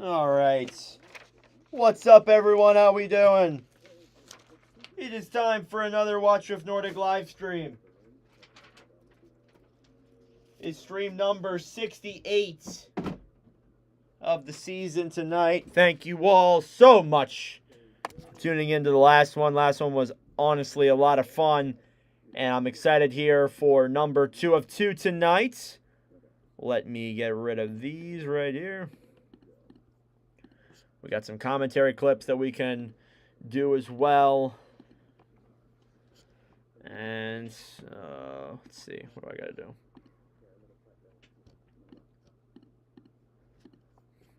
All right. What's up, everyone? How we doing? It is time for another Watch With Nordic live stream. It's stream number 68 of the season tonight. Thank you all so much for tuning into the last one. Last one was honestly a lot of fun, and I'm excited here for number 2 of 2 tonight. Let me get rid of these right here. We got some commentary clips that we can do as well. And let's see, what do I got to do?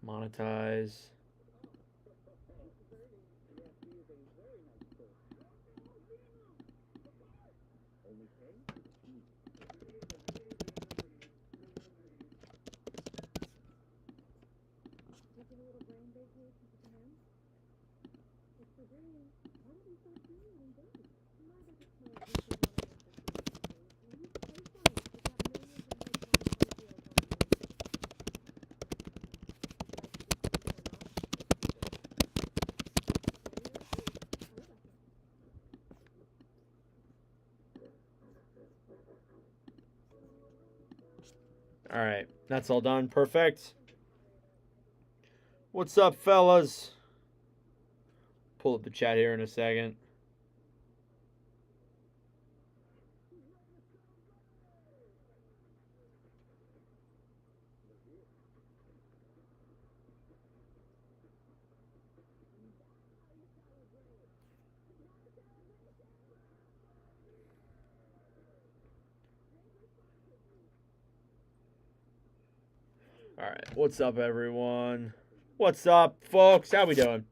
Monetize. All right, that's all done. Perfect. What's up, fellas? Pull up the chat here in a second. All right, what's up, everyone? What's up, folks? How we doing?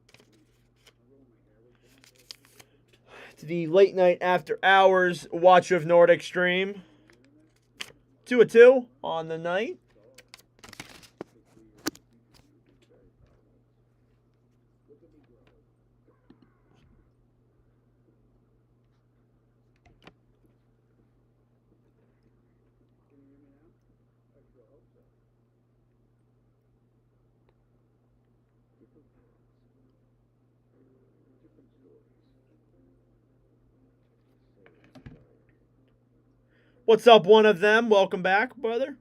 It's the late night after hours Watch With Nordic stream. 2 of 2 on the night. What's up, one of them? Welcome back, brother.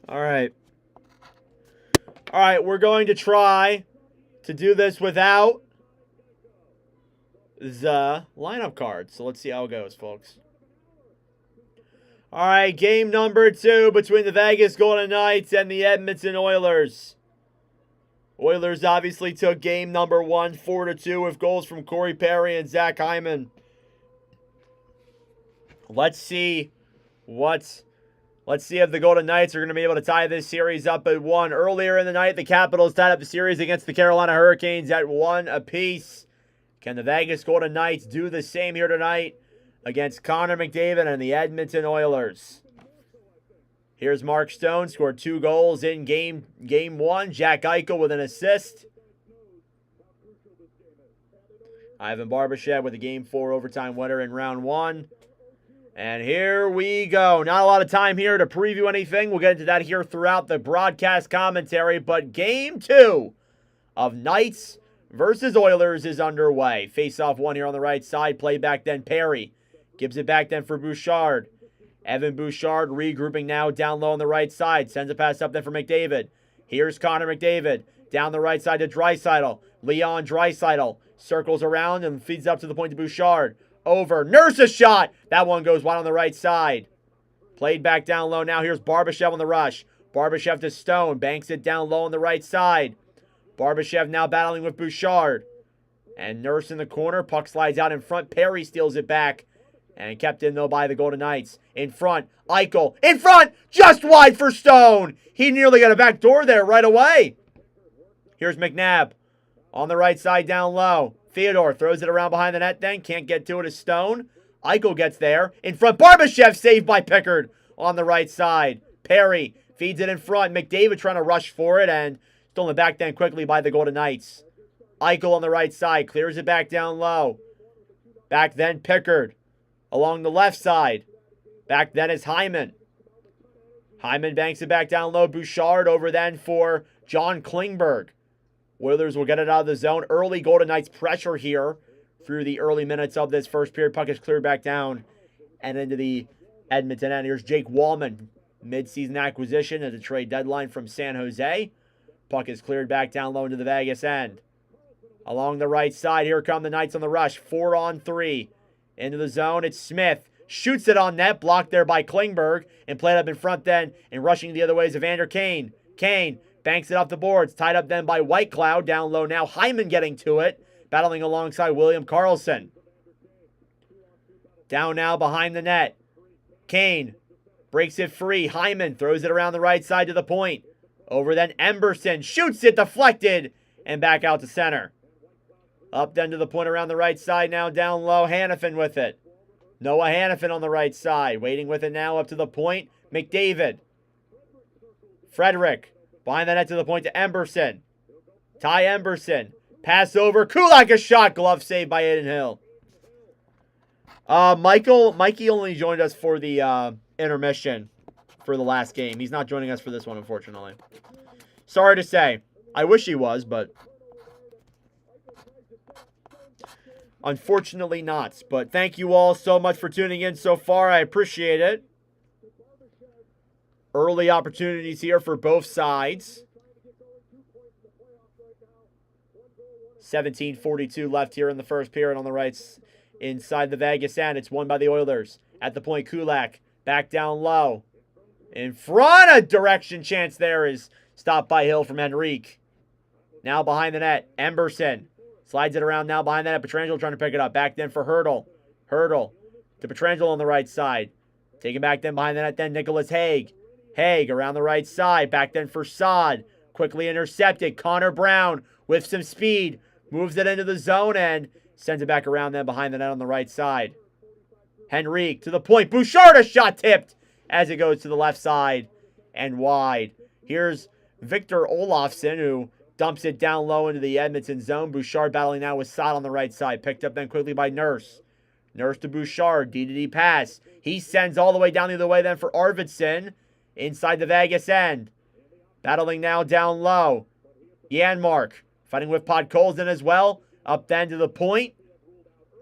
All right. All right, we're going to try to do this without the lineup card. So let's see how it goes, folks. All right, game number 2 between the Vegas Golden Knights and the Edmonton Oilers. Oilers obviously took game number 1, 4-2, with goals from Corey Perry and Zach Hyman. Let's see if the Golden Knights are going to be able to tie this series up at 1. Earlier in the night, the Capitals tied up the series against the Carolina Hurricanes at 1 apiece. Can the Vegas Golden Knights do the same here tonight against Connor McDavid and the Edmonton Oilers? Here's Mark Stone, scored 2 goals in game 1. Jack Eichel with an assist. Ivan Barbashev with a Game 4 overtime winner in round 1. And here we go. Not a lot of time here to preview anything. We'll get into that here throughout the broadcast commentary. But Game 2 of Knights versus Oilers is underway. Face-off 1 here on the right side. Play back then Perry. Gives it back then for Bouchard. Evan Bouchard regrouping now down low on the right side. Sends a pass up then for McDavid. Here's Connor McDavid. Down the right side to Draisaitl. Leon Draisaitl circles around and feeds up to the point to Bouchard. Over. Nurse's shot. That one goes wide on the right side. Played back down low. Now here's Barbashev on the rush. Barbashev to Stone. Banks it down low on the right side. Barbashev now battling with Bouchard. And Nurse in the corner. Puck slides out in front. Perry steals it back. And kept in, though, by the Golden Knights. In front. Eichel. In front. Just wide for Stone. He nearly got a back door there right away. Here's McNabb. On the right side down low. Theodore throws it around behind the net then. Can't get to it as Stone. Eichel gets there. In front. Barbashev saved by Pickard on the right side. Perry feeds it in front. McDavid trying to rush for it and stolen back then quickly by the Golden Knights. Eichel on the right side. Clears it back down low. Back then Pickard along the left side. Back then is Hyman. Hyman banks it back down low. Bouchard over then for John Klingberg. Oilers will get it out of the zone. Early Golden Knights pressure here through the early minutes of this first period. Puck is cleared back down and into the Edmonton end. Here's Jake Wallman, mid-season acquisition at the trade deadline from San Jose. Puck is cleared back down low into the Vegas end. Along the right side, here come the Knights on the rush. 4-on-3. Into the zone, it's Smith. Shoots it on net, blocked there by Klingberg, and played up in front then, and rushing the other way is Evander Kane. Kane banks it off the boards, tied up then by Whitecloud, down low now. Hyman getting to it, battling alongside William Karlsson. Down now behind the net. Kane breaks it free. Hyman throws it around the right side to the point. Over then Emberson, shoots it, deflected, and back out to center. Up then to the point around the right side now, down low, Hannafin with it. Noah Hannafin on the right side, waiting with it now up to the point. McDavid. Frederick, behind the net to the point to Emberson. Ty Emberson, pass over, Kulak, a shot, glove saved by Aiden Hill. Mikey only joined us for the intermission for the last game. He's not joining us for this one, unfortunately. Sorry to say. I wish he was, but unfortunately not. But thank you all so much for tuning in so far. I appreciate it. Early opportunities here for both sides. 17:42 left here in the first period on the right inside the Vegas end. It's won by the Oilers. At the point, Kulak back down low. In front, a direction chance there is stopped by Hill from Henrique. Now behind the net, Emberson. Slides it around now behind the net. Pietrangelo trying to pick it up. Back then for Hurdle. Hurdle to Pietrangelo on the right side. Taking back then behind the net then Nicholas Hague. Hague around the right side. Back then for Saad. Quickly intercepted. Connor Brown with some speed. Moves it into the zone and sends it back around then behind the net on the right side. Henrique to the point. Bouchard, a shot tipped as it goes to the left side and wide. Here's Victor Olofsson, who dumps it down low into the Edmonton zone. Bouchard battling now with Saad on the right side. Picked up then quickly by Nurse. Nurse to Bouchard. D-to-D pass. He sends all the way down the other way then for Arvidsson inside the Vegas end. Battling now down low. Janmark fighting with Podkolzin as well. Up then to the point.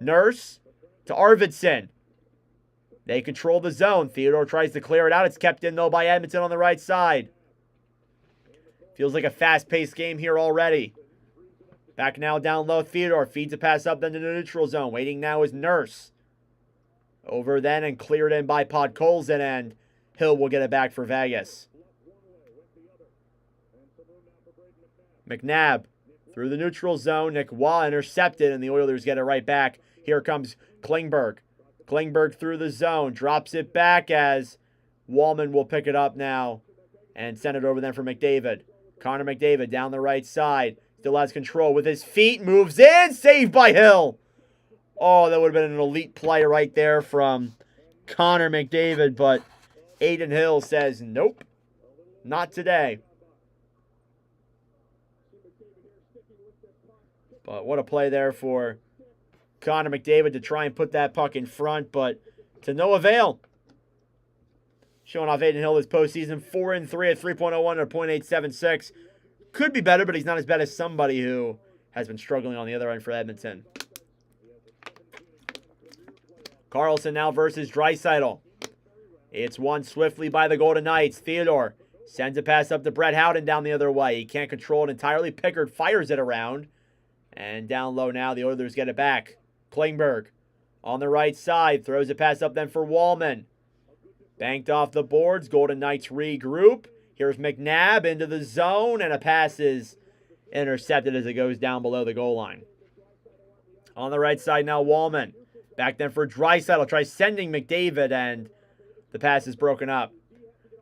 Nurse to Arvidsson. They control the zone. Theodore tries to clear it out. It's kept in, though, by Edmonton on the right side. Feels like a fast-paced game here already. Back now down low. Theodore feeds a pass up then to the neutral zone. Waiting now is Nurse. Over then and cleared in by Podkolzin, and Hill will get it back for Vegas. McNabb through the neutral zone. Nick Waugh intercepted, and the Oilers get it right back. Here comes Klingberg. Klingberg through the zone. Drops it back as Wallman will pick it up now and send it over then for McDavid. Connor McDavid down the right side. Still has control with his feet. Moves in. Saved by Hill. Oh, that would have been an elite play right there from Connor McDavid. But Aiden Hill says, nope, not today. But what a play there for Connor McDavid to try and put that puck in front, but to no avail. Showing off Aiden Hill this postseason, 4-3 at 3.01 and a .876. Could be better, but he's not as bad as somebody who has been struggling on the other end for Edmonton. Karlsson now versus Draisaitl. It's won swiftly by the Golden Knights. Theodore sends a pass up to Brett Howden down the other way. He can't control it entirely. Pickard fires it around. And down low now, the Oilers get it back. Klingberg on the right side. Throws a pass up then for Wallman. Banked off the boards. Golden Knights regroup. Here's McNabb into the zone. And a pass is intercepted as it goes down below the goal line. On the right side now, Wallman. Back then for Draisaitl. Tries sending McDavid, and the pass is broken up.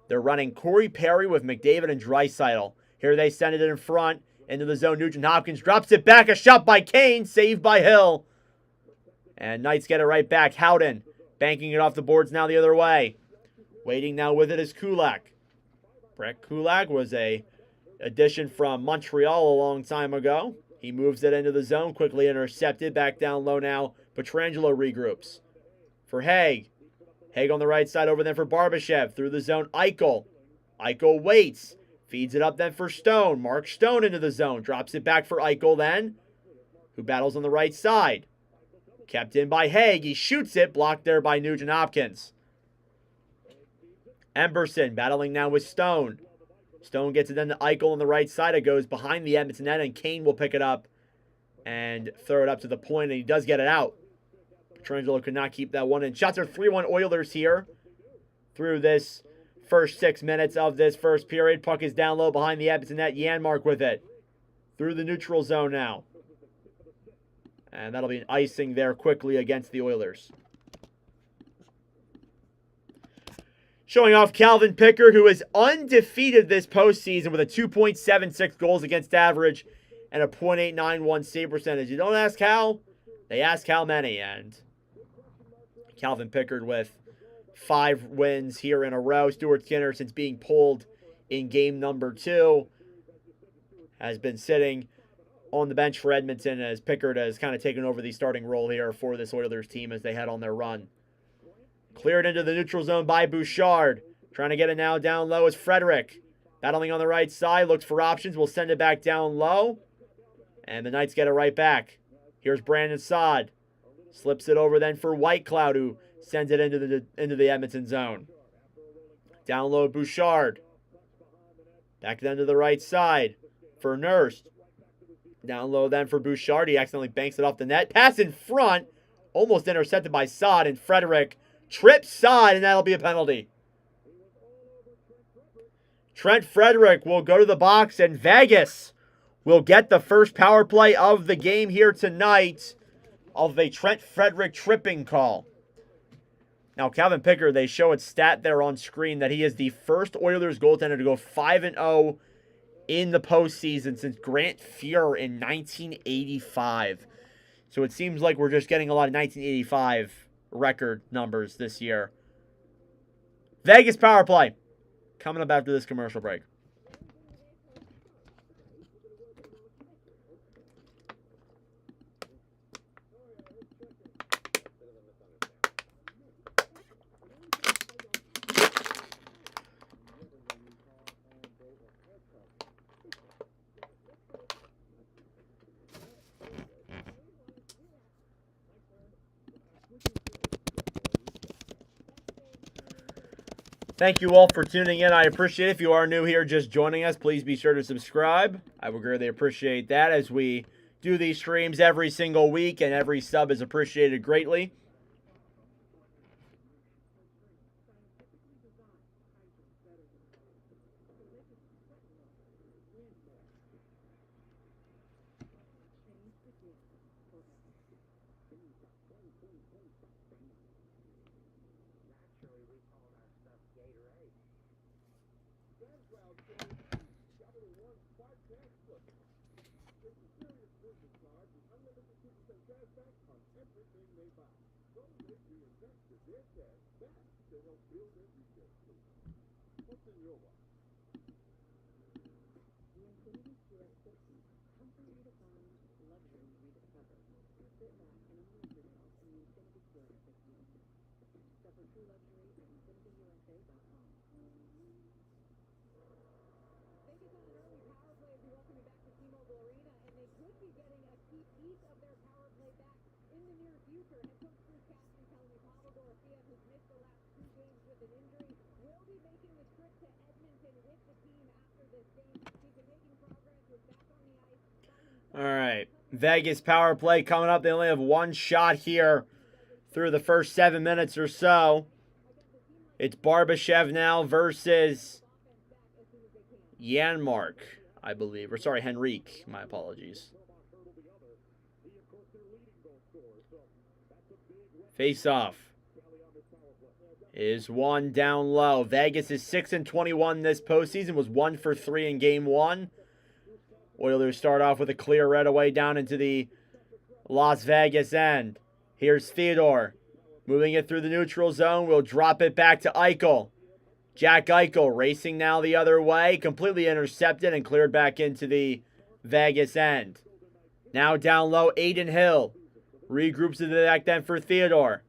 They're running Corey Perry with McDavid and Draisaitl. Here they send it in front. Into the zone. Nugent Hopkins drops it back. A shot by Kane. Saved by Hill. And Knights get it right back. Howden banking it off the boards now the other way. Waiting now with it is Kulak. Brett Kulak was a addition from Montreal a long time ago. He moves it into the zone. Quickly intercepted. Back down low now. Pietrangelo regroups. For Hague. Hague on the right side over there for Barbashev. Through the zone. Eichel. Eichel waits. Feeds it up then for Stone. Mark Stone into the zone. Drops it back for Eichel then, who battles on the right side. Kept in by Haig. He shoots it. Blocked there by Nugent Hopkins. Emberson battling now with Stone. Stone gets it then to Eichel on the right side. It goes behind the Edmonton net, and Kane will pick it up and throw it up to the point, and he does get it out. Pietrangelo could not keep that one in. Shots are 3-1 Oilers here through this first 6 minutes of this first period. Puck is down low behind the Edmonton net. Janmark with it through the neutral zone now. And that'll be an icing there quickly against the Oilers. Showing off Calvin Pickard, who is undefeated this postseason with a 2.76 goals against average and a .891 save percentage. You don't ask how, they ask how many. And Calvin Pickard with 5 wins here in a row. Stuart Skinner, since being pulled in game number 2, has been sitting on the bench for Edmonton as Pickard has kind of taken over the starting role here for this Oilers team as they head on their run. Cleared into the neutral zone by Bouchard. Trying to get it now down low is Frederick. Battling on the right side, looks for options, will send it back down low. And the Knights get it right back. Here's Brandon Saad. Slips it over then for Whitecloud, who sends it into the Edmonton zone. Down low, Bouchard. Back then to the right side for Nurse. Down low then for Bouchard. He accidentally banks it off the net. Pass in front. Almost intercepted by Saad, and Frederick trips Saad, and that'll be a penalty. Trent Frederick will go to the box, and Vegas will get the first power play of the game here tonight of a Trent Frederick tripping call. Now, Calvin Pickard, they show its stat there on screen that he is the first Oilers goaltender to go 5-0 in the postseason since Grant Fuhr in 1985. So it seems like we're just getting a lot of 1985 record numbers this year. Vegas power play coming up after this commercial break. Thank you all for tuning in. I appreciate it. If you are new here just joining us, please be sure to subscribe. I would greatly appreciate that as we do these streams every single week, and every sub is appreciated greatly. All right, Vegas power play coming up. They only have one shot here through the first 7 minutes or so. It's Barbashev now versus Janmark, I believe. Or sorry, Henrique. My apologies. Face off is one down low. Vegas is 6-21 this postseason. Was 1 for 3 in game 1. Oilers start off with a clear right away down into the Las Vegas end. Here's Theodore. Moving it through the neutral zone. We'll drop it back to Eichel. Jack Eichel racing now the other way. Completely intercepted and cleared back into the Vegas end. Now down low, Aiden Hill. Regroups to the deck then for Theodore.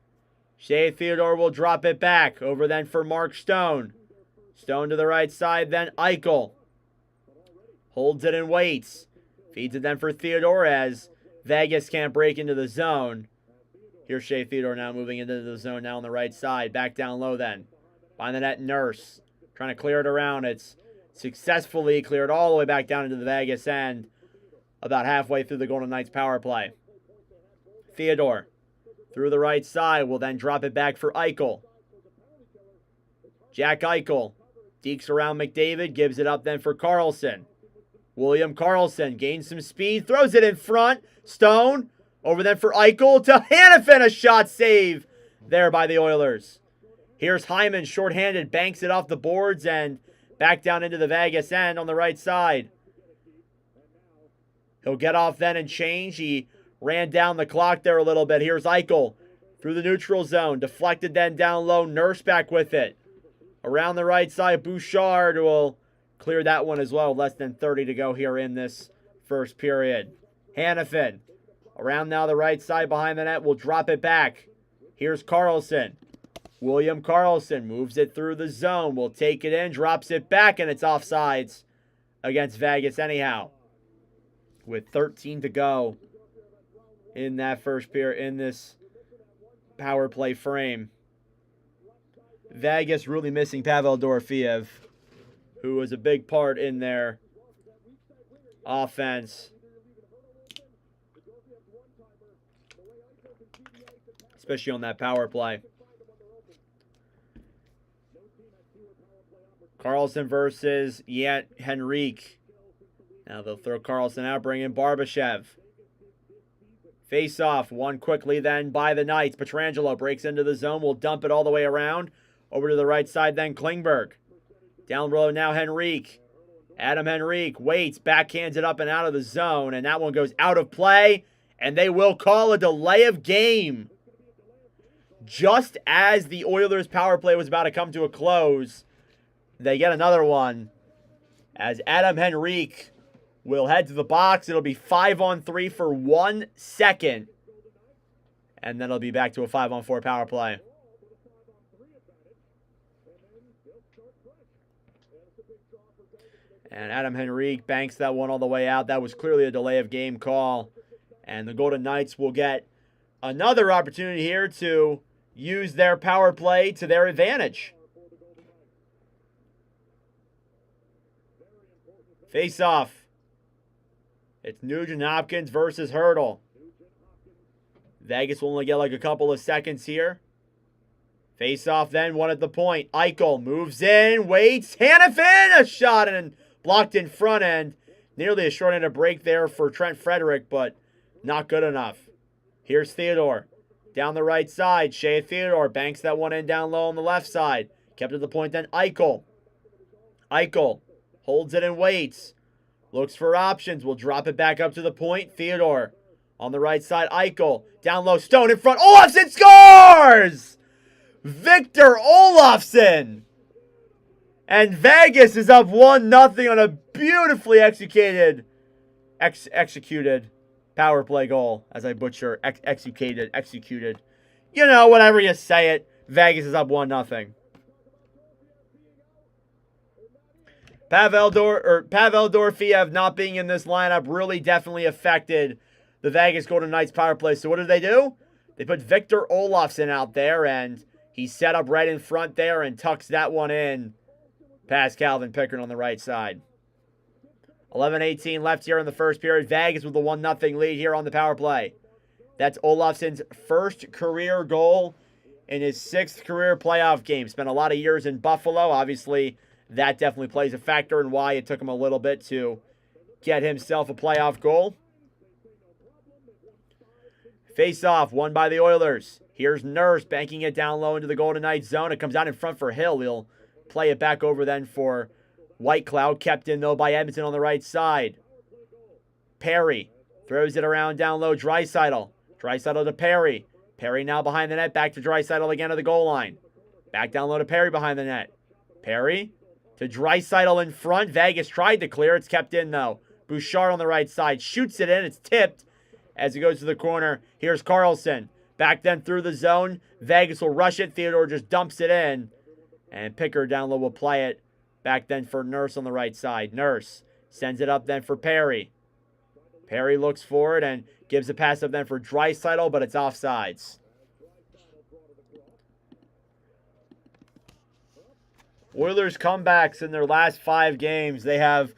Shea Theodore will drop it back. Over then for Mark Stone. Stone to the right side, then Eichel. Holds it and waits. Feeds it then for Theodore as Vegas can't break into the zone. Here's Shea Theodore now moving into the zone now on the right side. Back down low then. Behind the net, Nurse. Trying to clear it around. It's successfully cleared all the way back down into the Vegas end. About halfway through the Golden Knights power play. Theodore through the right side will then drop it back for Eichel. Jack Eichel dekes around McDavid, gives it up then for Karlsson. William Karlsson gains some speed, throws it in front. Stone over then for Eichel to Hanifin, a shot save there by the Oilers. Here's Hyman, shorthanded, banks it off the boards and back down into the Vegas end on the right side. He'll get off then and change. He ran down the clock there a little bit. Here's Eichel through the neutral zone. Deflected then down low. Nurse back with it. Around the right side, Bouchard will clear that one as well. Less than 30 to go here in this first period. Hanifin around now the right side behind the net. Will drop it back. Here's Karlsson. William Karlsson moves it through the zone. Will take it in, drops it back, and it's offsides against Vegas anyhow. With 13 to go in that first period, in this power play frame. Vegas really missing Pavel Dorofeev, who was a big part in their offense. Especially on that power play. Karlsson versus Henrique. Now they'll throw Karlsson out, bring in Barbashev. Face off, won quickly then by the Knights. Pietrangelo breaks into the zone, will dump it all the way around. Over to the right side then Klingberg. Down below now Henrique. Adam Henrique waits, backhands it up and out of the zone, and that one goes out of play, and they will call a delay of game. Just as the Oilers' power play was about to come to a close, they get another one as Adam Henrique will head to the box. It'll be 5-on-3 for 1 second. And then it'll be back to a 5-on-4 power play. And Adam Henrique banks that one all the way out. That was clearly a delay of game call. And the Golden Knights will get another opportunity here to use their power play to their advantage. Face off. It's Nugent-Hopkins versus Hertl. Vegas will only get like a couple of seconds here. Face off then, one at the point. Eichel moves in, waits. Hanifin, a shot and blocked in front end. Nearly a short-handed break there for Trent Frederick, but not good enough. Here's Theodore. Down the right side, Shea Theodore banks that one in down low on the left side. Kept at the point then, Eichel. Eichel holds it and waits. Looks for options. Will drop it back up to the point. Theodore on the right side. Eichel. Down low. Stone in front. Olofsson scores! Victor Olofsson. And Vegas is up 1-0 on a beautifully executed power play goal. As I butcher, executed. You know, whatever you say it. Vegas is up 1-0. Pavel Dorofeev not being in this lineup really definitely affected the Vegas Golden Knights power play. So what did they do? They put Victor Olofsson out there, and he set up right in front there and tucks that one in past Calvin Pickard on the right side. 11:18 left here in the first period. Vegas with a 1-0 lead here on the power play. That's Olofsson's first career goal in his 6th career playoff game. Spent a lot of years in Buffalo. Obviously, that definitely plays a factor in why it took him a little bit to get himself a playoff goal. Face off, won by the Oilers. Here's Nurse banking it down low into the Golden Knights zone. It comes out in front for Hill. He'll play it back over then for Whitecloud. Kept in though by Edmonton on the right side. Perry throws it around down low. Draisaitl. Draisaitl to Perry. Perry now behind the net. Back to Draisaitl again to the goal line. Back down low to Perry behind the net. Perry to Draisaitl in front. Vegas tried to clear. It's kept in though. Bouchard on the right side. Shoots it in. It's tipped as it goes to the corner. Here's Karlsson. Back then through the zone. Vegas will rush it. Theodore just dumps it in. And Pickard down low will play it Back then for Nurse on the right side. Nurse sends it up then for Perry. Perry looks for it and gives a pass up then for Draisaitl, but it's offsides. Oilers comebacks in their last 5 games. They have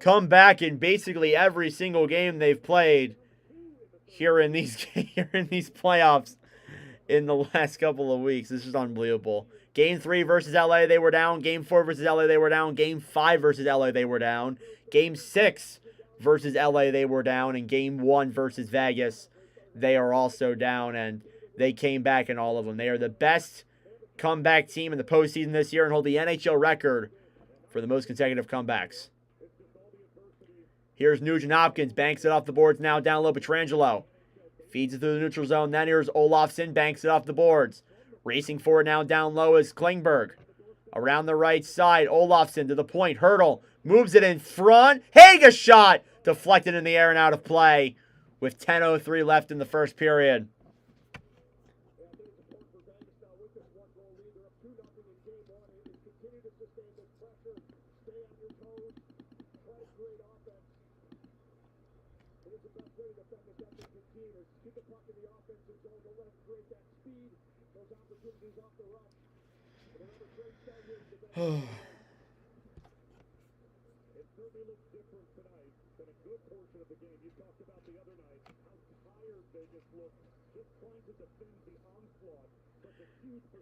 come back in basically every single game they've played here in these playoffs in the last couple of weeks. This is unbelievable. Game 3 versus LA, they were down. Game 4 versus LA, they were down. Game 5 versus LA, they were down. Game 6 versus LA, they were down. And Game 1 versus Vegas, they are also down. And they came back in all of them. They are the best comeback team in the postseason this year and hold the NHL record for the most consecutive comebacks. Here's Nugent-Hopkins. Banks it off the boards now. Down low, Pietrangelo. Feeds it through the neutral zone. Then here's Olofsson. Banks it off the boards. Racing forward now down low is Klingberg. Around the right side, Olofsson to the point. Hurdle moves it in front. Haga shot! Deflected in the air and out of play with 10:03 left in the first period.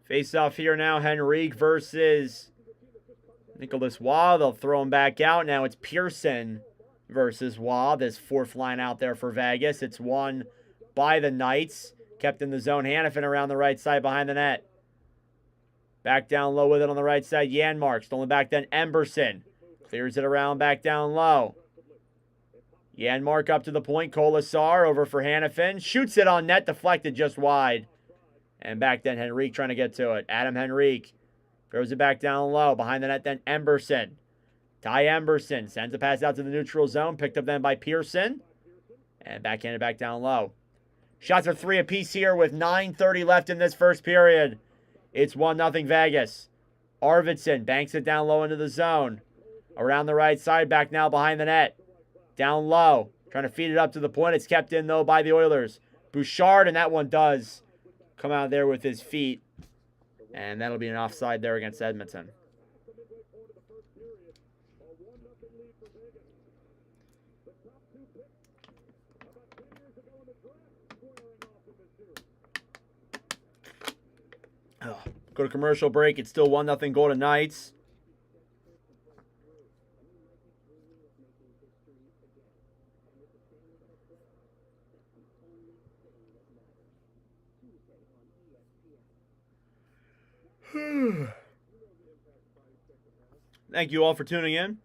Face off here now, Henrique versus Nicholas Waugh. They'll throw him back out. Now it's Pearson versus Waugh. This fourth line out there for Vegas. It's won by the Knights. Kept in the zone. Hanifin around the right side behind the net. Back down low with it on the right side. Janmark. Stolen back then. Emberson. Clears it around back down low. Janmark up to the point. Kolasar over for Hanifin. Shoots it on net. Deflected just wide. And back then Henrique trying to get to it. Adam Henrique throws it back down low. Behind the net then Emberson. Ty Emberson sends a pass out to the neutral zone. Picked up then by Pearson. And backhanded back down low. Shots are 3 apiece here with 9:30 left in this first period. It's 1-0 Vegas. Arvidsson banks it down low into the zone. Around the right side, back now behind the net. Down low. Trying to feed it up to the point. It's kept in, though, by the Oilers. Bouchard, and that one does come out there with his feet. And that'll be an offside there against Edmonton. Go to commercial break. It's still 1-0 Golden Knights. Thank you all for tuning in.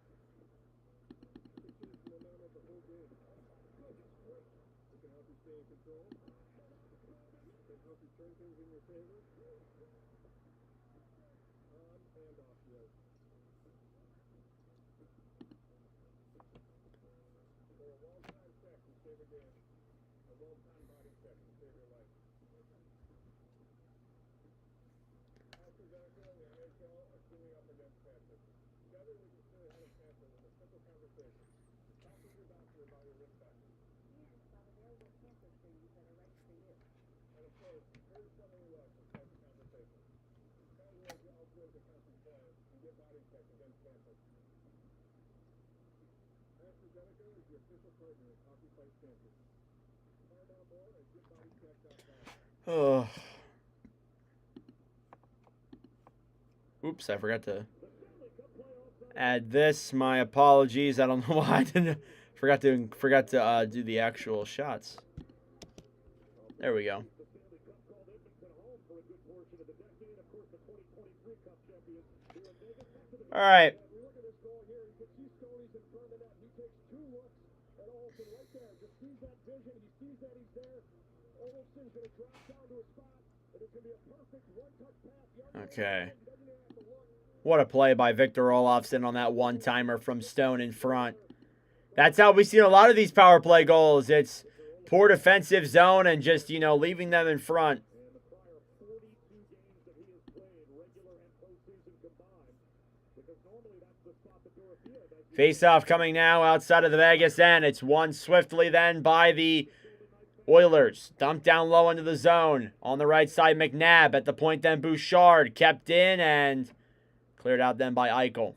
Oh. Oops, I forgot to add this. My apologies. I don't know why I didn't forgot to do the actual shots. There we go. All right. Okay. What a play by Victor Olofsson on that one-timer from Stone in front. That's how we see a lot of these power play goals. It's poor defensive zone and just, leaving them in front. Face-off coming now outside of the Vegas end. It's won swiftly then by the Oilers. Dumped down low into the zone. On the right side, McNabb. At the point then, Bouchard. Kept in and cleared out then by Eichel.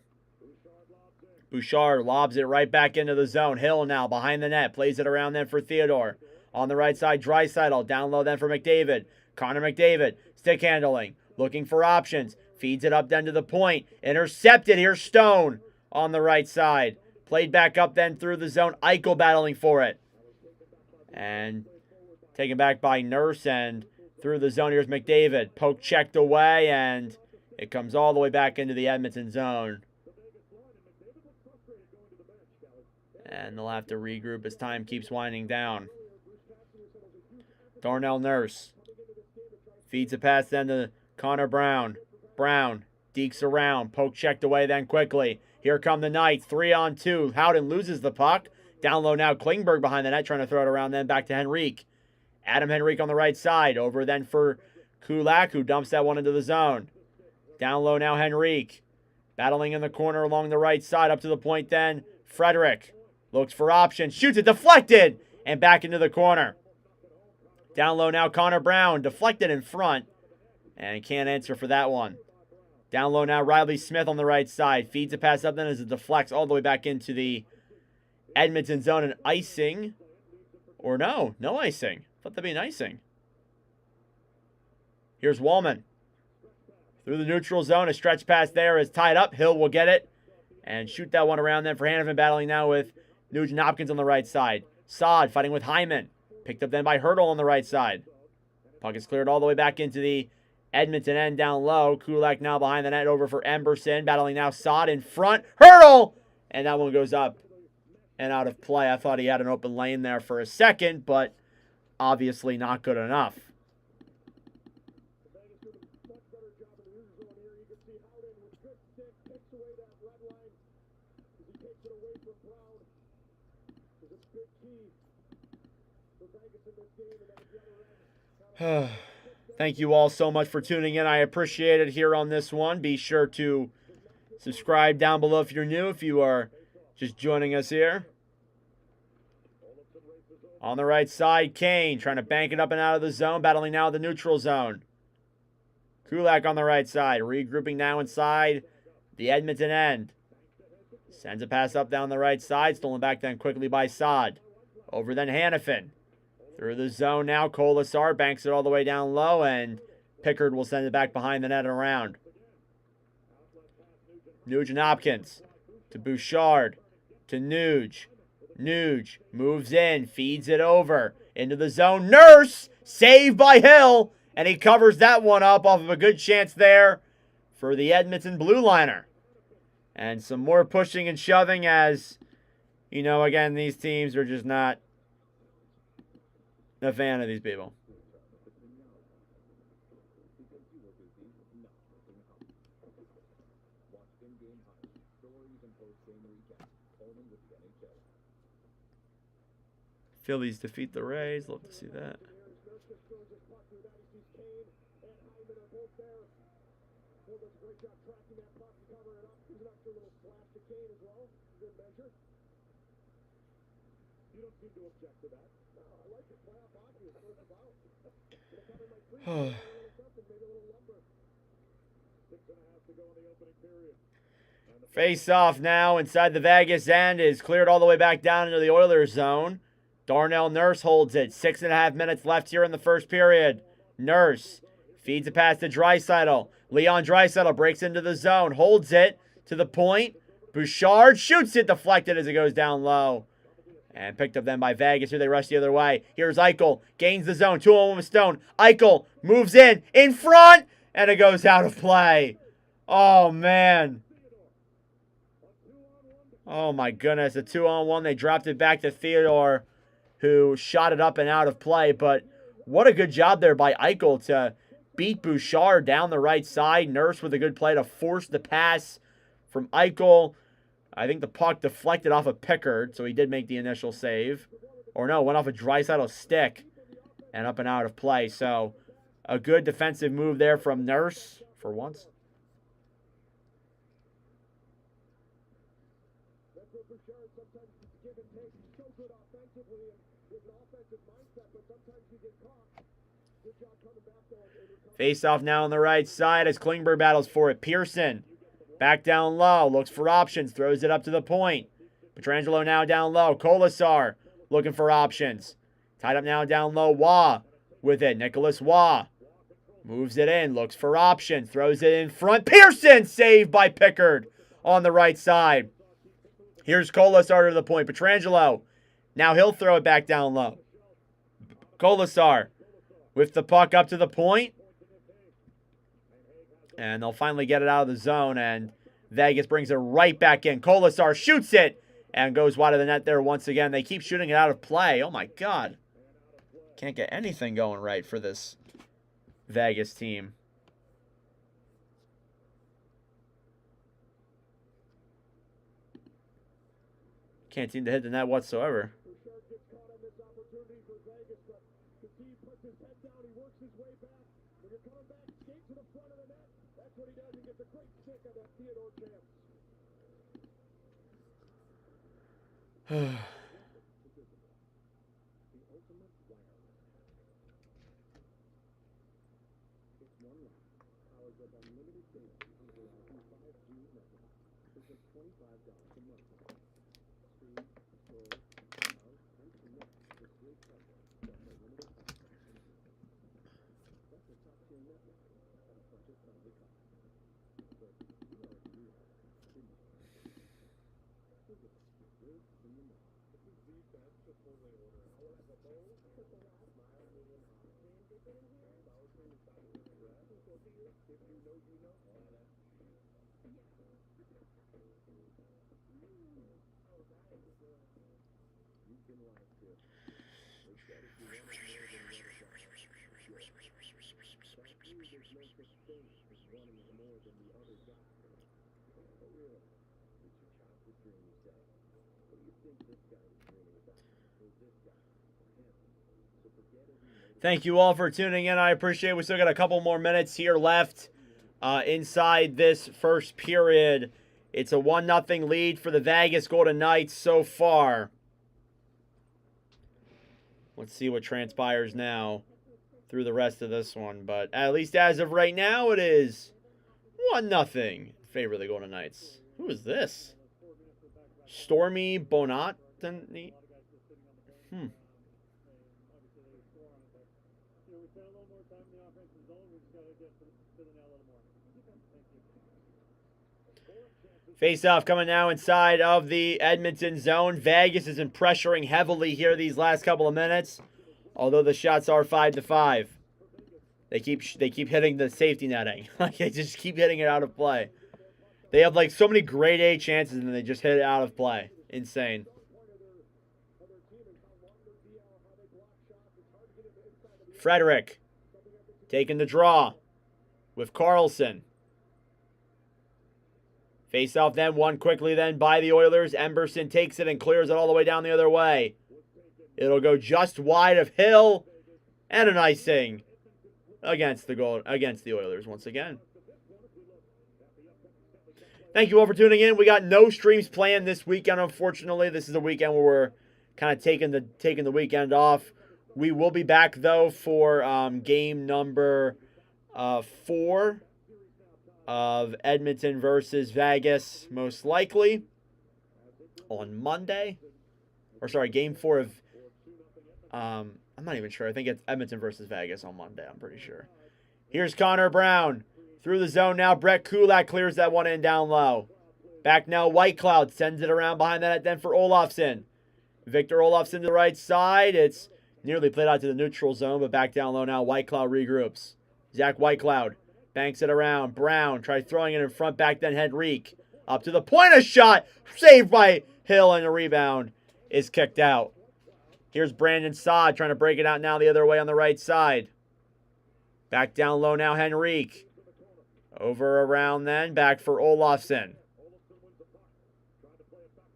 Bouchard lobs it right back into the zone. Hill now behind the net. Plays it around then for Theodore. On the right side, Draisaitl. Down low then for McDavid. Connor McDavid. Stick handling. Looking for options. Feeds it up then to the point. Intercepted. Here's Stone on the right side. Played back up then through the zone. Eichel battling for it. And taken back by Nurse and through the zone. Here's McDavid. Poke checked away and it comes all the way back into the Edmonton zone. And they'll have to regroup as time keeps winding down. Darnell Nurse feeds a pass then to Connor Brown. Brown dekes around. Poke checked away then quickly. Here come the Knights. 3-on-2. Howden loses the puck. Down low now. Klingberg behind the net trying to throw it around then back to Henrique. Adam Henrique on the right side. Over then for Kulak who dumps that one into the zone. Down low now Henrique. Battling in the corner along the right side. Up to the point then. Frederick looks for options. Shoots it. Deflected. And back into the corner. Down low now Connor Brown. Deflected in front. And can't answer for that one. Down low now Riley Smith on the right side. Feeds a pass up then as it deflects all the way back into the Edmonton zone. And icing. Or no icing. Thought that'd be an icing. Here's Wallman. Through the neutral zone. A stretch pass there is tied up. Hill will get it. And shoot that one around then for Hanifin battling now with Nugent Hopkins on the right side. Saad fighting with Hyman. Picked up then by Hurdle on the right side. Puck is cleared all the way back into the Edmonton end down low. Kulak now behind the net over for Emberson. Battling now Saad in front. Hurdle! And that one goes up and out of play. I thought he had an open lane there for a second, but obviously not good enough. Thank you all so much for tuning in. I appreciate it here on this one. Be sure to subscribe down below if you're new, if you are just joining us here. On the right side, Kane trying to bank it up and out of the zone, battling now the neutral zone. Kulak on the right side, regrouping now inside the Edmonton end. Sends a pass up down the right side, stolen back then quickly by Saad. Over then Hanifin. Through the zone now, Colasar banks it all the way down low, and Pickard will send it back behind the net and around. Nugent Hopkins to Bouchard to Nuge. Nuge moves in, feeds it over into the zone. Nurse, saved by Hill, and he covers that one up off of a good chance there for the Edmonton blue liner. And some more pushing and shoving as, you know, again, these teams are just not a fan of these people. Phillies defeat the Rays. Love to see that. Face off now inside the Vegas end is cleared all the way back down into the Oilers zone. Darnell Nurse holds it. 6.5 minutes left here in the first period. Nurse feeds a pass to Draisaitl. Leon Draisaitl breaks into the zone. Holds it to the point. Bouchard shoots it. Deflected as it goes down low. And picked up then by Vegas. Here they rush the other way. Here's Eichel. Gains the zone. 2-on-1 with Stone. Eichel moves in front. And it goes out of play. Oh, man. Oh, my goodness. A 2-on-1. They dropped it back to Theodore, who shot it up and out of play. But what a good job there by Eichel to beat Bouchard down the right side. Nurse with a good play to force the pass from Eichel. I think the puck deflected off of Pickard, so he did make the initial save. Or no, went off a Draisaitl stick and up and out of play. So a good defensive move there from Nurse for once. Face off now on the right side as Klingberg battles for it. Pearson back down low, looks for options, throws it up to the point. Pietrangelo now down low. Kolasar looking for options. Tied up now down low. Waugh with it. Nicholas Waugh moves it in, looks for options, throws it in front. Pearson saved by Pickard on the right side. Here's Kolasar to the point. Pietrangelo. Now he'll throw it back down low. Kolasar with the puck up to the point. And they'll finally get it out of the zone, and Vegas brings it right back in. Kolasar shoots it and goes wide of the net there once again. They keep shooting it out of play. Oh, my God. Can't get anything going right for this Vegas team. Can't seem to hit the net whatsoever. Thank you all for tuning in. I appreciate it. We still got a couple more minutes here left inside this first period. It's a 1-0 lead for the Vegas Golden Knights so far. Let's see what transpires now through the rest of this one. But at least as of right now, it is 1-0 in favor of the Golden Knights. Who is this? Stormy Bonat? Face-off coming now inside of the Edmonton zone. Vegas isn't pressuring heavily here these last couple of minutes, although the shots are 5-5. They keep hitting the safety netting. They just keep hitting it out of play. They have like so many grade A chances and they just hit it out of play. Insane. Frederick taking the draw with Carlson. Face off then, one quickly then by the Oilers. Emberson takes it and clears it all the way down the other way. It'll go just wide of Hill, and an icing against the Oilers once again. Thank you all for tuning in. We got no streams planned this weekend, unfortunately. This is a weekend where we're kind of taking the weekend off. We will be back though for game number 4. Of Edmonton versus Vegas, most likely on Monday. Or sorry, game 4 of I'm not even sure. I think it's Edmonton versus Vegas on Monday, I'm pretty sure. Here's Connor Brown through the zone now. Brett Kulak clears that one in down low. Back now, Whitecloud sends it around behind the net then for Olofsson. Victor Olofsson to the right side. It's nearly played out to the neutral zone, but back down low now. Whitecloud regroups. Zach Whitecloud banks it around. Brown tries throwing it in front. Back then, Henrique. Up to the point. A shot. Saved by Hill, and a rebound is kicked out. Here's Brandon Saad trying to break it out now the other way on the right side. Back down low now, Henrique. Over around then. Back for Olofsson.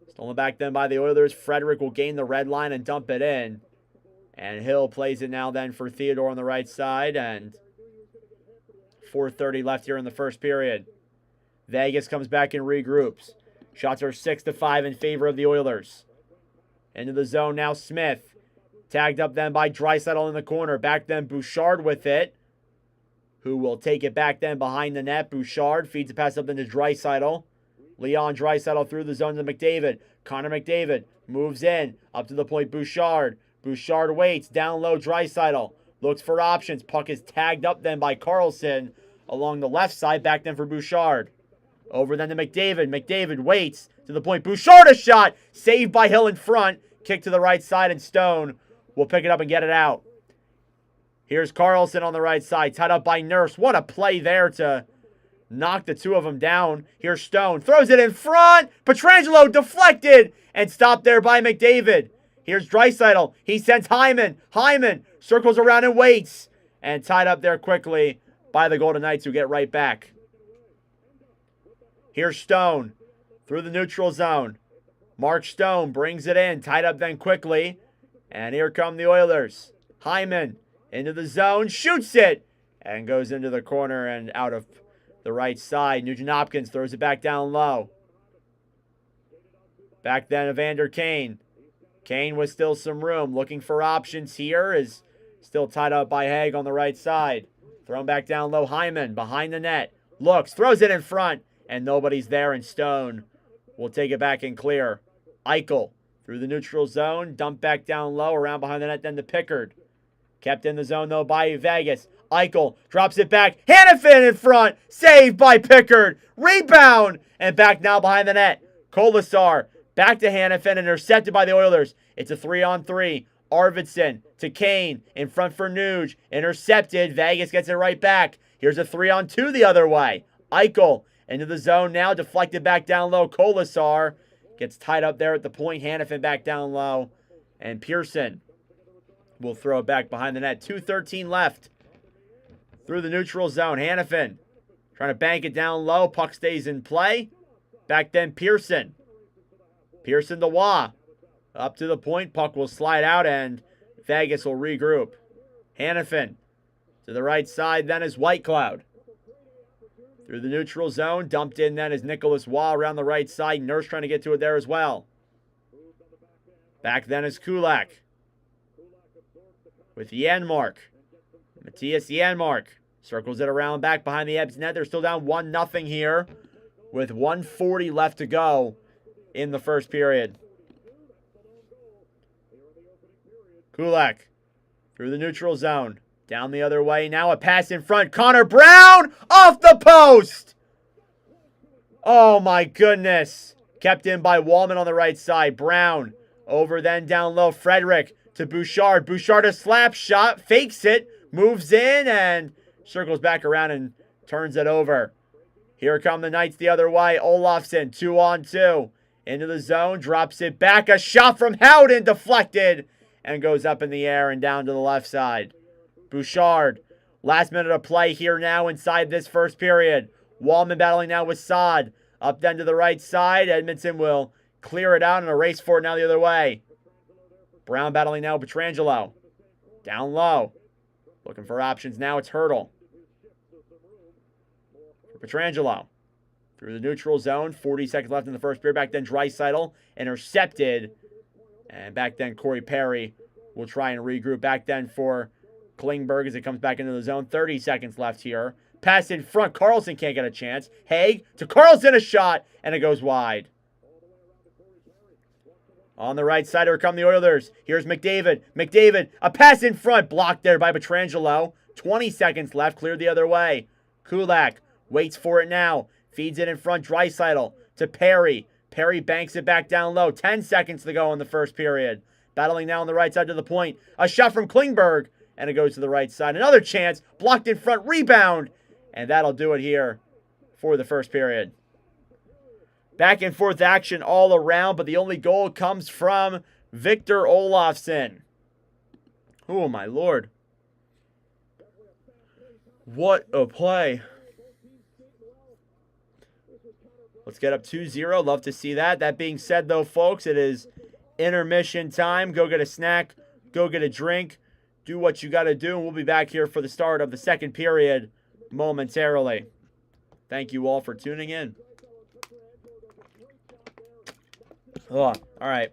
Stolen back then by the Oilers. Frederick will gain the red line and dump it in. And Hill plays it now then for Theodore on the right side. And 4:30 left here in the first period. Vegas comes back and regroups. Shots are 6-5 in favor of the Oilers. Into the zone now, Smith. Tagged up then by Draisaitl in the corner. Back then Bouchard with it, who will take it back then behind the net. Bouchard feeds the pass up into Draisaitl. Leon Draisaitl through the zone to McDavid. Connor McDavid moves in. Up to the point, Bouchard. Bouchard waits. Down low, Draisaitl. Looks for options. Puck is tagged up then by Carlson along the left side. Back then for Bouchard. Over then to McDavid. McDavid waits to the point. Bouchard a shot. Saved by Hill in front. Kick to the right side and Stone will pick it up and get it out. Here's Carlson on the right side. Tied up by Nurse. What a play there to knock the two of them down. Here's Stone. Throws it in front. Pietrangelo deflected and stopped there by McDavid. Here's Draisaitl. He sends Hyman. Hyman circles around and waits. And tied up there quickly by the Golden Knights, who get right back. Here's Stone through the neutral zone. Mark Stone brings it in. Tied up then quickly. And here come the Oilers. Hyman into the zone. Shoots it. And goes into the corner and out of the right side. Nugent-Hopkins throws it back down low. Back then, Evander Kane. Kane with still some room. Looking for options here. Is still tied up by Haig on the right side. Thrown back down low. Hyman behind the net. Looks. Throws it in front. And nobody's there. And Stone will take it back and clear. Eichel through the neutral zone. Dumped back down low. Around behind the net. Then to Pickard. Kept in the zone though by Vegas. Eichel drops it back. Hanifin in front. Saved by Pickard. Rebound. And back now behind the net. Kolasar back to Hanifin. Intercepted by the Oilers. It's a 3-on-3. Arvidsson to Kane. In front for Nuge. Intercepted. Vegas gets it right back. Here's a 3-on-2 the other way. Eichel into the zone now. Deflected back down low. Kolasar gets tied up there at the point. Hanifin back down low. And Pearson will throw it back behind the net. 2:13 left. Through the neutral zone. Hanifin trying to bank it down low. Puck stays in play. Back then Pearson. Pearson to Waugh. Up to the point. Puck will slide out and Vegas will regroup. Hanifin to the right side then is Whitecloud. Through the neutral zone. Dumped in then is Nicholas Waugh around the right side. Nurse trying to get to it there as well. Back then is Kulak. With Janmark. Matthias Janmark circles it around back behind the Ebbs net. They're still down 1-0 here with 1:40 left to go in the first period. Kulak through the neutral zone. Down the other way. Now a pass in front. Connor Brown off the post. Oh my goodness. Kept in by Wallman on the right side. Brown over then down low. Frederick to Bouchard. Bouchard a slap shot. Fakes it. Moves in and circles back around and turns it over. Here come the Knights the other way. Olofsson 2-on-2. Into the zone. Drops it back. A shot from Howden. Deflected. And goes up in the air and down to the left side. Bouchard. Last minute of play here now inside this first period. Wallman battling now with Saad. Up then to the right side. Edmonton will clear it out and a race for it now the other way. Brown battling now with Pietrangelo. Down low. Looking for options now. It's Hurdle. For Pietrangelo. Through the neutral zone. 40 seconds left in the first period. Back then Draisaitl. Intercepted. And back then Corey Perry will try and regroup. Back then for Klingberg as it comes back into the zone. 30 seconds left here. Pass in front. Carlson can't get a chance. Haig to Carlson, a shot, and it goes wide. On the right side, here come the Oilers. Here's McDavid. McDavid, a pass in front. Blocked there by Pietrangelo. 20 seconds left. Cleared the other way. Kulak waits for it now. Feeds it in front. Draisaitl to Perry. Perry banks it back down low. 10 seconds to go in the first period. Battling now on the right side to the point. A shot from Klingberg. And it goes to the right side. Another chance. Blocked in front. Rebound. And that'll do it here for the first period. Back and forth action all around, but the only goal comes from Victor Olofsson. Oh, my Lord. What a play. Let's get up 2-0. Love to see that. That being said, though, folks, it is intermission time. Go get a snack. Go get a drink. Do what you got to do, and we'll be back here for the start of the second period momentarily. Thank you all for tuning in. Oh, all right.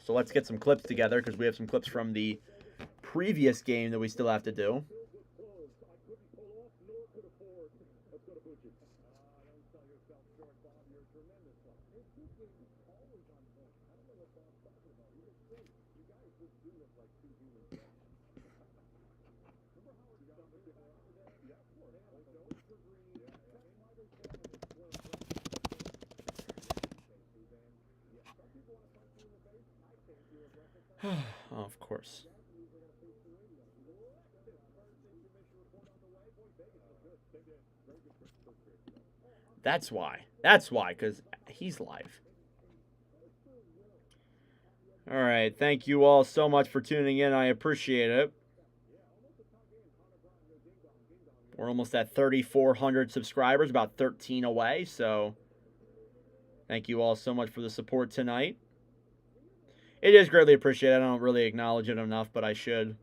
So let's get some clips together because we have some clips from the previous game that we still have to do. Oh, of course. That's why. That's why, because he's live. All right. Thank you all so much for tuning in. I appreciate it. We're almost at 3,400 subscribers, about 13 away. So thank you all so much for the support tonight. It is greatly appreciated. I don't really acknowledge it enough, but I should.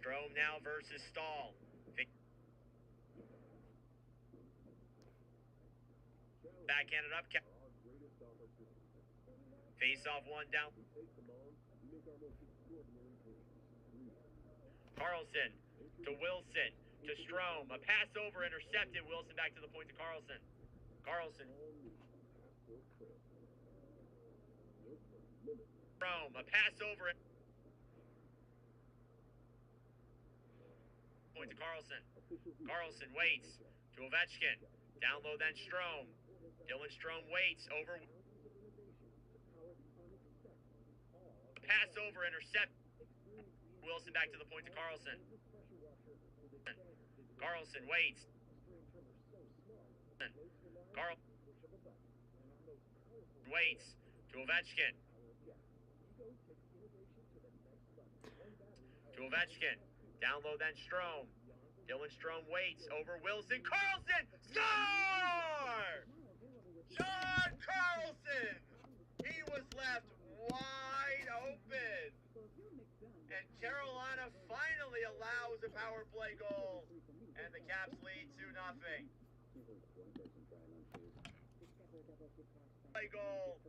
Strome now versus Stahl. Backhanded up. Face off one down. Carlson to Wilson to Strome. A pass over intercepted. Wilson back to the point to Carlson. Carlson. Strome. A pass over. Point to Carlson. Carlson waits to Ovechkin. Down low then Strome. Dylan Strome waits over. Pass over, intercept. Wilson back to the point to Carlson. Carlson waits. Carl waits to Ovechkin. To Ovechkin. Down low then Strome. Dylan Strome waits over Wilson. Carlson! Score! John Carlson! He was left wide open. And Carolina finally allows a power play goal. And the Caps lead 2-0. Play goal.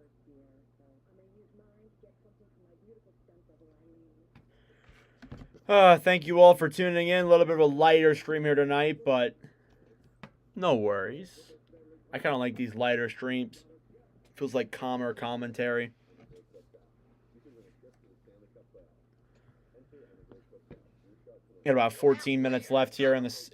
Thank you all for tuning in. A little bit of a lighter stream here tonight, but no worries. I kind of like these lighter streams. Feels like calmer commentary. Got about 14 minutes left here in this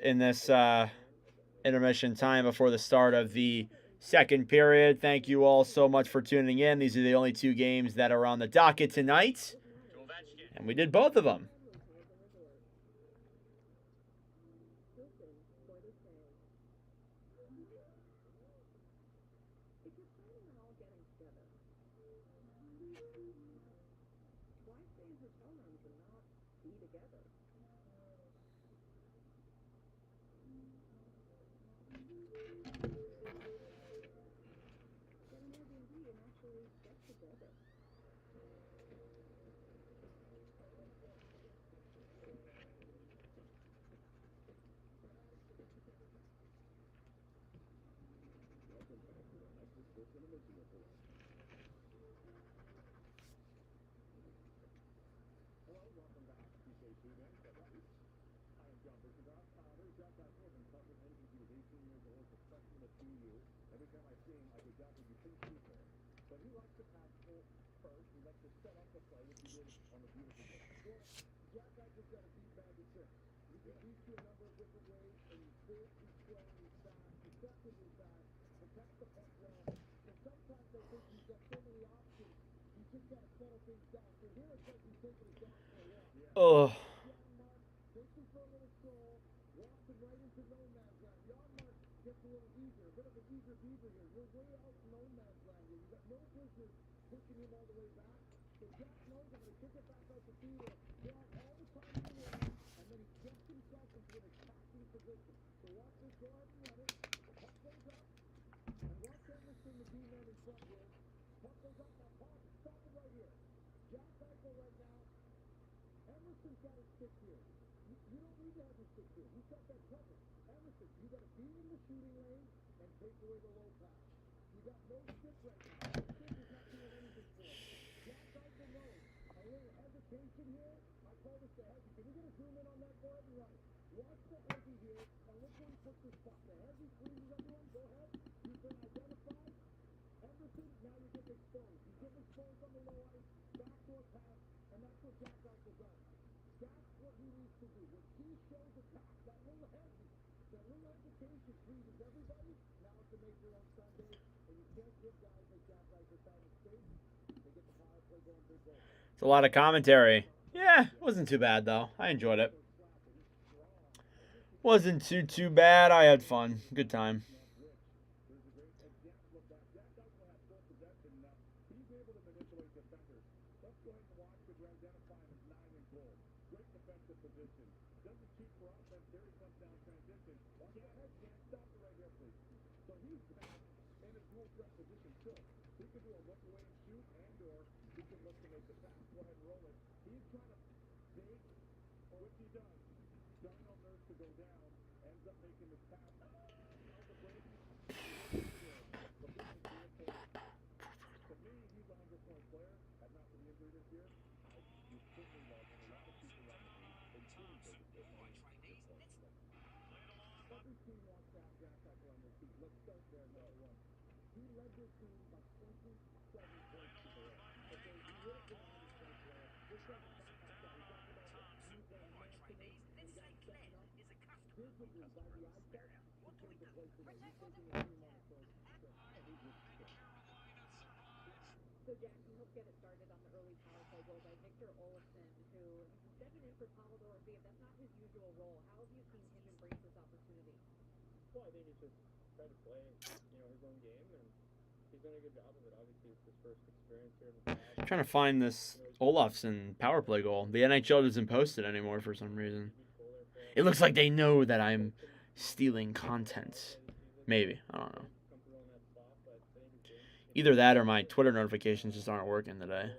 intermission time before the start of the second period. Thank you all so much for tuning in. These are the only two games that are on the docket tonight, and we did both of them. Oh. It's a lot of commentary. Yeah, wasn't too bad though. I enjoyed it. Wasn't too bad. I had fun. Good time. I'm trying to find this Olofsson power play goal. The NHL doesn't post it anymore for some reason. It looks like they know that I'm stealing content. Maybe. I don't know. Either that or my Twitter notifications just aren't working today.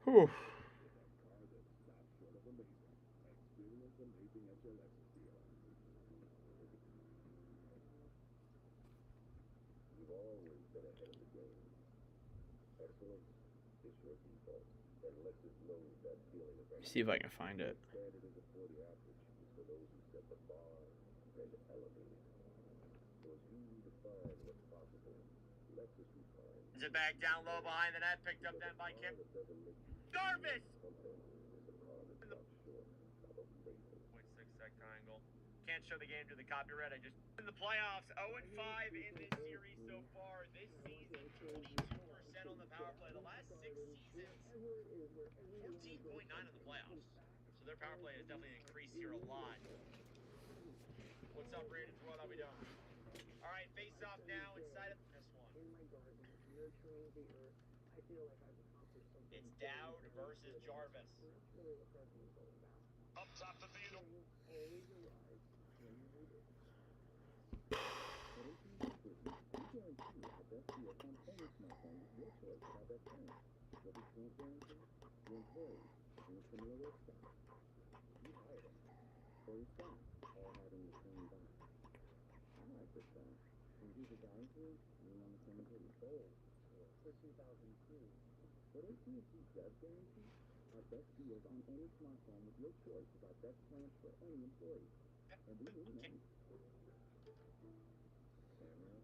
Whew. See if I can find it. Is it back down low behind the net? Picked up then by Kim. Jarvis! 0.6 triangle. Can't show the game to the copyright. I just in the playoffs. 0-5 in this series so far. This season, 22% on the power play. The last 6 seasons, 14.9 in the playoffs. So their power play has definitely increased here a lot. What's up, Raiders? What are we doing? All right, face off now inside of this one. It's Dowd versus Jarvis. Up top the field.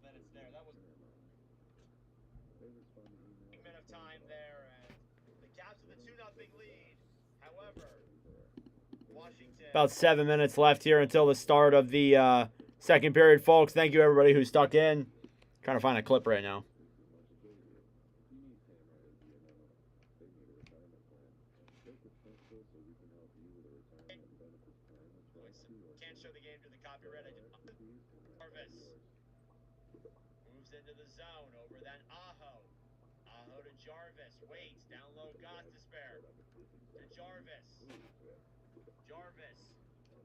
Minutes there. That was a minute of time there, and the Caps with a 2-0 lead. However, Washington. About 7 minutes left here until the start of the second period, folks. Thank you, everybody who stuck in. Trying to find a clip right now. Can't show the game to the copyright. Jarvis moves into the zone. Over then Aho. Aho to Jarvis. Waits. Down low. Gostisbehere. To Jarvis. Jarvis.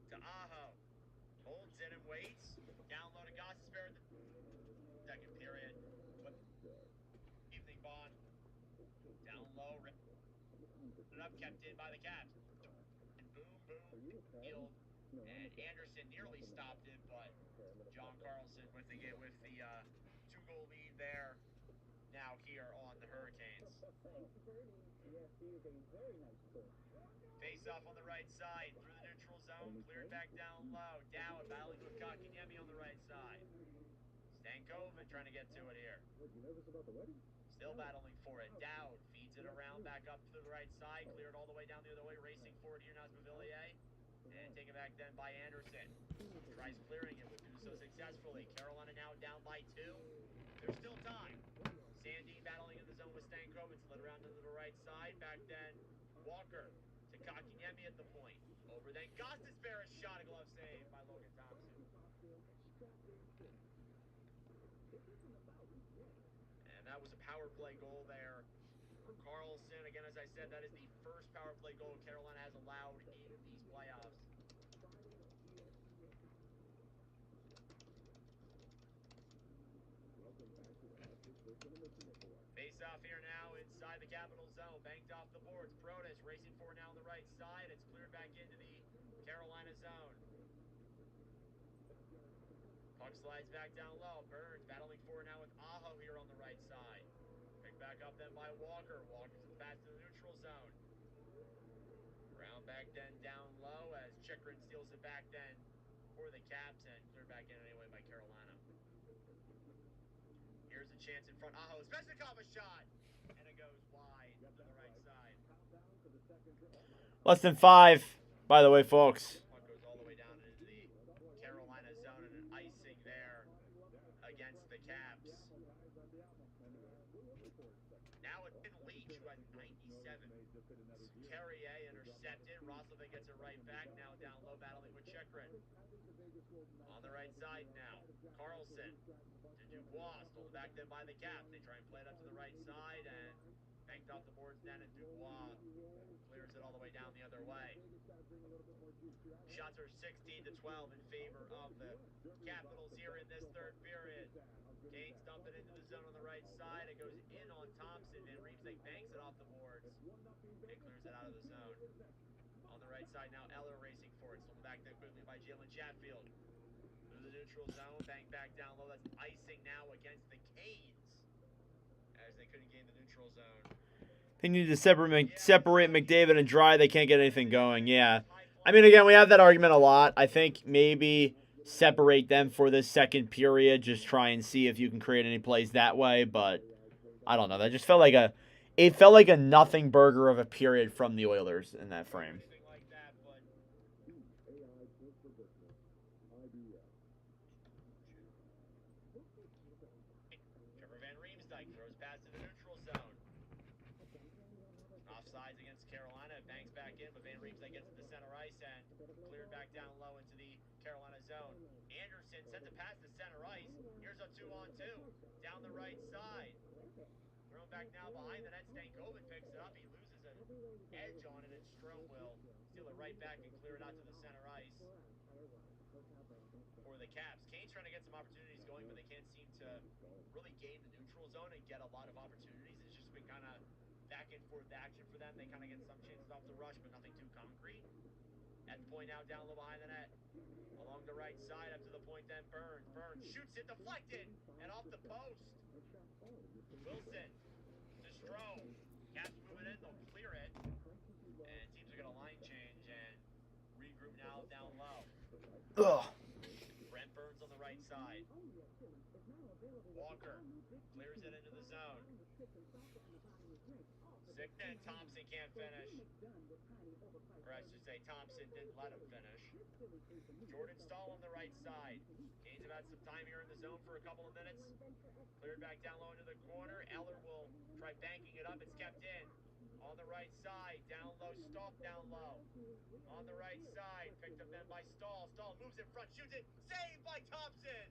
To Aho. Holds in and waits. Down low to Gostisbehere. Second period. Evening Bond. Down low. Up, kept in by the Caps. And boom, field. And Anderson nearly stopped it, but John Carlson with the 2-goal lead there. Now here on the Hurricanes. Face off on the right side through the neutral zone, cleared back down low. Dowd battling with Kotkaniemi on the right side. Stankoven trying to get to it here. Still battling for it. Dowd feeds it around back up to the right side, cleared all the way down the other way, racing forward here now is Mavillier. And taken back then by Anderson. Tries clearing it, will do so successfully. Carolina now down by 2. There's still time. Sandin battling in the zone with Stankoven, slid around to the right side. Back then, Walker to Kotkaniemi at the point. Over then, Gostisbehere shot, a glove save by Logan Thompson. And that was a power play goal there for Carlson. Again, as I said, that is the first power play goal Carolina has allowed in these playoffs. Face off here now inside the Capital zone. Banked off the boards. Protas racing forward now on the right side. It's cleared back into the Carolina zone. Puck slides back down low. Burns battling forward now with Aho here on the right side. Picked back up then by Walker. Walker to the pass to the neutral zone. Round back then down low as Chychrun steals it back then for the Caps and cleared back in anyway by Carolina. Here's a chance in front. Aho, Svechnikov a shot! And it goes wide to the right side. Less than 5, by the way, folks. Puck goes all the way down into the Carolina zone and an icing there against the Caps. Now it's in Leach, who has 97. Carrier intercepted. Roslovic gets it right back. Now down low, battling with Chychrun. On the right side now. Carlson to Dubois. Stolen back then by the Caps. They try and play it up to the right side and banked off the boards then, and Dubois clears it all the way down the other way. Shots are 16-12 in favor of the Capitals here in this third period. Canes dump it into the zone on the right side. It goes in on Thompson. Van Riemsdyk banks it off the boards. It clears it out of the zone. On the right side now, Eller racing for it. Stolen back there quickly by Jalen Chatfield. Through the neutral zone, bang back down low. That's icing now against the Canes, as they couldn't gain the neutral zone. They need to separate McDavid and Dry. They can't get anything going. Yeah. I mean, again, we have that argument a lot. I think maybe separate them for this second period. Just try and see if you can create any plays that way. But I don't know. That just felt like a nothing burger of a period from the Oilers in that frame. Offsides against Carolina. Banks back in, but Van Riemsdyk gets to the center ice and cleared back down low into the Carolina zone. Anderson sends it past the center ice. Here's a 2-on-2 down the right side. Thrown back now behind the net. Stankoven picks it up. He loses edge on it, and Strom will steal it right back and clear it out to the center ice for the Caps. Kane's trying to get some opportunities going, but they can't seem to really gain the neutral zone and get a lot of opportunities. It's just been kind of back and forth action for them. They kind of get some chances off the rush, but nothing too concrete. At the point now, down low behind the net. Along the right side, up to the point, then Burns. Burns shoots it, deflected, and off the post. Wilson to Strom. Caps moving in, they'll clear it. And teams are going to line change and regroup now down low. Ugh. Brent Burns on the right side. Walker clears it into the zone. Sickman, Thompson can't finish. Or I should say Thompson didn't let him finish. Jordan Stahl on the right side. Canes have had some time here in the zone for a couple of minutes. Cleared back down low into the corner. Eller will try banking it up. It's kept in. On the right side. Down low. Stahl down low. On the right side. Picked up then by Stahl. Stahl moves in front. Shoots it. Saved by Thompson.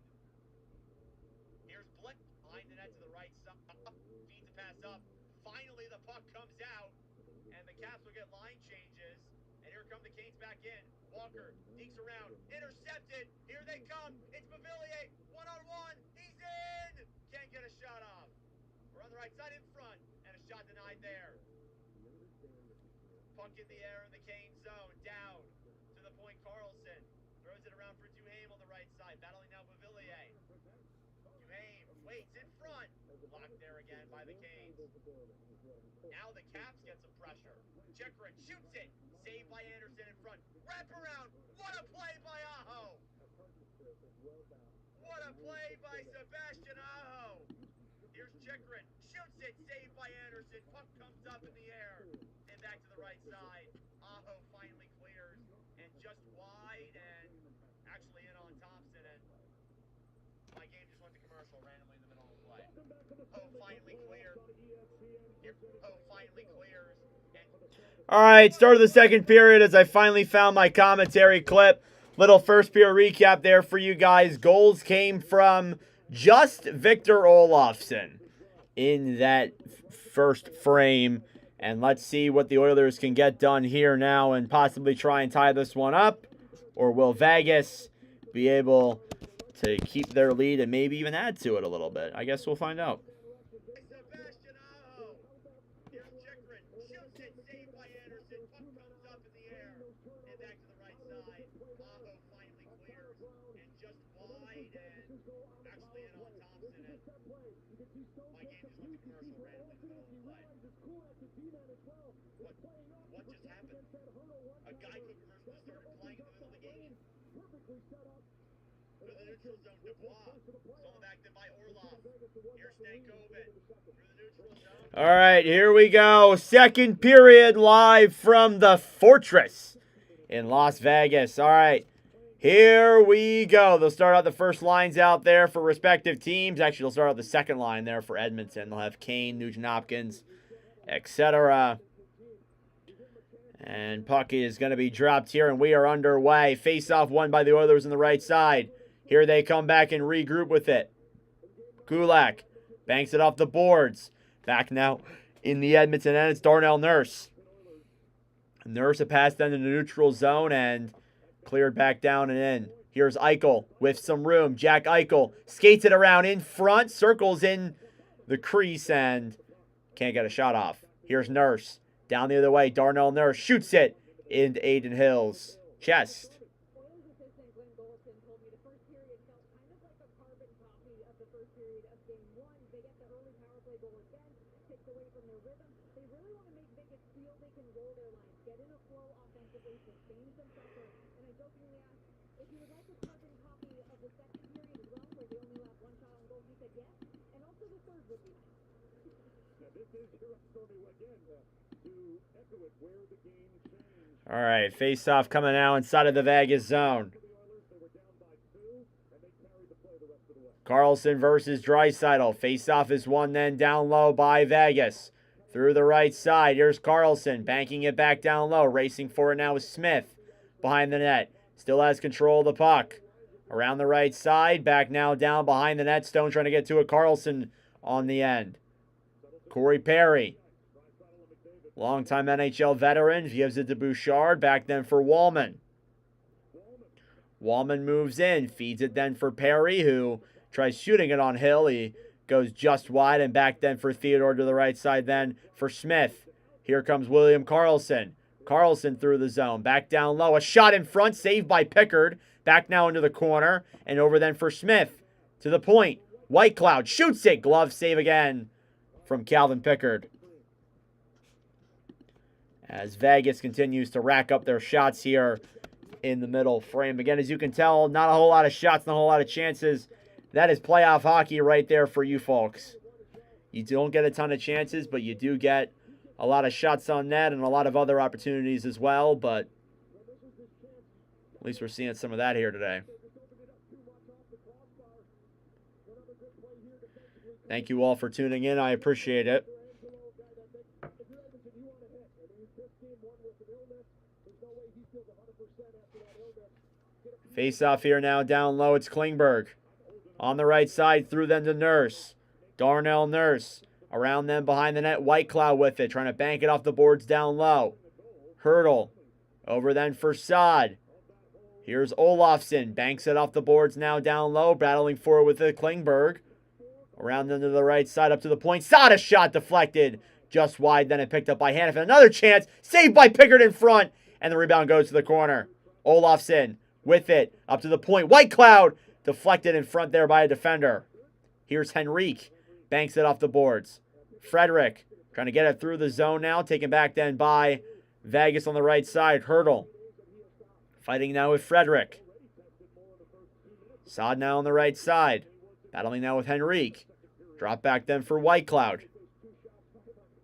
Here's Blick behind the net to the right side. Feeds the pass up. Finally, the puck comes out. And the Caps will get line changes. And here come the Canes back in. Walker sneaks around. Intercepted. Here they come. It's Bavillier. One-on-one. He's in. Can't get a shot off. We're on the right side in front. And a shot denied there. Puck in the air in the Canes zone. Down to the point. Carlson throws it around for Duhaime on the right side. Battling now Bavillier. Duhaime waits in front. Blocked there again by the Canes. Now the Caps get some pressure. Chikrin shoots it. Saved by Anderson in front. Wrap around. What a play by Aho. What a play by Sebastian Aho. Here's Chikrin. Shoots it. Saved by Anderson. Puck comes up in the air. And back to the right side. Aho finally clears. And just wide and actually in on Thompson. And my game just went to commercial randomly in the middle of the play. Oh, finally cleared. Oh, finally clears. All right, start of the second period as I finally found my commentary clip. Little first period recap there for you guys. Goals came from just Victor Olofsson in that first frame. And let's see what the Oilers can get done here now and possibly try and tie this one up. Or will Vegas be able to keep their lead and maybe even add to it a little bit? I guess we'll find out. All right, here we go. Second period live from the Fortress in Las Vegas. All right, here we go. They'll start out the first lines out there for respective teams. Actually, they'll start out the second line there for Edmonton. They'll have Kane, Nugent-Hopkins, etc. And puck is going to be dropped here, and we are underway. Face-off won by the Oilers on the right side. Here they come back and regroup with it. Kulak banks it off the boards. Back now in the Edmonton end, it's Darnell Nurse. Nurse a pass down in the neutral zone and cleared back down and in. Here's Eichel with some room. Jack Eichel skates it around in front, circles in the crease, and can't get a shot off. Here's Nurse. Down the other way, Darnell Nurse shoots it into Aiden Hill's chest. All right, face-off coming now inside of the Vegas zone. Carlson versus Draisaitl. Face-off is won then down low by Vegas. Through the right side, here's Carlson banking it back down low. Racing for it now is Smith behind the net. Still has control of the puck. Around the right side, back now down behind the net. Stone trying to get to it. Carlson on the end. Corey Perry Longtime NHL veteran gives it to Bouchard. Back then for Wallman. Wallman moves in. Feeds it then for Perry, who tries shooting it on Hill. He goes just wide, and back then for Theodore to the right side then for Smith. Here comes William Karlsson. Karlsson through the zone. Back down low. A shot in front. Saved by Pickard. Back now into the corner. And over then for Smith. To the point. Whitecloud shoots it. Glove save again from Calvin Pickard. As Vegas continues to rack up their shots here in the middle frame. Again, as you can tell, not a whole lot of shots, not a whole lot of chances. That is playoff hockey right there for you folks. You don't get a ton of chances, but you do get a lot of shots on net and a lot of other opportunities as well. But at least we're seeing some of that here today. Thank you all for tuning in. I appreciate it. Face off here now down low. It's Klingberg. On the right side, through them to Nurse. Darnell Nurse. Around them behind the net. Whitecloud with it. Trying to bank it off the boards down low. Hurdle. Over then for Saad. Here's Olofsson. Banks it off the boards now down low. Battling forward with it. Klingberg. Around them to the right side up to the point. Saad, a shot deflected. Just wide. Then it picked up by Hannafin. Another chance. Saved by Pickard in front. And the rebound goes to the corner. Olofsson. With it, up to the point. Whitecloud deflected in front there by a defender. Here's Henrique. Banks it off the boards. Frederick trying to get it through the zone now. Taken back then by Vegas on the right side. Hurdle. Fighting now with Frederick. Saad now on the right side. Battling now with Henrique. Drop back then for Whitecloud.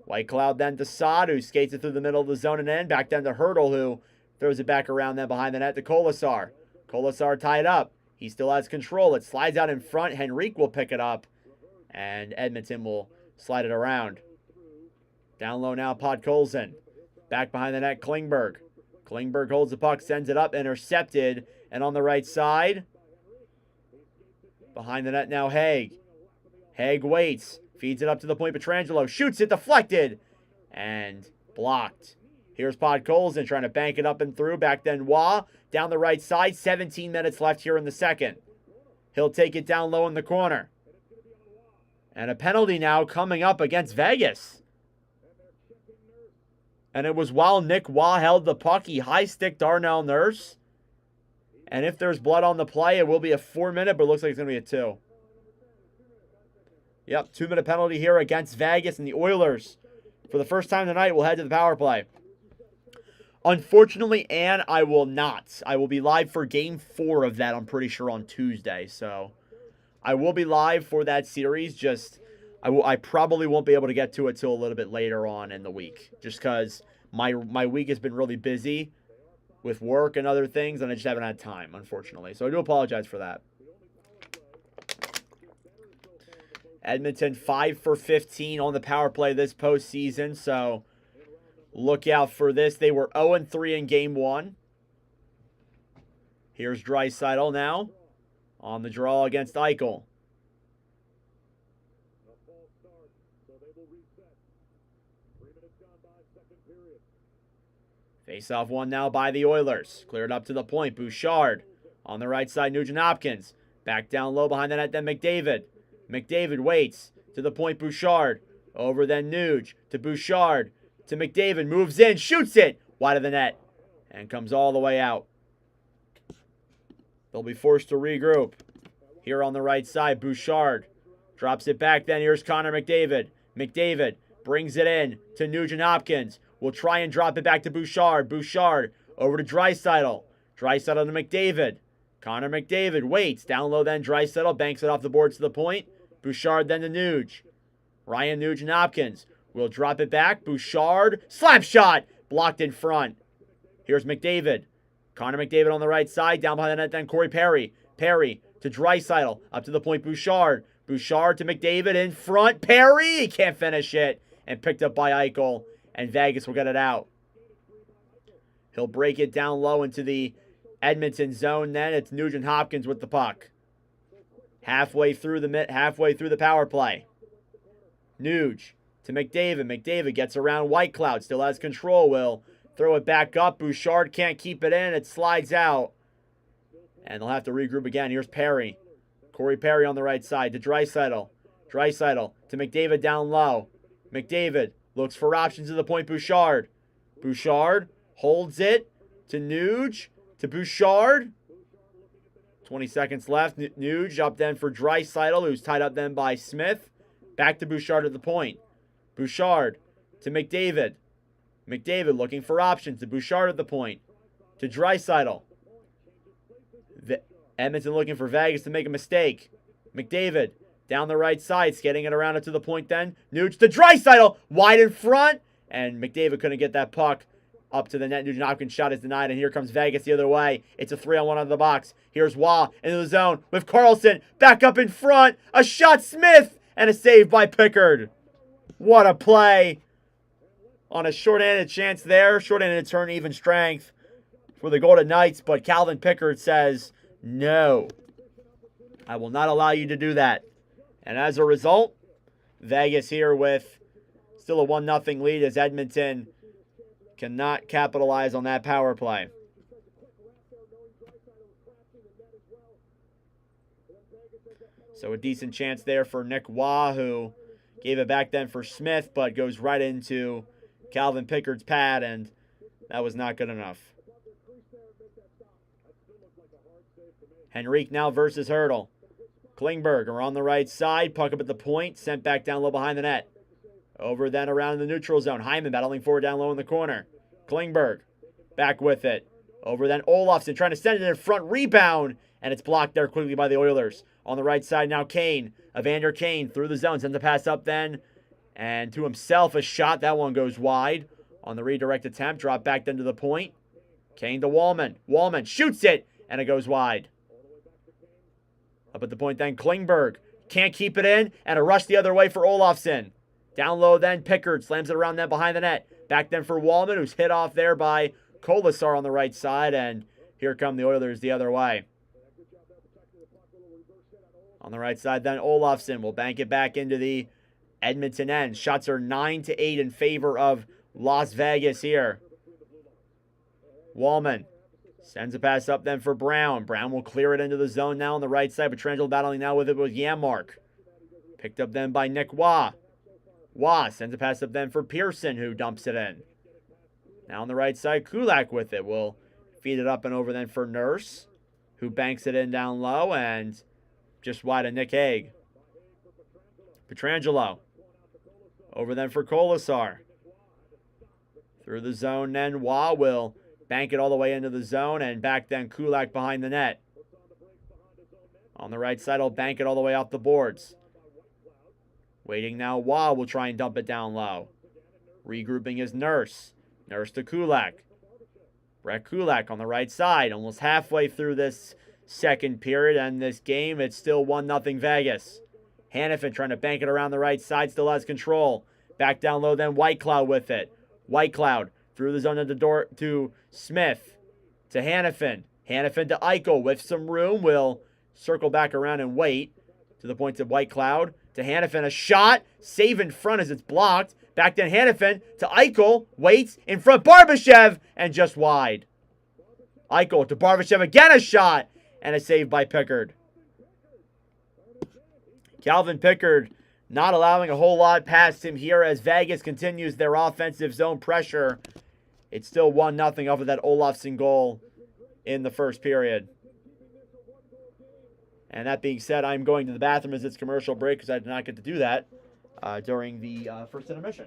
Whitecloud then to Saad, who skates it through the middle of the zone and in. Back then to Hurdle, who throws it back around then behind the net to Kolasar. Kolasar tied up. He still has control. It slides out in front. Henrique will pick it up. And Edmonton will slide it around. Down low now, Podkolzin. Back behind the net, Klingberg. Klingberg holds the puck, sends it up, intercepted. And on the right side, behind the net now, Haig. Haig waits. Feeds it up to the point. Pietrangelo shoots it, deflected. And blocked. Here's Podkolzin trying to bank it up and through. Back then, Wah. Down the right side. 17 minutes left here in the second. He'll take it down low in the corner. And a penalty now coming up against Vegas. And it was while Nick Wah held the puck. He high-sticked Darnell Nurse. And if there's blood on the play, it will be a 4-minute, but it looks like it's going to be a 2. Yep, 2-minute penalty here against Vegas, and the Oilers, for the first time tonight, will head to the power play. Unfortunately, Ann, I will not. I will be live for Game 4 of that, I'm pretty sure, on Tuesday. So, I will be live for that series. Just, I probably won't be able to get to it till a little bit later on in the week. Just because my week has been really busy with work and other things, and I just haven't had time, unfortunately. So, I do apologize for that. Edmonton 5 for 15 on the power play this postseason, so look out for this. They were 0-3 in Game 1. Here's Draisaitl now on the draw against Eichel. Face-off one now by the Oilers. Cleared up to the point. Bouchard on the right side. Nugent-Hopkins. Back down low behind the net, then McDavid. McDavid waits to the point. Bouchard. Over then Nuge to Bouchard. To McDavid, moves in, shoots it wide of the net, and comes all the way out. They'll be forced to regroup. Here on the right side, Bouchard drops it back. Then here's Connor McDavid. McDavid brings it in to Nugent-Hopkins. Will try and drop it back to Bouchard. Bouchard over to Draisaitl. Draisaitl to McDavid. Connor McDavid waits. Down low then Draisaitl banks it off the boards to the point. Bouchard then to Nuge. Ryan Nugent-Hopkins will drop it back. Bouchard. Slap shot. Blocked in front. Here's McDavid. Connor McDavid on the right side. Down behind the net then Corey Perry. Perry to Draisaitl. Up to the point Bouchard. Bouchard to McDavid in front. Perry. He can't finish it. And picked up by Eichel. And Vegas will get it out. He'll break it down low into the Edmonton zone then. It's Nugent-Hopkins with the puck. Halfway through the power play. Nuge to McDavid. McDavid gets around White Cloud. Still has control. Will throw it back up. Bouchard can't keep it in. It slides out. And they'll have to regroup again. Here's Perry. Corey Perry on the right side to Draisaitl. Draisaitl to McDavid down low. McDavid looks for options to the point. Bouchard. Bouchard holds it to Nuge. To Bouchard. 20 seconds left. Nuge up then for Draisaitl, who's tied up then by Smith. Back to Bouchard at the point. Bouchard to McDavid. McDavid looking for options to Bouchard at the point. To Draisaitl. Edmonton looking for Vegas to make a mistake. McDavid down the right side, getting it around it to the point then. Nuge to Draisaitl, wide in front. And McDavid couldn't get that puck up to the net. Nugent Hopkins' shot is denied, and here comes Vegas the other way. It's a 3-on-1 out of the box. Here's Waugh into the zone with Carlson. Back up in front. A shot, Smith, and a save by Pickard. What a play. On a short-handed chance there. Short-handed turn, even strength for the Golden Knights, but Calvin Pickard says, no, I will not allow you to do that. And as a result, Vegas here with still a 1-0 lead as Edmonton cannot capitalize on that power play. So a decent chance there for Nick Waugh, who gave it back then for Smith, but goes right into Calvin Pickard's pad, and that was not good enough. Henrique now versus Hurdle. Klingberg are on the right side. Puck up at the point. Sent back down low behind the net. Over then around in the neutral zone. Hyman battling forward down low in the corner. Klingberg back with it. Over then Olofsson trying to send it in front. Rebound. And it's blocked there quickly by the Oilers. On the right side now Kane. Evander Kane through the zone. Sends a pass up then. And to himself a shot. That one goes wide. On the redirect attempt. Drop back then to the point. Kane to Wallman. Wallman shoots it. And it goes wide. Up at the point then, Klingberg can't keep it in, and a rush the other way for Olofsson. Down low then, Pickard slams it around then behind the net. Back then for Wallman, who's hit off there by Kolasar on the right side, and here come the Oilers the other way. On the right side then, Olofsson will bank it back into the Edmonton end. Shots are 9-8 in favor of Las Vegas here. Wallman sends a pass up then for Brown. Brown will clear it into the zone now on the right side. Petrangelo battling now with it with Janmark. Picked up then by Nick Waugh. Waugh sends a pass up then for Pearson, who dumps it in. Now on the right side, Kulak with it. Will feed it up and over then for Nurse, who banks it in down low and just wide of Nick Hague. Petrangelo. Over then for Kolasar. Through the zone then Waugh will bank it all the way into the zone, and back then Kulak behind the net. On the right side, he'll bank it all the way off the boards. Waiting now, Waugh will try and dump it down low. Regrouping is Nurse. Nurse to Kulak. Brett Kulak on the right side, almost halfway through this second period, and this game, it's still 1-0 Vegas. Hannafin trying to bank it around the right side, still has control. Back down low, then White Cloud with it. White Cloud through the zone at the door to Smith, to Hannafin. Hannafin to Eichel with some room. Will circle back around and wait to the point of White Cloud. To Hannafin, a shot. Save in front as it's blocked. Back then Hannafin to Eichel. Waits in front. Barbashev and just wide. Eichel to Barbashev. Again a shot. And a save by Pickard. Calvin Pickard not allowing a whole lot past him here as Vegas continues their offensive zone pressure. It's still 1-0 off of that Olofsson goal in the first period. And that being said, I'm going to the bathroom as it's commercial break because I did not get to do that during the first intermission.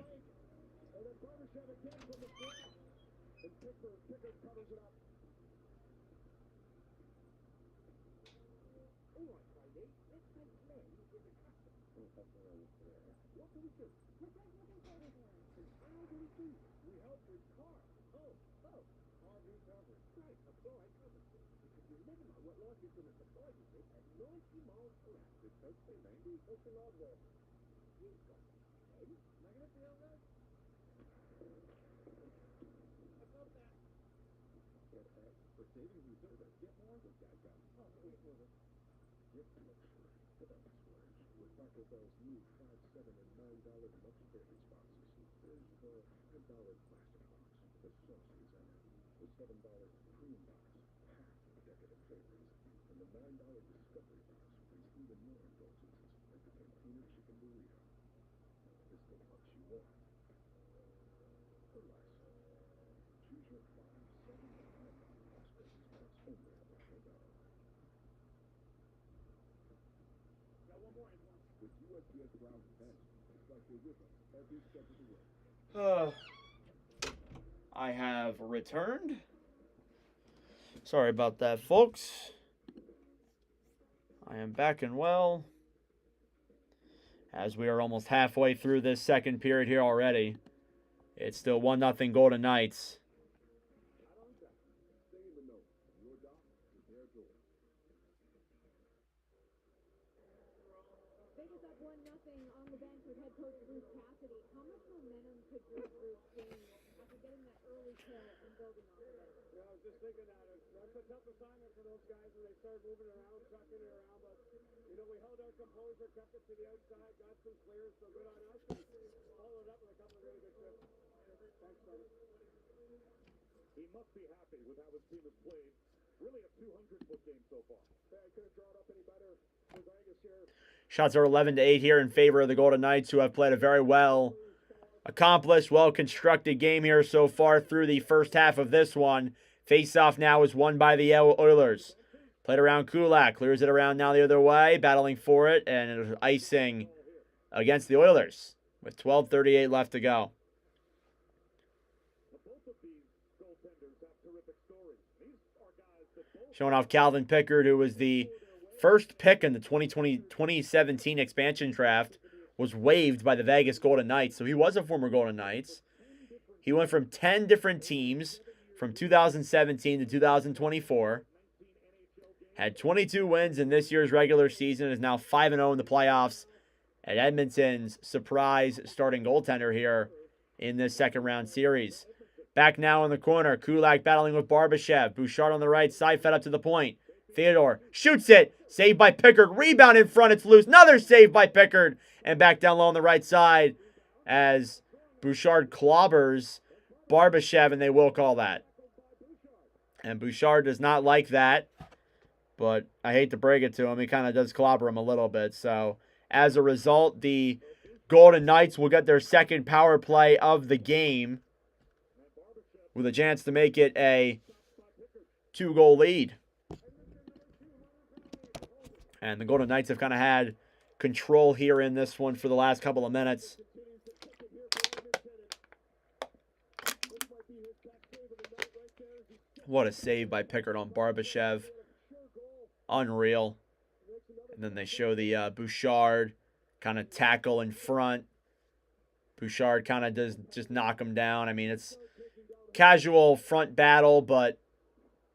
I have returned. Sorry about that, folks. I am back and well. As we are almost halfway through this second period here already. It's still 1-0 Golden Knights. He must be happy with how his team has played. Really a 200-foot game so far. I couldn't draw it up any better for Vegas here. Shots are 11-8 here in favor of the Golden Knights, who have played a very well-accomplished, well-constructed game here so far through the first half of this one. Face-off now is won by the Oilers. Played around Kulak, clears it around now the other way, battling for it, and it was icing against the Oilers with 12:38 left to go. Showing off Calvin Pickard, who was the first pick in the 2017 expansion draft, was waived by the Vegas Golden Knights. So he was a former Golden Knights. He went from 10 different teams from 2017 to 2024. Had 22 wins in this year's regular season. Is now 5-0 in the playoffs. At Edmonton's surprise starting goaltender here in this second round series. Back now in the corner. Kulak battling with Barbashev. Bouchard on the right side, fed up to the point. Theodore shoots it. Saved by Pickard. Rebound in front. It's loose. Another save by Pickard. And back down low on the right side as Bouchard clobbers Barbashev, and they will call that. And Bouchard does not like that. But I hate to break it to him. He kind of does clobber him a little bit. So as a result, the Golden Knights will get their second power play of the game, with a chance to make it a 2-goal lead. And the Golden Knights have kind of had control here in this one for the last couple of minutes. What a save by Pickard on Barbashev. Unreal. And then they show the Bouchard kind of tackle in front. Bouchard kind of does just knock him down. I mean, it's casual front battle, but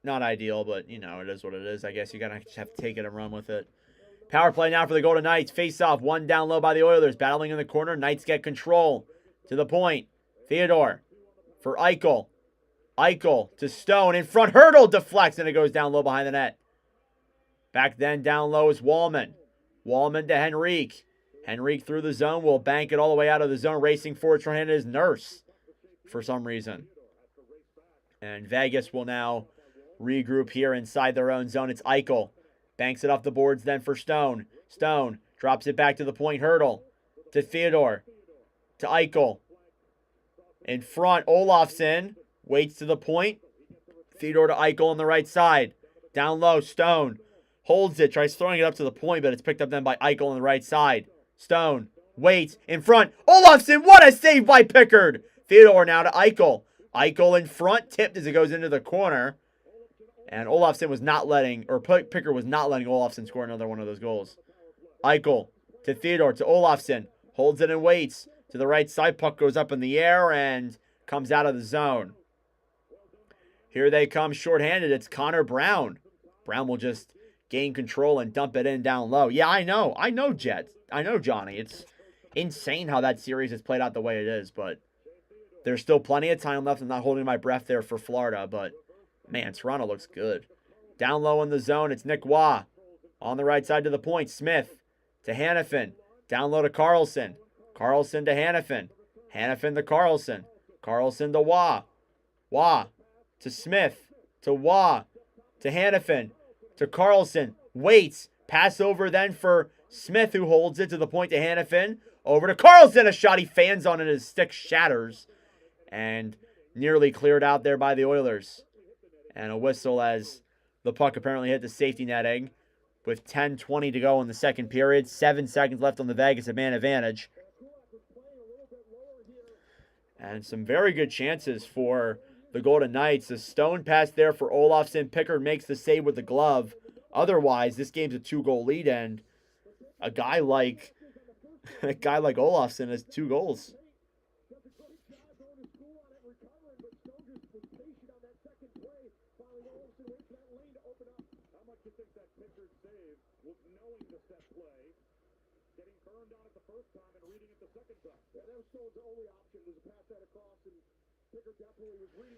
not ideal. But, you know, it is what it is. I guess you got to just have to take it and run with it. Power play now for the Golden Knights. Face off. One down low by the Oilers. Battling in the corner. Knights get control. To the point. Theodore for Eichel. Eichel to Stone. In front. Hurdle deflects, and it goes down low behind the net. Back then down low is Wallman. Wallman to Henrique. Henrique through the zone. Will bank it all the way out of the zone. Racing forward. Shorthanded is Nurse for some reason. And Vegas will now regroup here inside their own zone. It's Eichel. Banks it off the boards then for Stone. Stone drops it back to the point. Hurdle to Theodore. To Eichel. In front, Olofsson. Waits to the point. Theodore to Eichel on the right side. Down low, Stone. Holds it. Tries throwing it up to the point, but it's picked up then by Eichel on the right side. Stone waits. In front. Olofsson. What a save by Pickard. Theodore now to Eichel. Eichel in front. Tipped as it goes into the corner. And Olofsson was not letting, or Pickard was not letting Olofsson score another one of those goals. Eichel to Theodore to Olofsson. Holds it and waits. To the right side. Puck goes up in the air and comes out of the zone. Here they come shorthanded. It's Connor Brown. Brown will just gain control and dump it in down low. Yeah, I know. I know, Jet. I know, Johnny. It's insane how that series has played out the way it is, but there's still plenty of time left. I'm not holding my breath there for Florida, but man, Toronto looks good. Down low in the zone, it's Nick Waugh. On the right side to the point, Smith to Hannafin. Down low to Carlson. Carlson to Hannafin. Hannafin to Carlson. Carlson to Wah. Wah to Smith. To Wah. To Hannafin. To Carlson. Waits. Pass over then for Smith, who holds it to the point to Hannafin. Over to Carlson. A shot he fans on and his stick shatters. And nearly cleared out there by the Oilers. And a whistle as the puck apparently hit the safety netting. With 10:20 to go in the second period. 7 seconds left on the Vegas man advantage. And some very good chances for the Golden Knights. A stone pass there for Olofsson. Pickard makes the save with the glove. Otherwise, this game's a 2-goal lead, and a guy like Olofsson has 2 goals.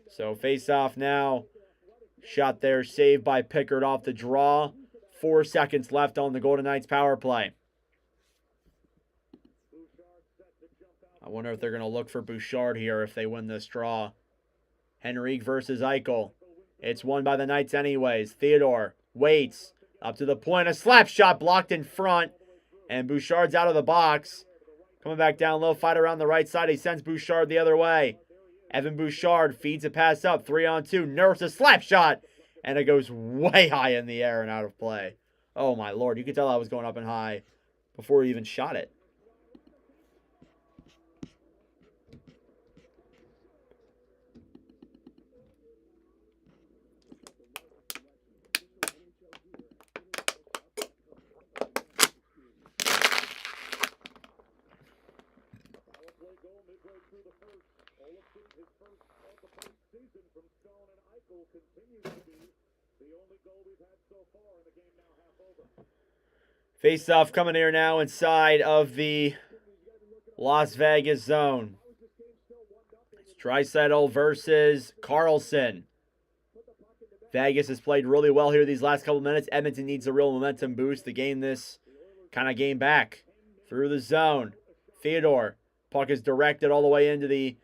So face off now. Shot there, saved by Pickard off the draw. 4 seconds left on the Golden Knights power play. I wonder if they're going to look for Bouchard here if they win this draw. Henrique versus Eichel. It's won by the Knights anyways. Theodore waits. Up to the point. A slap shot blocked in front. And Bouchard's out of the box. Coming back down low. Fight around the right side. He sends Bouchard the other way. Evan Bouchard feeds a pass up. 3-on-2. Nurse a slap shot. And it goes way high in the air and out of play. Oh my lord. You could tell I was going up and high before he even shot it. Face-off coming here now inside of the Las Vegas zone. It's Draisaitl versus Carlson. Vegas has played really well here these last couple minutes. Edmonton needs a real momentum boost to gain this kind of game back. Through the zone. Theodore. Puck is directed all the way into the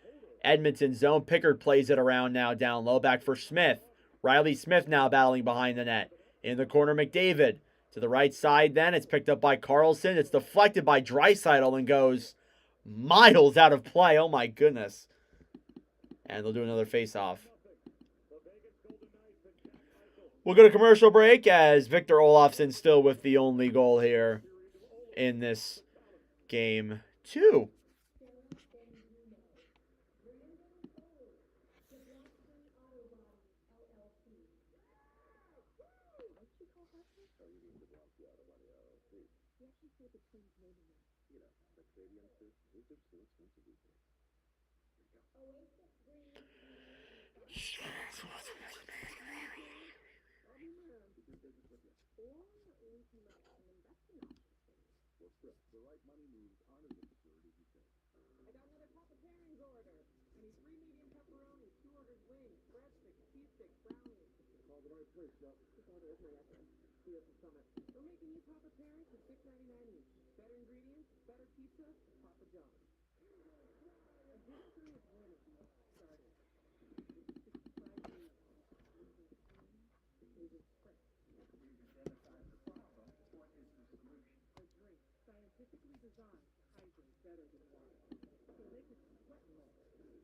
Edmonton zone. Pickard plays it around now down low. Back for Smith. Riley Smith now battling behind the net. In the corner, McDavid. To the right side then. It's picked up by Carlson. It's deflected by Draisaitl and goes miles out of play. Oh my goodness. And they'll do another face-off. We'll go to commercial break as Victor Olofsson still with the only goal here in this game 2. We're making you Papa Pairings for $6.99 each. Better ingredients, better pizza, Papa John's. Scientifically designed to hydrate better than water, so they could sweat more,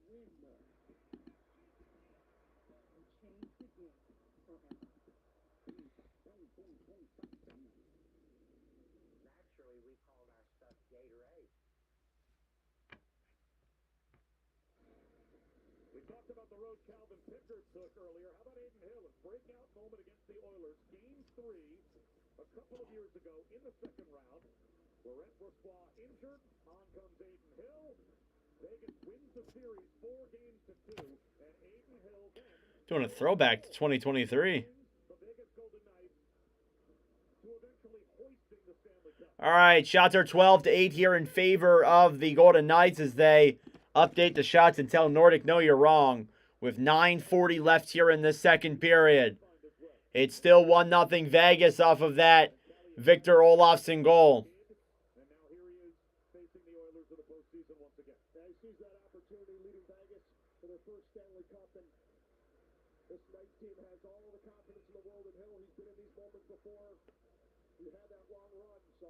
win more, and change the game forever. Naturally, we called our stuff Gatorade. We talked about the road Calvin Pickard took earlier. How about Aiden Hill? His breakout moment against the Oilers. Game 3 a couple of years ago in the second round. Laurent Brossoit injured. On comes Aiden Hill. Vegas wins the series 4-2. And Aiden Hill then... Doing a throwback to 2023. The Vegas Golden Knights to eventually hoisting the Stanley Cup. All right, shots are 12-8 here in favor of the Golden Knights as they update the shots and tell Nordic, no, you're wrong. With 9:40 left here in the second period. It's still 1-0 Vegas off of that Victor Olofsson goal. This night team has all the confidence in the world in Hill. He's been in these moments before. He had that long run, so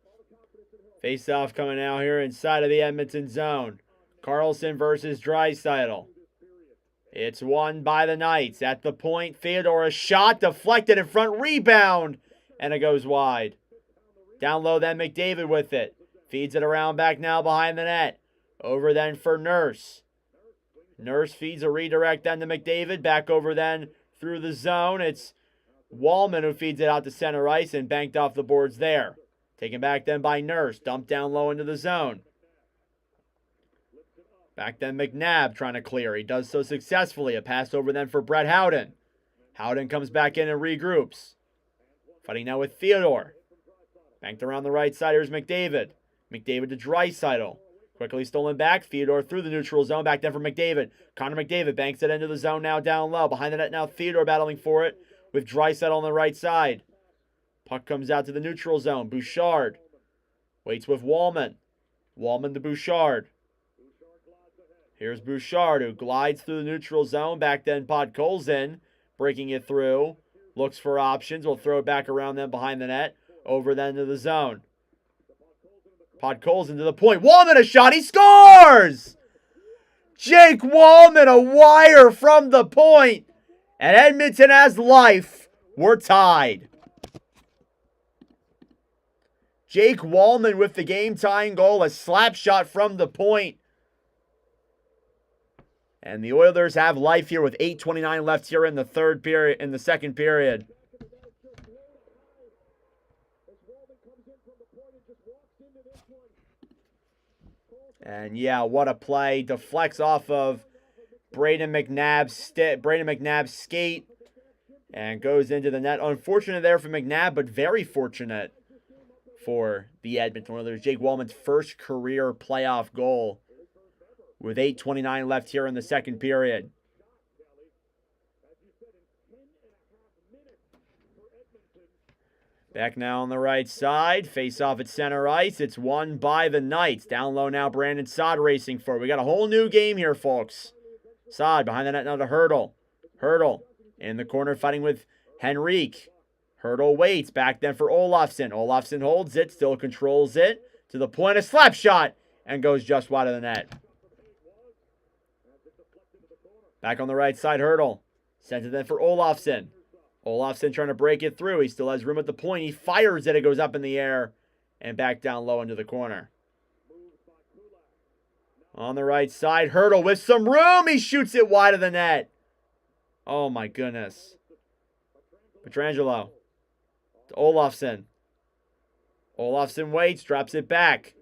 all the confidence in Hill. Face-off coming out here inside of the Edmonton zone. Carlson versus Draisaitl. It's won by the Knights. At the point, Theodore, a shot deflected in front, rebound, and it goes wide. Down low then McDavid with it. Feeds it around back now behind the net. Over then for Nurse. Nurse feeds a redirect then to McDavid. Back over then through the zone. It's Wallman who feeds it out to center ice and banked off the boards there. Taken back then by Nurse. Dumped down low into the zone. Back then McNabb trying to clear. He does so successfully. A pass over then for Brett Howden. Howden comes back in and regroups. Fighting now with Theodore. Banked around the right side. Here's McDavid. McDavid to Draisaitl. Quickly stolen back. Theodore through the neutral zone. Back then for McDavid. Connor McDavid banks it into the zone now down low. Behind the net now Theodore battling for it with Draisaitl on the right side. Puck comes out to the neutral zone. Bouchard waits with Wallman. Wallman to Bouchard. Here's Bouchard who glides through the neutral zone. Back then Podkolzin breaking it through. Looks for options. We'll throw it back around them behind the net. Over then to the zone. Podkolzin to the point. Wallman a shot. He scores! Jake Wallman a wire from the point. And Edmonton has life. We're tied. Jake Wallman with the game-tying goal. A slap shot from the point. And the Oilers have life here with 8:29 left here in the second period. And yeah, what a play. Deflects off of Braden McNabb's skate and goes into the net. Unfortunate there for McNabb, but very fortunate for the Edmonton Oilers. Jake Wallman's first career playoff goal with 8:29 left here in the second period. Back now on the right side. Face off at center ice. It's won by the Knights. Down low now, Brandon Saad racing for it. We got a whole new game here, folks. Saad behind the net now to Hurdle. Hurdle in the corner fighting with Henrique. Hurdle waits. Back then for Olofsson. Olofsson holds it. Still controls it. To the point. A slap shot. And goes just wide of the net. Back on the right side, Hurdle. Sends it then for Olofsson. Olofsson trying to break it through. He still has room at the point. He fires it. It goes up in the air and back down low into the corner. On the right side, Hurdle with some room. He shoots it wide of the net. Oh, my goodness. Pietrangelo to Olofsson. Olofsson waits, drops it back.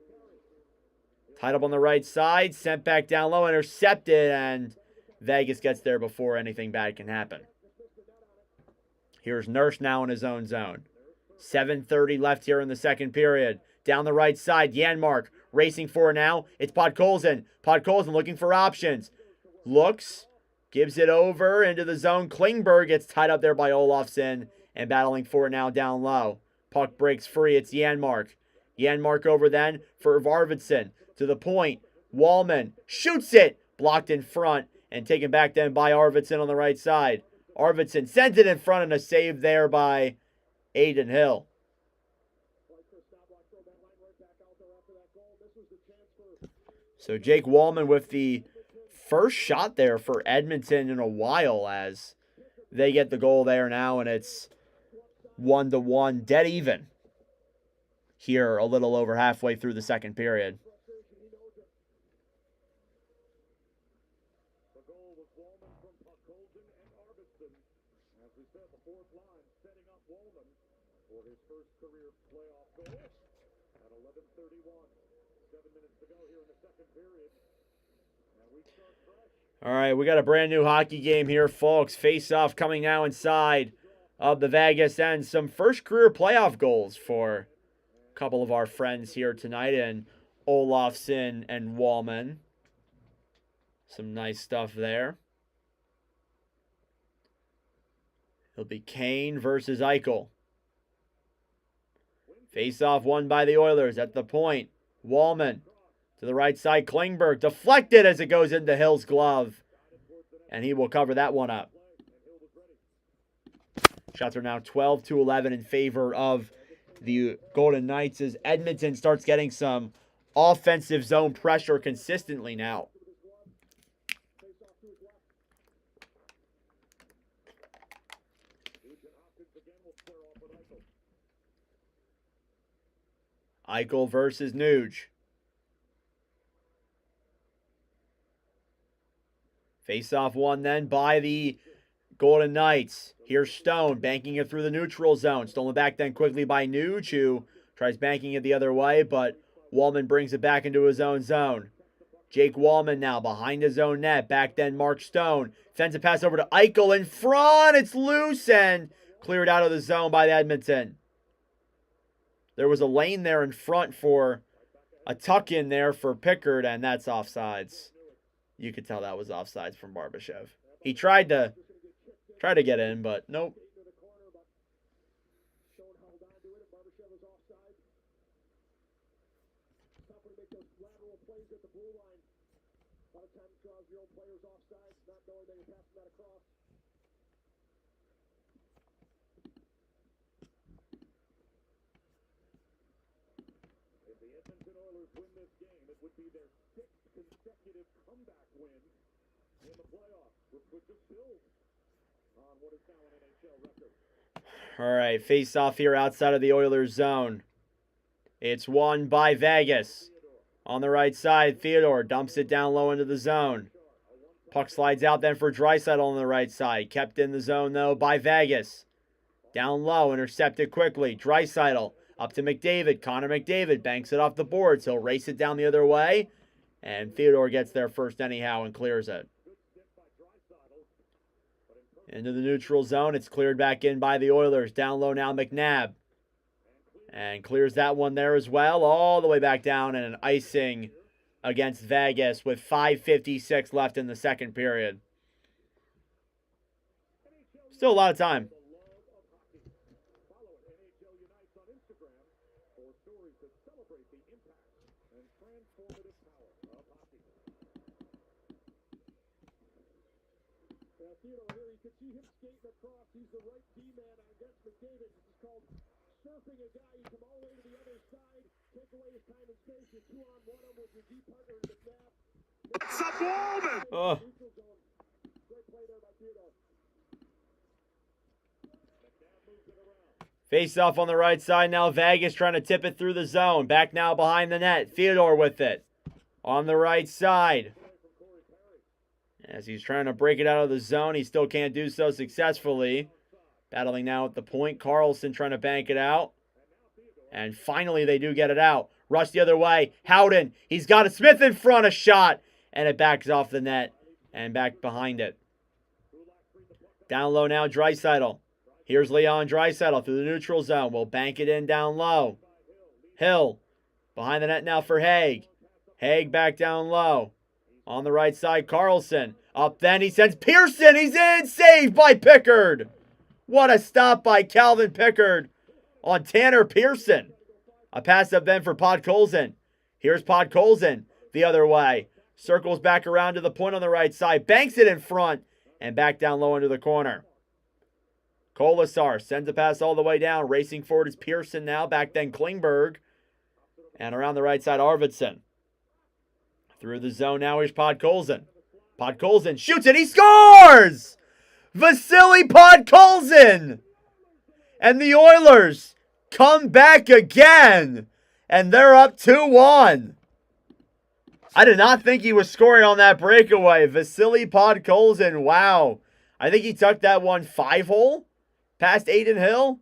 Tied up on the right side, sent back down low, intercepted, and Vegas gets there before anything bad can happen. Here's Nurse now in his own zone. 7:30 left here in the second period. Down the right side, Janmark racing for it now. It's Podkolzin. Podkolzin looking for options. Looks, gives it over into the zone. Klingberg gets tied up there by Olofsson and battling for it now down low. Puck breaks free. It's Janmark. Janmark over then for Arvidsson. To the point. Wallman shoots it. Blocked in front and taken back then by Arvidsson on the right side. Arvidsson sends it in front and a save there by Aiden Hill. So Jake Wallman with the first shot there for Edmonton in a while as they get the goal there now, and it's 1-1, dead even here a little over halfway through the second period. All right, we got a brand new hockey game here, folks. Face-off coming now inside of the Vegas end. Some first career playoff goals for a couple of our friends here tonight in Olofsson and Wallman. Some nice stuff there. It'll be Kane versus Eichel. Face-off won by the Oilers at the point. Wallman to the right side. Klingberg deflected as it goes into Hill's glove. And he will cover that one up. Shots are now 12-11 in favor of the Golden Knights as Edmonton starts getting some offensive zone pressure consistently now. Eichel versus Nuge. Face-off one then by the Golden Knights. Here's Stone banking it through the neutral zone. Stolen back then quickly by Nuge, who tries banking it the other way, but Wallman brings it back into his own zone. Jake Wallman now behind his own net. Back then Mark Stone. Sends a pass over to Eichel in front. It's loose and cleared out of the zone by Edmonton. There was a lane there in front for a tuck-in there for Pickard, and that's offsides. You could tell that was offsides from Barbashev. He tried to get in, but nope. If the Edmonton Oilers win this game, it would be their 6th consecutive comeback win in the playoffs, which would just build on what is now an NHL record. All right, face-off here outside of the Oilers zone. It's won by Vegas. On the right side, Theodore dumps it down low into the zone. Puck slides out then for Draisaitl on the right side. Kept in the zone, though, by Vegas. Down low, intercepted quickly. Draisaitl up to McDavid. Connor McDavid banks it off the boards. He'll race it down the other way. And Theodore gets there first anyhow and clears it. Into the neutral zone. It's cleared back in by the Oilers. Down low now, McNabb. And clears that one there as well. All the way back down and an icing against Vegas with 5:56 left in the second period. Still a lot of time. Theodore here, you can see him skating across. He's the right D-man against McDavid. It's called surfing a guy. You come all the way to the other side, take away his time and space. You're 2-on-1 him with your D partner in McNabb. It's a Wallman! Oh. Great play there by Theodore. McNabb moves it around. Face off on the right side now. Vegas trying to tip it through the zone. Back now behind the net. Theodore with it. On the right side. As he's trying to break it out of the zone, he still can't do so successfully. Battling now at the point. Carlson trying to bank it out. And finally they do get it out. Rush the other way. Howden. He's got a Smith in front. A shot. And it backs off the net. And back behind it. Down low now, Draisaitl. Here's Leon Draisaitl through the neutral zone. We'll bank it in down low. Hill. Behind the net now for Haig. Haig back down low. On the right side, Carlson. Up then, he sends Pearson. He's in. Saved by Pickard. What a stop by Calvin Pickard on Tanner Pearson. A pass up then for Podkolzin. Here's Podkolzin the other way. Circles back around to the point on the right side. Banks it in front. And back down low into the corner. Kolasar sends a pass all the way down. Racing forward is Pearson now. Back then Klingberg. And around the right side, Arvidsson. Through the zone now, here's Podkolzin. Podkolzin shoots it. He scores! Vasily Podkolzin! And the Oilers come back again. And they're up 2-1. I did not think he was scoring on that breakaway. Vasily Podkolzin, wow. I think he tucked that one 5-hole past Aiden Hill.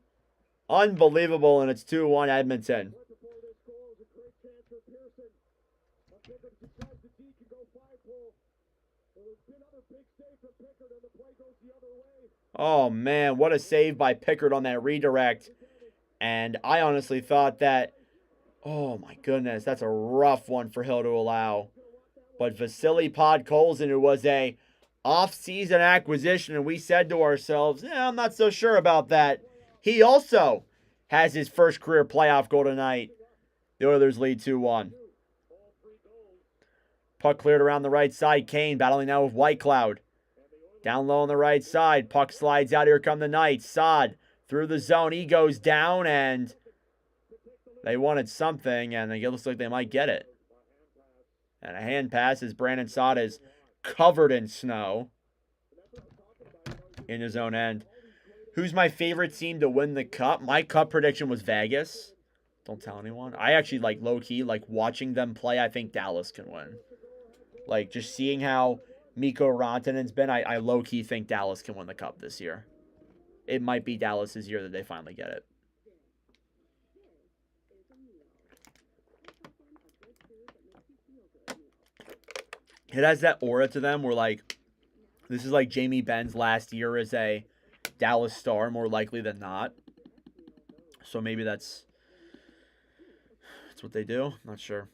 Unbelievable, and it's 2-1 Edmonton. Oh, man, what a save by Pickard on that redirect. And I honestly thought that, oh, my goodness, that's a rough one for Hill to allow. But Vasily Podkolzin, who was a off-season acquisition, and we said to ourselves, I'm not so sure about that. He also has his first career playoff goal tonight. The Oilers lead 2-1. Puck cleared around the right side. Kane battling now with Whitecloud. Down low on the right side. Puck slides out. Here come the Knights. Saad through the zone. He goes down, and they wanted something, and it looks like they might get it. And a hand pass as Brandon Saad is covered in snow in his own end. Who's my favorite team to win the Cup? My Cup prediction was Vegas. Don't tell anyone. I actually, like, low-key, like, watching them play, I think Dallas can win. Like, just seeing how Mikko Rantanen's been, I low-key think Dallas can win the Cup this year. It might be Dallas's year that they finally get it. It has that aura to them where, like, this is like Jamie Benn's last year as a Dallas Star, more likely than not. So maybe that's what they do. Not sure.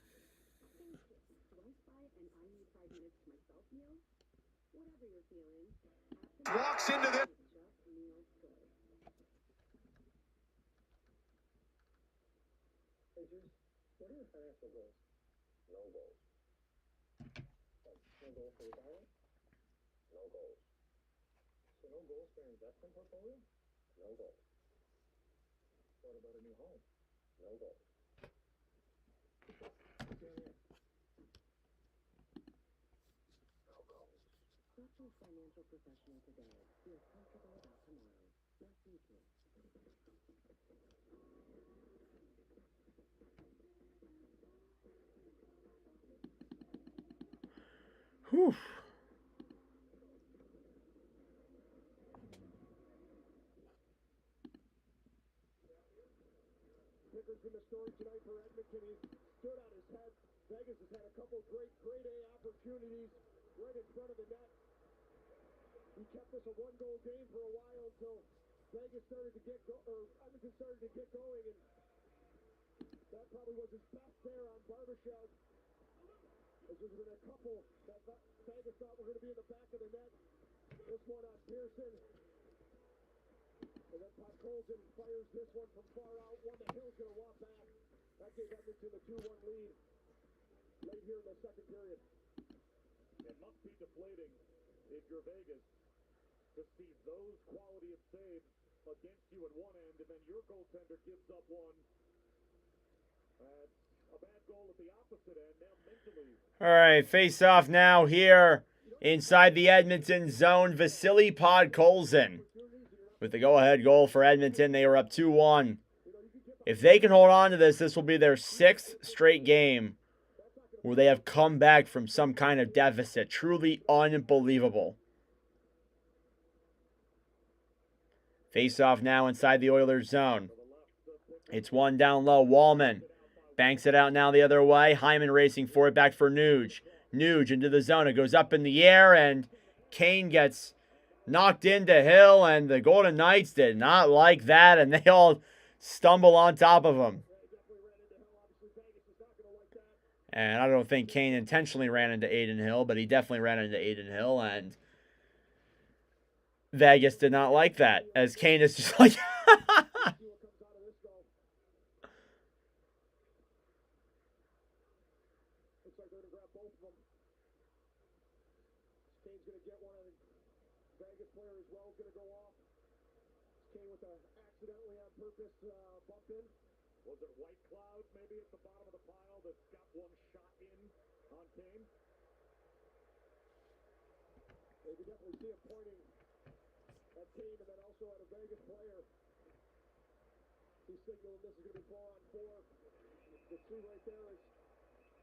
Walks into this. What are your financial goals? No goals. No goals for retirement? No goals. So no goals for your investment portfolio? No goals. What about a new home? No goals. No goals. Thoughtful financial professional today feels comfortable about tomorrow. Not future. Whew. Pickers in the story tonight for Edmonton. He stood on his head. Vegas has had a couple great A opportunities right in front of the net. He kept this a one-goal game for a while until Vegas started to get Edmonton started to get going, and that probably was his best there on Barbashev. As there's been a couple that Vegas thought were going to be in the back of the net. This one on Pearson. And then Podkolzin fires this one from far out. One the Hill's going to walk back. That gave Edmonton the 2-1 lead late here in the second period. It must be deflating if you're Vegas to see those quality of saves against you at one end, and then your goaltender gives up one. A bad goal at the opposite end. Now mentally. All right, face off now here inside the Edmonton zone. Vasily Podkolzin with the go-ahead goal for Edmonton. They were up 2-1. If they can hold on to this, this will be their 6th straight game where they have come back from some kind of deficit. Truly unbelievable. Face off now inside the Oilers zone. It's one down low. Wallman banks it out now the other way. Hyman racing for it, back for Nuge. Nuge into the zone. It goes up in the air, and Kane gets knocked into Hill, and the Golden Knights did not like that, and they all stumble on top of him. And I don't think Kane intentionally ran into Aiden Hill, but he definitely ran into Aiden Hill, and Vegas did not like that, as Kane is just like... Bumped in. Was it White Cloud maybe at the bottom of the pile that got one shot in on Kane? You can definitely see him pointing at Kane and then also at a Vegas player. He's signaling this is going to be 4-on-4. The two right there is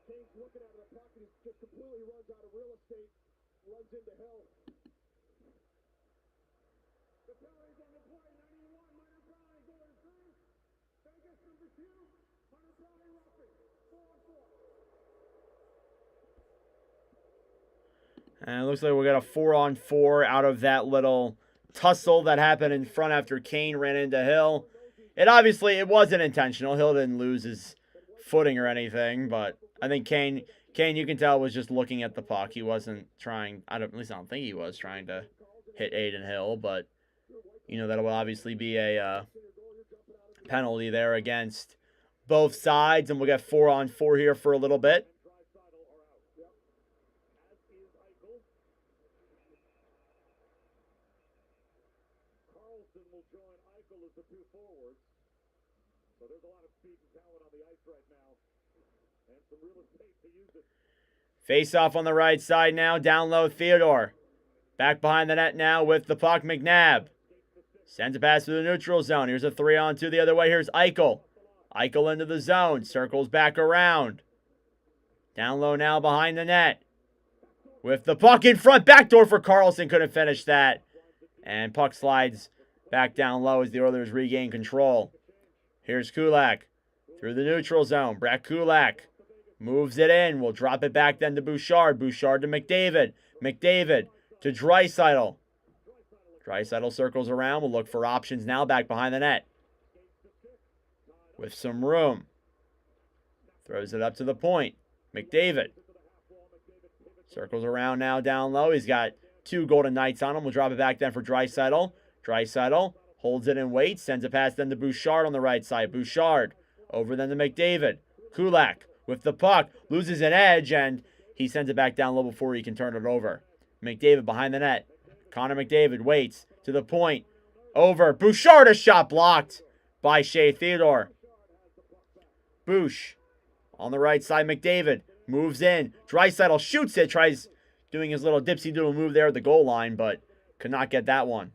Kane's looking at the puck and he just completely runs out of real estate, runs into Hill. The penalty's on the play, 91, minor penalty going through. Vegas number 2, Hunter Browning roughing, 4-on-4. And it looks like we got a 4-on-4 out of that little tussle that happened in front after Kane ran into Hill. It wasn't intentional. Hill didn't lose his footing or anything, but I think Kane, you can tell, was just looking at the puck. He wasn't trying, at least I don't think he was trying to hit Aiden Hill, but you know, that will obviously be a penalty there against both sides, and we'll get 4-on-4 here for a little bit. Carlson will join Eichel as the two forwards. So there's a lot of speed and talent on the ice right now. And some real estate to use it. Face off on the right side now. Down low, Theodore. Back behind the net now with the puck, McNabb. Sends a pass through the neutral zone. Here's a 3-on-2 the other way. Here's Eichel. Eichel into the zone. Circles back around. Down low now behind the net. With the puck in front. Backdoor for Carlson. Couldn't finish that. And puck slides back down low as the Oilers regain control. Here's Kulak. Through the neutral zone. Brett Kulak moves it in. We'll drop it back then to Bouchard. Bouchard to McDavid. McDavid to Draisaitl. Draisaitl circles around. We'll look for options now back behind the net. With some room. Throws it up to the point. McDavid. Circles around now down low. He's got 2 Golden Knights on him. We'll drop it back then for Draisaitl. Draisaitl holds it and waits. Sends a pass then to Bouchard on the right side. Bouchard over then to McDavid. Kulak with the puck. Loses an edge and he sends it back down low before he can turn it over. McDavid behind the net. Connor McDavid waits to the point. Over. Bouchard, a shot blocked by Shea Theodore. Bouch on the right side. McDavid moves in. Draisaitl shoots it. Tries doing his little dipsy doodle move there at the goal line, but could not get that one.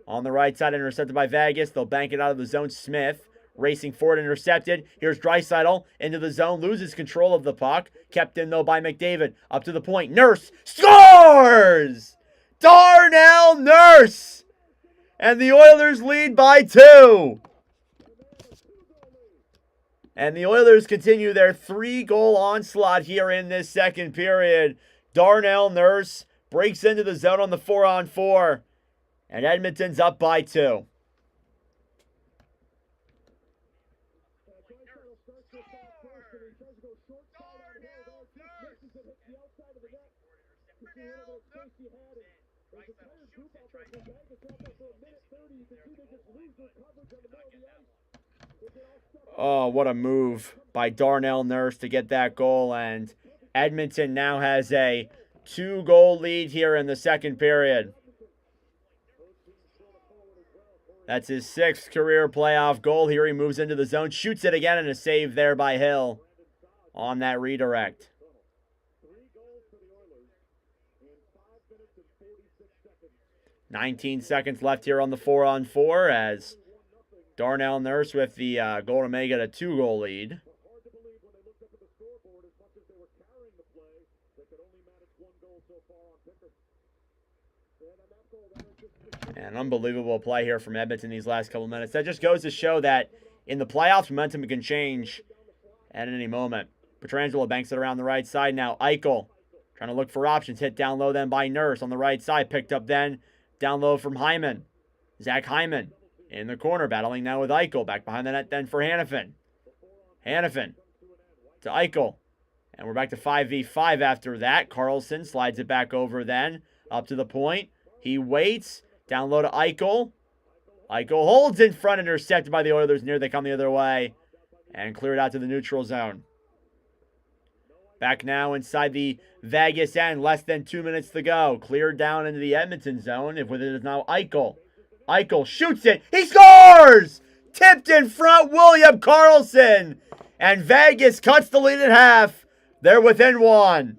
On the right side, intercepted by Vegas. They'll bank it out of the zone. Smith racing forward, intercepted. Here's Draisaitl into the zone. Loses control of the puck. Kept in, though, by McDavid. Up to the point. Nurse scores! Darnell Nurse! And the Oilers lead by 2. And the Oilers continue their 3-goal onslaught here in this second period. Darnell Nurse breaks into the zone on the 4-on-4. And Edmonton's up by 2. Oh, what a move by Darnell Nurse to get that goal. And Edmonton now has a 2-goal lead here in the second period. That's his 6th career playoff goal. Here he moves into the zone, shoots it again, and a save there by Hill on that redirect. 19 seconds left here on the 4-on-4 as Darnell Nurse with the goal to make it a 2-goal lead. An unbelievable play here from Edmonton these last couple minutes. That just goes to show that in the playoffs, momentum can change at any moment. Pietrangelo banks it around the right side now. Eichel trying to look for options. Hit down low then by Nurse on the right side. Picked up then down low from Hyman. Zach Hyman in the corner battling now with Eichel. Back behind the net then for Hannafin. Hannafin to Eichel. And we're back to 5v5 after that. Carlson slides it back over then. Up to the point. He waits. Down low to Eichel. Eichel holds in front, intercepted by the Oilers. Near they come the other way. And cleared out to the neutral zone. Back now inside the Vegas end. Less than 2 minutes to go. Cleared down into the Edmonton zone. If with it is now Eichel. Eichel shoots it. He scores! Tipped in front, William Karlsson. And Vegas cuts the lead in half. They're within 1.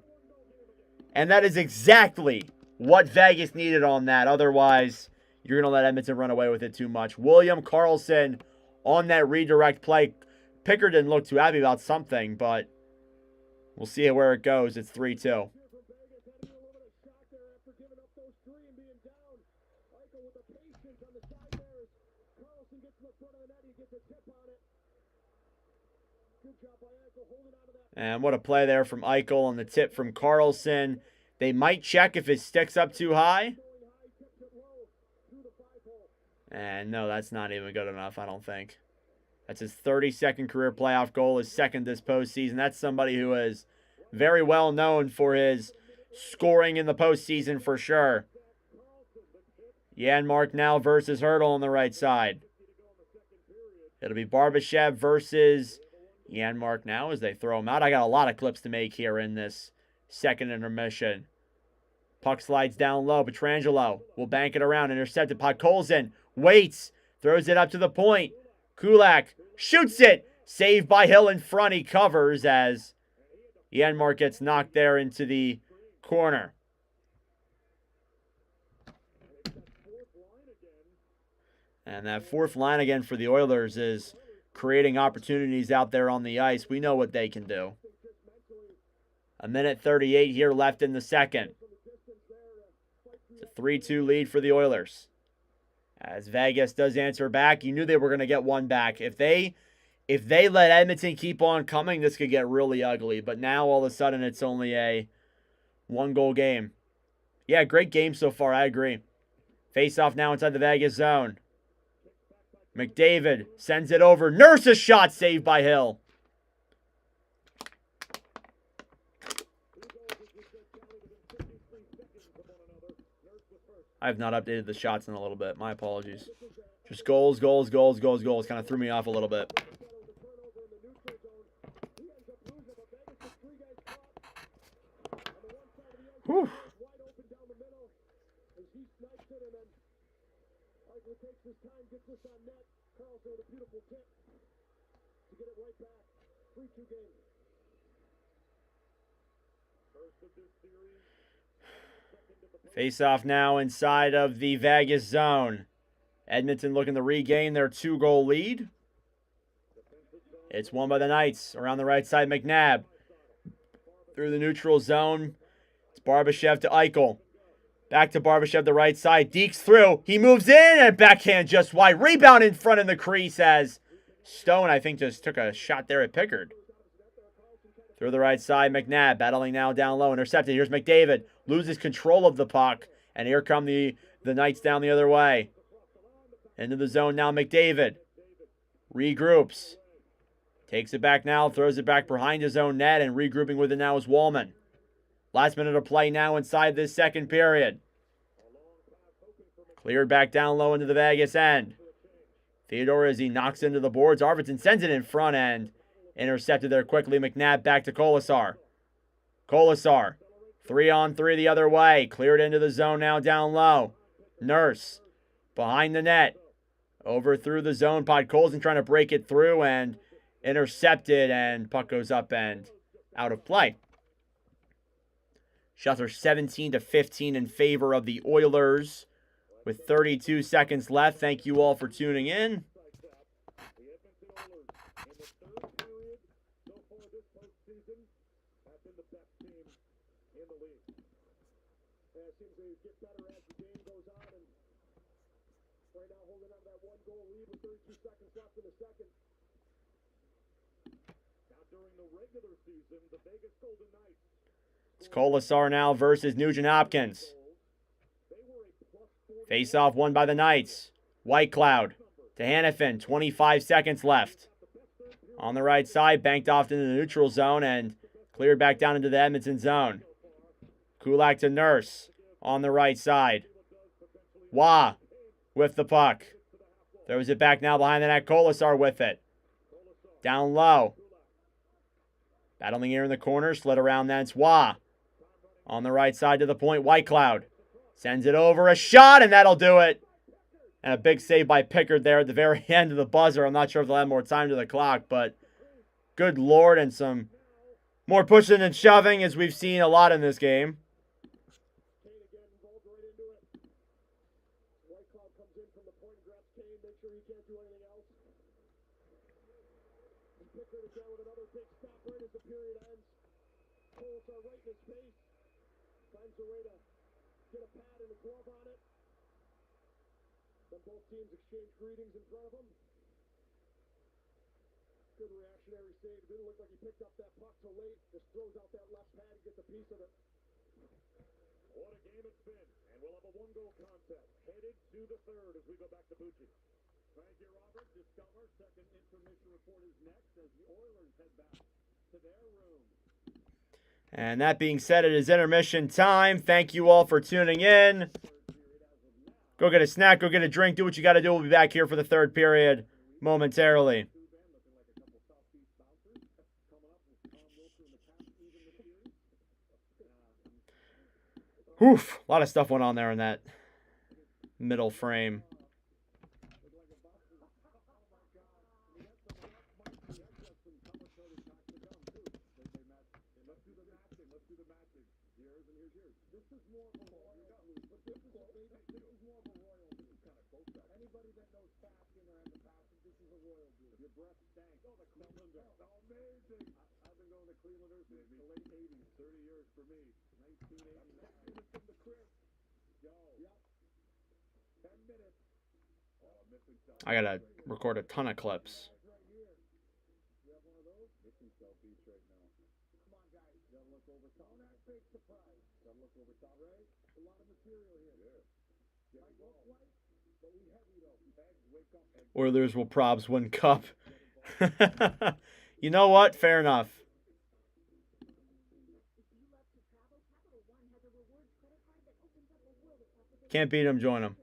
And that is exactly what Vegas needed on that. Otherwise, you're going to let Edmonton run away with it too much. William Karlsson on that redirect play. Pickard didn't look too happy about something, but we'll see where it goes. It's 3-2. And what a play there from Eichel on the tip from Karlsson. They might check if it sticks up too high. And no, that's not even good enough, I don't think. That's his 32nd career playoff goal, his 2nd this postseason. That's somebody who is very well known for his scoring in the postseason for sure. Janmark now versus Hurdle on the right side. It'll be Barbashev versus Janmark now as they throw him out. I got a lot of clips to make here in this second intermission. Puck slides down low. Pietrangelo will bank it around. Intercepted. Podkolzin waits. Throws it up to the point. Kulak shoots it. Saved by Hill in front. He covers as Janmark gets knocked there into the corner. And that fourth line again for the Oilers is creating opportunities out there on the ice. We know what they can do. 1:38 here left in the second. It's a 3-2 lead for the Oilers. As Vegas does answer back, you knew they were going to get one back. If they let Edmonton keep on coming, this could get really ugly. But now all of a sudden it's only a one-goal game. Yeah, great game so far. I agree. Face-off now inside the Vegas zone. McDavid sends it over. Nurse's shot saved by Hill. I have not updated the shots in a little bit. My apologies. Just goals. Kind of threw me off a little bit. Whew. Face off now inside of the Vegas zone. Edmonton looking to regain their 2-goal lead. It's won by the Knights. Around the right side, McNabb. Through the neutral zone. It's Barbashev to Eichel. Back to Barbashev, the right side. Deeks through. He moves in and backhand just wide. Rebound in front in the crease as Stone, I think, just took a shot there at Pickard. Through the right side, McNabb battling now down low. Intercepted. Here's McDavid. Loses control of the puck. And here come the Knights down the other way. Into the zone now, McDavid. Regroups. Takes it back now. Throws it back behind his own net. And regrouping with it now is Wallman. Last minute of play now inside this second period. Cleared back down low into the Vegas end. Theodore as he knocks into the boards. Arvidsson sends it in front end. Intercepted there quickly. McNabb back to Kolasar. Kolasar. 3-on-3 the other way. Cleared into the zone now down low. Nurse. Behind the net. Over through the zone. Podkolzin trying to break it through and intercepted. And puck goes up and out of play. Shots are 17-15 in favor of the Oilers with 32 seconds left. Thank you all for tuning in. It's Kolasar now versus Nugent-Hopkins. Face-off won by the Knights. Whitecloud to Hanifin. 25 seconds left. On the right side, banked off into the neutral zone and cleared back down into the Edmonton zone. Kulak to Nurse on the right side. Wah with the puck. Throws it back now behind the net. Kolasar with it. Down low. Battling here in the corner. Slid around then. It's Wah. On the right side to the point. Whitecloud. Sends it over. A shot, and that'll do it. And a big save by Pickard there at the very end of the buzzer. I'm not sure if they'll have more time to the clock, but good Lord, and some more pushing and shoving as we've seen a lot in this game. Both teams exchange greetings in front of him. Good reactionary save. Didn't look like he picked up that puck so late. Just throws out that left pad and gets a piece of it. What a game it's been. And we'll have a one-goal contest. Headed to the third as we go back to Bucci. Thank you, Robert. Discover second intermission report is next as the Oilers head back to their room. And that being said, it is intermission time. Thank you all for tuning in. Go get a snack, go get a drink, do what you got to do. We'll be back here for the third period momentarily. Oof, a lot of stuff went on there in that middle frame. Anybody that knows passing or has a passing, this is a royal dude. Your breath stank. Oh, the Clevelander. Amazing. I've been going to Clevelanders since the late 80s. 30 years for me. 1989. From the crib. Yo. Yep. 10 minutes. Oh, missing self. I gotta record a ton of clips. Right here. You have one of those? Missing self beats right now. Come on, guys. Gotta look over top. Don't act fake surprise. Gotta look over top, right? A lot of material here. Yeah. Might look light, but we heavy though. Eggs, wake up. Eggs. Oilers will probs win cup. You know what? Fair enough. Can't beat him, join him.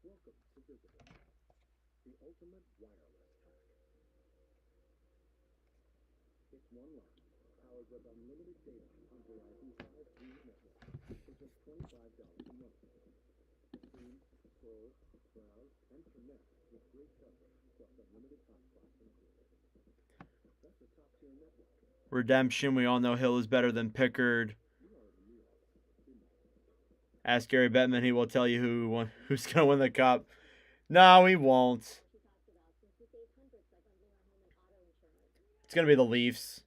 Welcome to Visible, the ultimate wireless track. It's one line, powered with unlimited data on Verizon's 5G network for just $25 a month. Stream, scroll, browse, and connect with great coverage, plus unlimited hotspots included. That's a top-tier network. Redemption. We all know Hill is better than Pickard. Ask Gary Bettman. He will tell you who's going to win the cup. No, he won't. It's going to be the Leafs.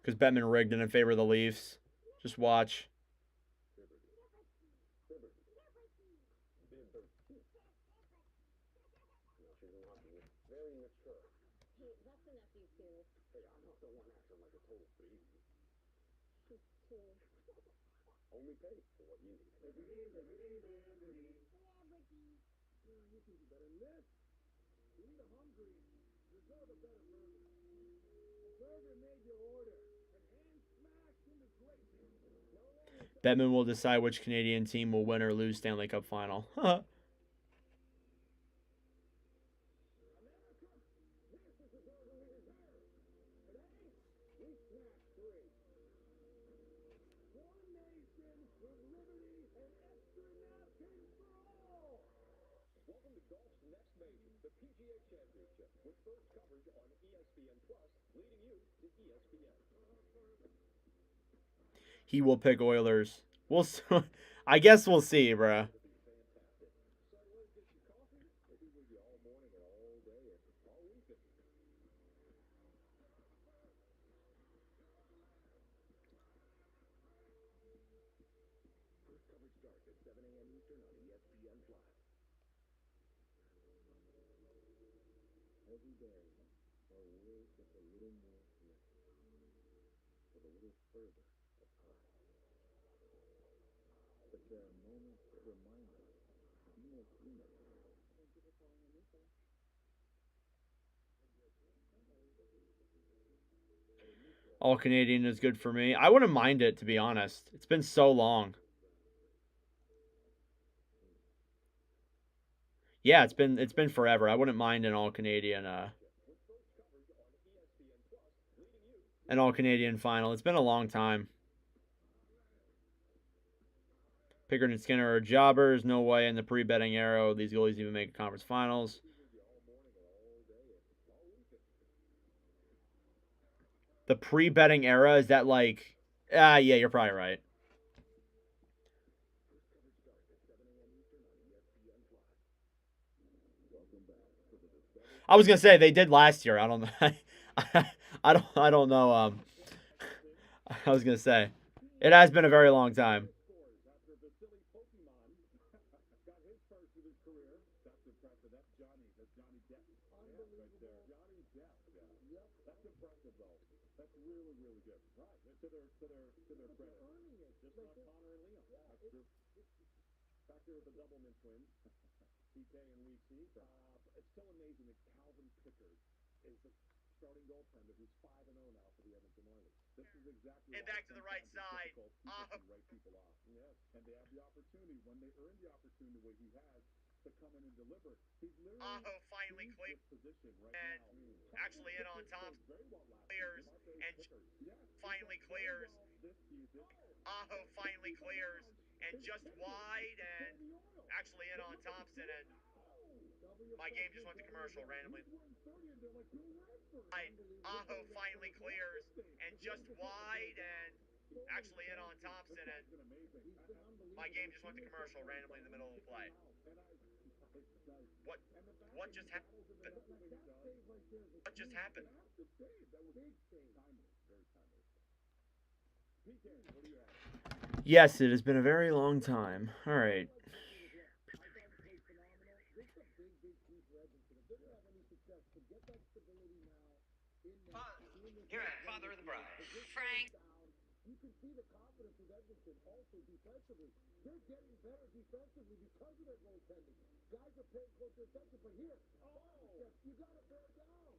Because Bettman rigged it in favor of the Leafs. Just watch. Only pay for what you need. You can do better than this. Feed the hungry. Deserve a better burger. A burger made your order. And hand smashed into greatness. Bettman will decide which Canadian team will win or lose Stanley Cup final. Welcome to golf's next major, the PGA Championship, with first coverage on ESPN Plus, leading you to ESPN. He will pick Oilers. I guess we'll see, bro. Starts at 7 a.m. Eastern on ESPN Plus. Every day, our world gets a little more connected, but a little further apart. But there are moments that remind us to be more human. Thank you for calling a new phone. All Canadian is good for me. I wouldn't mind it, to be honest. It's been so long. Yeah, it's been forever. I wouldn't mind an all Canadian final. It's been a long time. Pickard and Skinner are jobbers. No way in the pre-betting era these goalies even make conference finals. The pre-betting era, is that like... yeah, you're probably right. I was gonna say they did last year. I don't know. I don't know. I was gonna say it has been a very long time. Factor with the Doublemint twins, TK and Weeksy, It's still amazing that Calvin Pickard is the starting goaltender who's 5-0 now for the Edmonton Oilers. This is exactly And why back to the right sometimes side. it's difficult. People can write people off. Yes. And they have the opportunity, when they earn the opportunity the way he has, to come in and deliver. He's literally Finally in cleared. this position right And now. actually in on top. Very well last Clears. season. And Yes, finally very clears. well this season. Aho finally clears. And just wide. And actually in on Thompson. And my game just went to commercial randomly. Aho finally clears. And just wide. And actually in on Thompson. And my game just went to commercial randomly in the middle of the play. What just happened? What just happened? Yes, it has been a very long time. All right. You're at Father of the Bride. Frank. You can see the confidence with Edmonton also defensively. They're getting better defensively because of their goaltending. Guys are paying closer attention, but here, you got to bear down.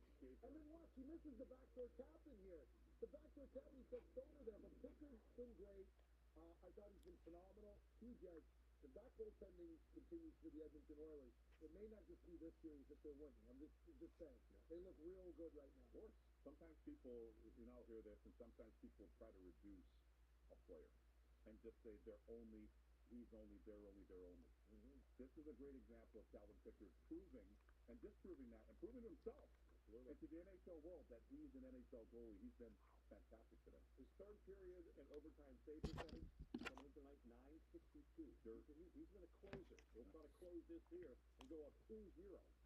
And then watch, he misses the backdoor tap in here. The backdoor tap, he said Stoner there, but Pickard's been great. I thought he's been phenomenal. TJ, if that goaltending continues for the Edmonton Oilers, it may not just be this series that they're winning. I'm just saying. They look real good right now. Of course. Sometimes people, hear this, and sometimes people try to reduce a player and just say they're only. This is a great example of Calvin Pickard proving and disproving that and proving to himself and to the NHL world that he's an NHL goalie. He's been fantastic today. His third period and overtime save percentage coming in tonight, .962. He's been a closer. He'll try to close this here and go up 2-0.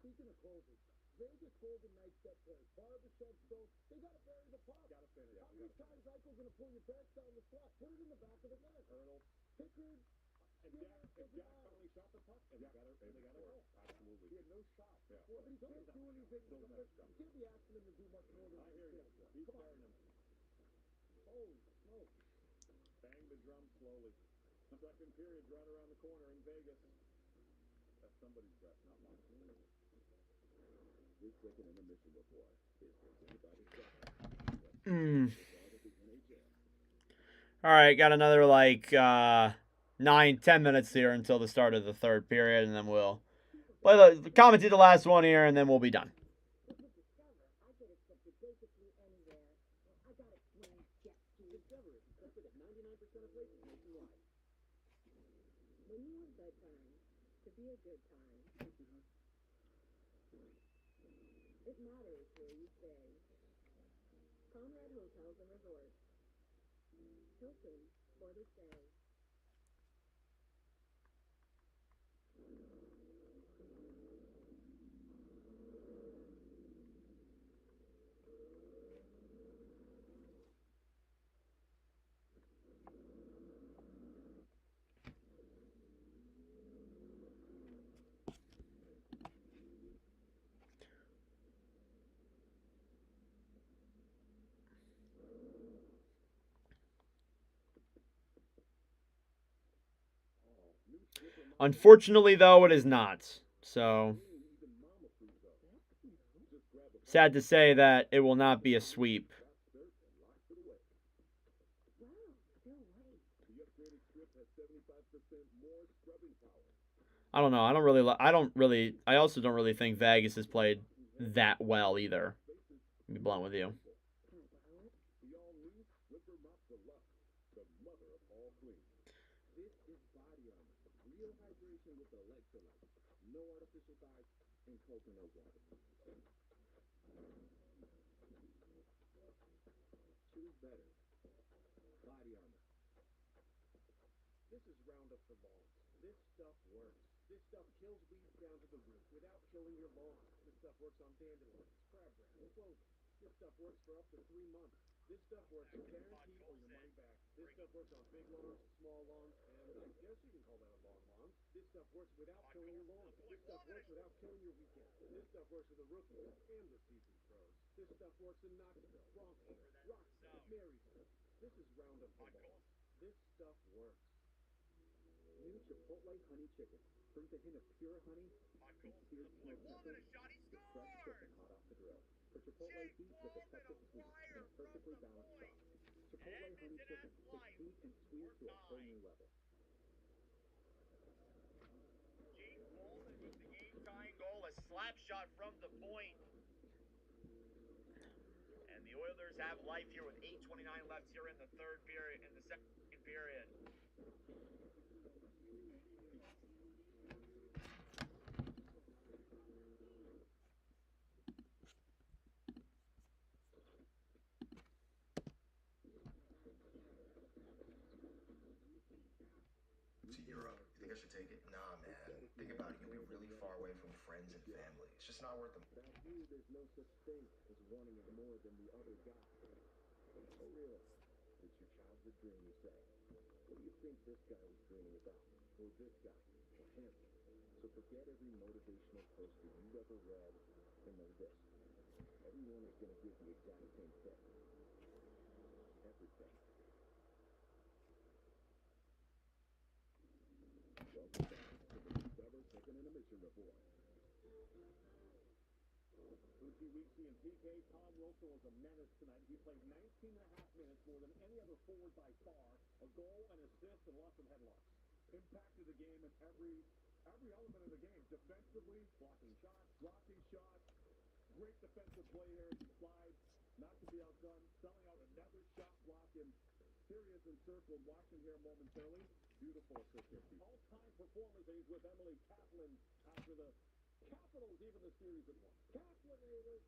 Speaking of closers, Vegas Golden Knights set pairs. Barbashev, Stone, they got to bury the puck. Got to finish. How many times Eichel's going to pull your pants down the slot? Put it in the back of the net. Hurdle. Pickard. And Jack finally shot the puck. And they got to go. Absolutely. He had no shot. Yeah. But he can't do anything. You can't be asking him to do much more than I hear you. He's carrying him. Holy smoke. Bang the drum slowly. Second period right around the corner in Vegas. That's somebody's breath, not mine. This second intermission report is presented by the All right, got another 9-10 minutes here until the start of the third period, and then we'll commentate the last one here, and then we'll be done. When you want bedtime to be a good time, it matters where you stay. Conrad Hotels and Resorts. Hilton for the stay. Unfortunately, though, it is not. So, sad to say that it will not be a sweep. I don't know. I also don't really think Vegas has played that well either. To be blunt with you. No artificial dyes and coconut water. Choose better. Body armor. This is Roundup for lawns. This stuff works. This stuff kills weeds down to the root without killing your lawn. This stuff works on dandelions, crabgrass, clover. This stuff works for up to 3 months. This stuff works guaranteed for your money back. This stuff works on big lawns, small lawns, and I guess you can call that a lawn. This stuff works without killing your lawn. This stuff works without killing your weekend. This stuff works for the rookies and the seasoned pros. This stuff works in Knoxville, Bronxville, Rockville, Marysville. This is Roundup for lawns. This stuff works. New Chipotle honey chicken brings a hint of pure honey seared smoke peppers, with fresh chicken hot off the grill. For Chipotle heat with the Texas sweet in a perfectly balanced sauce. Chipotle honey chicken takes heat and sweet to a whole new level. Jake Walman with the game-tying goal, a slap shot from the point. And the Oilers have life here with 8:29 left here in the third period, in the second period. To Europe. You think I should take it? Nah, man. Think about it. You'll be really far away from friends and family. It's just not worth it. But out here, there's no such thing as wanting it more than the other guy. Oh, really? It's your childhood dream, you say. What do you think this guy was dreaming about? Or this guy? Or him? So forget every motivational poster you've ever read and know this. Everyone is going to give the exact same thing. Everything. Welcome back to the Discover Second Intermission Report. Lucy Weeksy and PK. Tom Wilson was a menace tonight. He played 19 and a half minutes, more than any other forward by far. A goal, an assist, and lots of headlocks. Impacted the game in every element of the game. Defensively, blocking shots. Great defensive play here as he slides, not to be outdone, selling out another shot block, and Sirius encircled, watching here momentarily. Beautiful assist here. All-time performance, and he's with Emily Kaplan after the Capitals, even the series at one. Kaplan,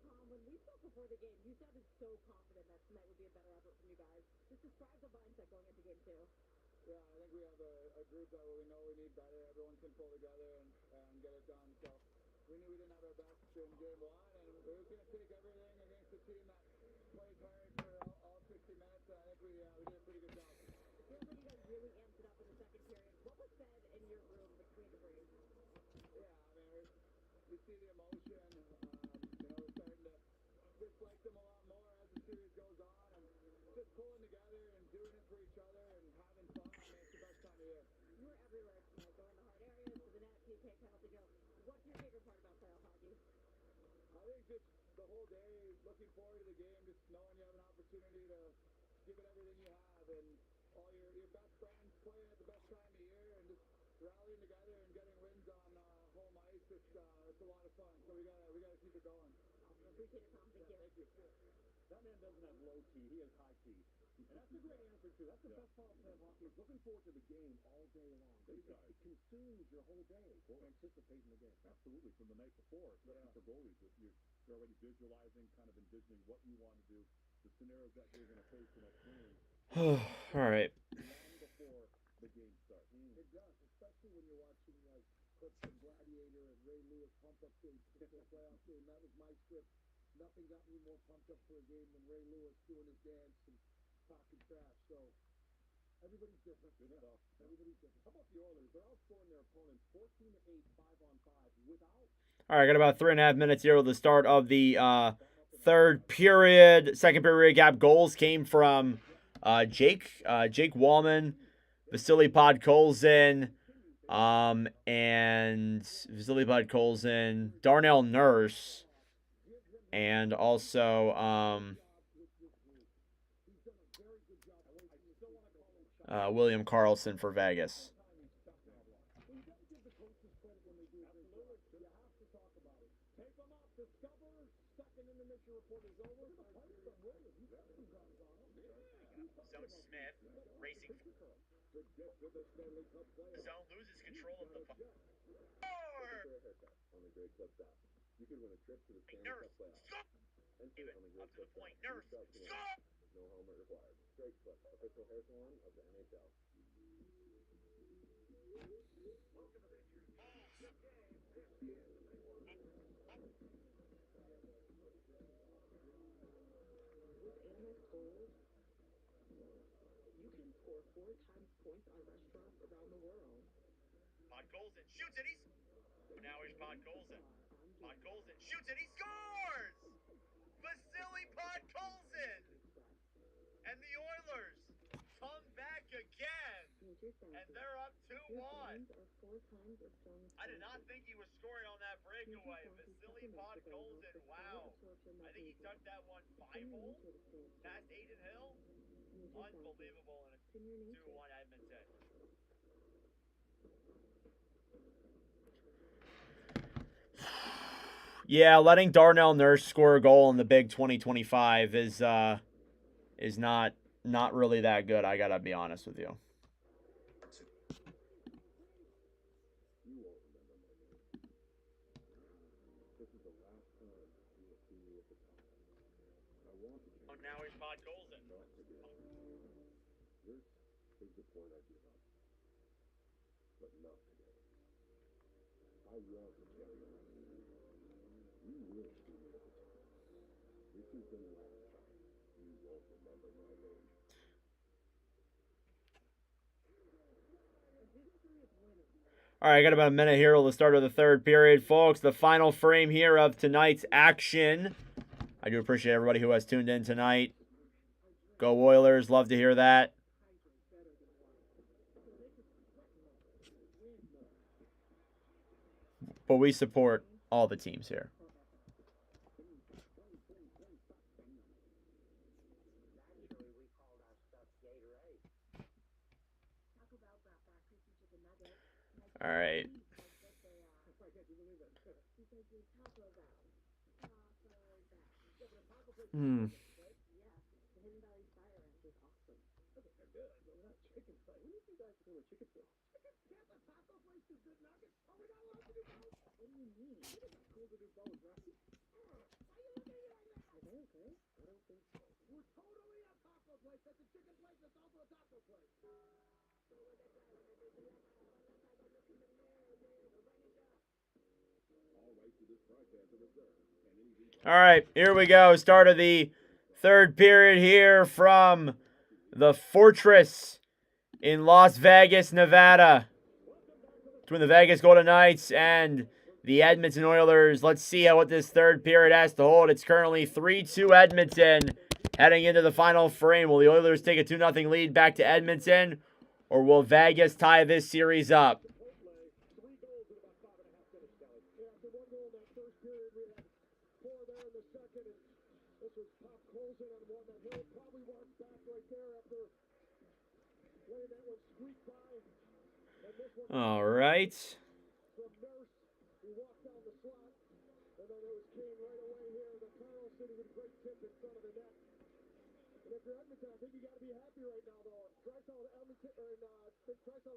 Tom, when we spoke before the game, you sounded so confident that tonight would be a better effort from you guys. Just describe the mindset going into game two. Yeah, I think we have a group that we know we need better. Everyone can pull together and get it done. So we knew we didn't have our best in game one, and we were going to take everything against a team that plays hard for all 60 minutes. And I think we did a pretty good job. It feels like you guys really amped it up in the second period. What was said in your room between the breaks? Yeah, I mean, we see the emotion. We're starting to dislike them a lot more as the series goes on, and just pulling together and doing it for each other and having fun. I mean, it's the best time of year. You were everywhere tonight, going to hard areas, to the net, PK, penalty kill. What's your favorite part about playoff hockey? I think just the whole day, looking forward to the game, just knowing you have an opportunity to give it everything you have, and all your best friends playing at the best time of year, and just rallying together and getting wins on home ice. It's a lot of fun. So we gotta keep it going. Awesome. Appreciate it, Tom. Thank you. Thank you. that man doesn't have low T, he has high T. And that's a great answer, too. That's the best part of playing hockey, is looking forward to the game all day long. It consumes your whole day, anticipating the game. Absolutely, from the night before, especially for goalies. You're already visualizing, kind of envisioning what you want to do, the scenarios that you're going to face the next game. All right. Long before the game starts. It does, especially when you're watching like clips from Gladiator and Ray Lewis pump up games before a playoff game. That was my script. Nothing got me more pumped up for a game than Ray Lewis doing his dance and talking trash. So everybody's different. Good stuff. Everybody's different. How about the Oilers? They're outscoring their opponents 14-8, 5-on-5, without. All right, got about 3.5 minutes here with the start of the third period. Second period recap. Goals came from Jake Walman, Vasily Podkolzin, Darnell Nurse, and also William Karlsson for Vegas. Zone Smith racing. Zone loses control of the puck. On the Great Club Stop. You could win a trip to the Stanley Nurse. Cup playoffs. Enter on the Great Up to Club the point. Stop. Nurse. There's no helmet required. Great Club, official hair salon of the NHL. With Analyst Gold, you can score 4 times points on restaurants around the world. Podkolzin shoots it. Now here's Podkolzin. Podkolzin shoots it. He scores! Vasily Podkolzin! And the Oilers come back again. your senses. And they're up Your 2-1. brains are 4 times as strong as I did not Franklin's. think he was scoring on that breakaway. Vasily Podkolzin, wow. I think he took that one 5-hole past Aiden Hill. Unbelievable. And a 2-1 Edmonton. Yeah, letting Darnell Nurse score a goal in the big 2025 is not really that good. I gotta be honest with you. You won't remember my name. This is the last time you will see me at the top. I want to change. Oh, now he's Podkolzin. Not today. This is the point I give up. But not today. I want to carry on. You will see me at the top. This is the last time you won't remember my name. All right, I got about a minute here till the start of the third period, folks. The final frame here of tonight's action. I do appreciate everybody who has tuned in tonight. Go Oilers. Love to hear that. But we support all the teams here. All right. All right, here we go. Start of the third period here from the Fortress in Las Vegas, Nevada. Between the Vegas Golden Knights and the Edmonton Oilers. Let's see what this third period has to hold. It's currently 3-2 Edmonton heading into the final frame. Will the Oilers take a 2-0 lead back to Edmonton, or will Vegas tie this series up? All right.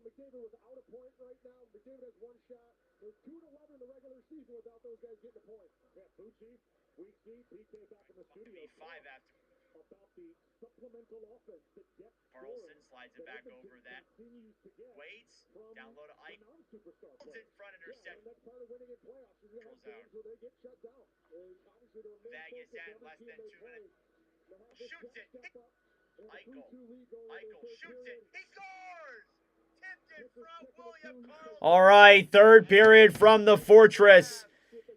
McDavid was out of point right now. McDavid has one shot. There's 2-11 in the regular season without those guys getting a point. Yeah, Bucci, week C, PK back in the studio. About the supplemental offense, the depth Carlson slides it back over that. Waits, down low to Ike. Holds in front, intercept. That's part of winning in playoffs. You're going to have games where they get shut down. Obviously, their main Vegas focus at every less team than they 2 play. minutes. Shoots it. Eichel. Eichel shoots it. He scores! Tipped in front, William Carlson. All right, third period from the Fortress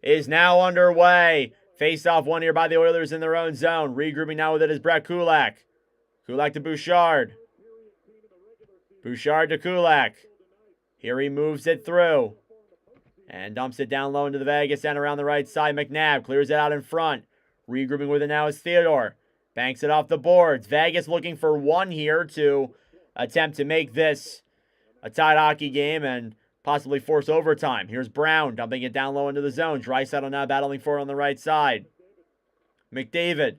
is now underway. Face-off won here by the Oilers in their own zone. Regrouping now with it is Brett Kulak. Kulak to Bouchard. Bouchard to Kulak. Here he moves it through. And dumps it down low into the Vegas end around the right side. McNabb clears it out in front. Regrouping with it now is Theodore. Banks it off the boards. Vegas looking for one here to attempt to make this a tight hockey game and possibly force overtime. Here's Brown dumping it down low into the zone. Draisaitl now battling for it on the right side. McDavid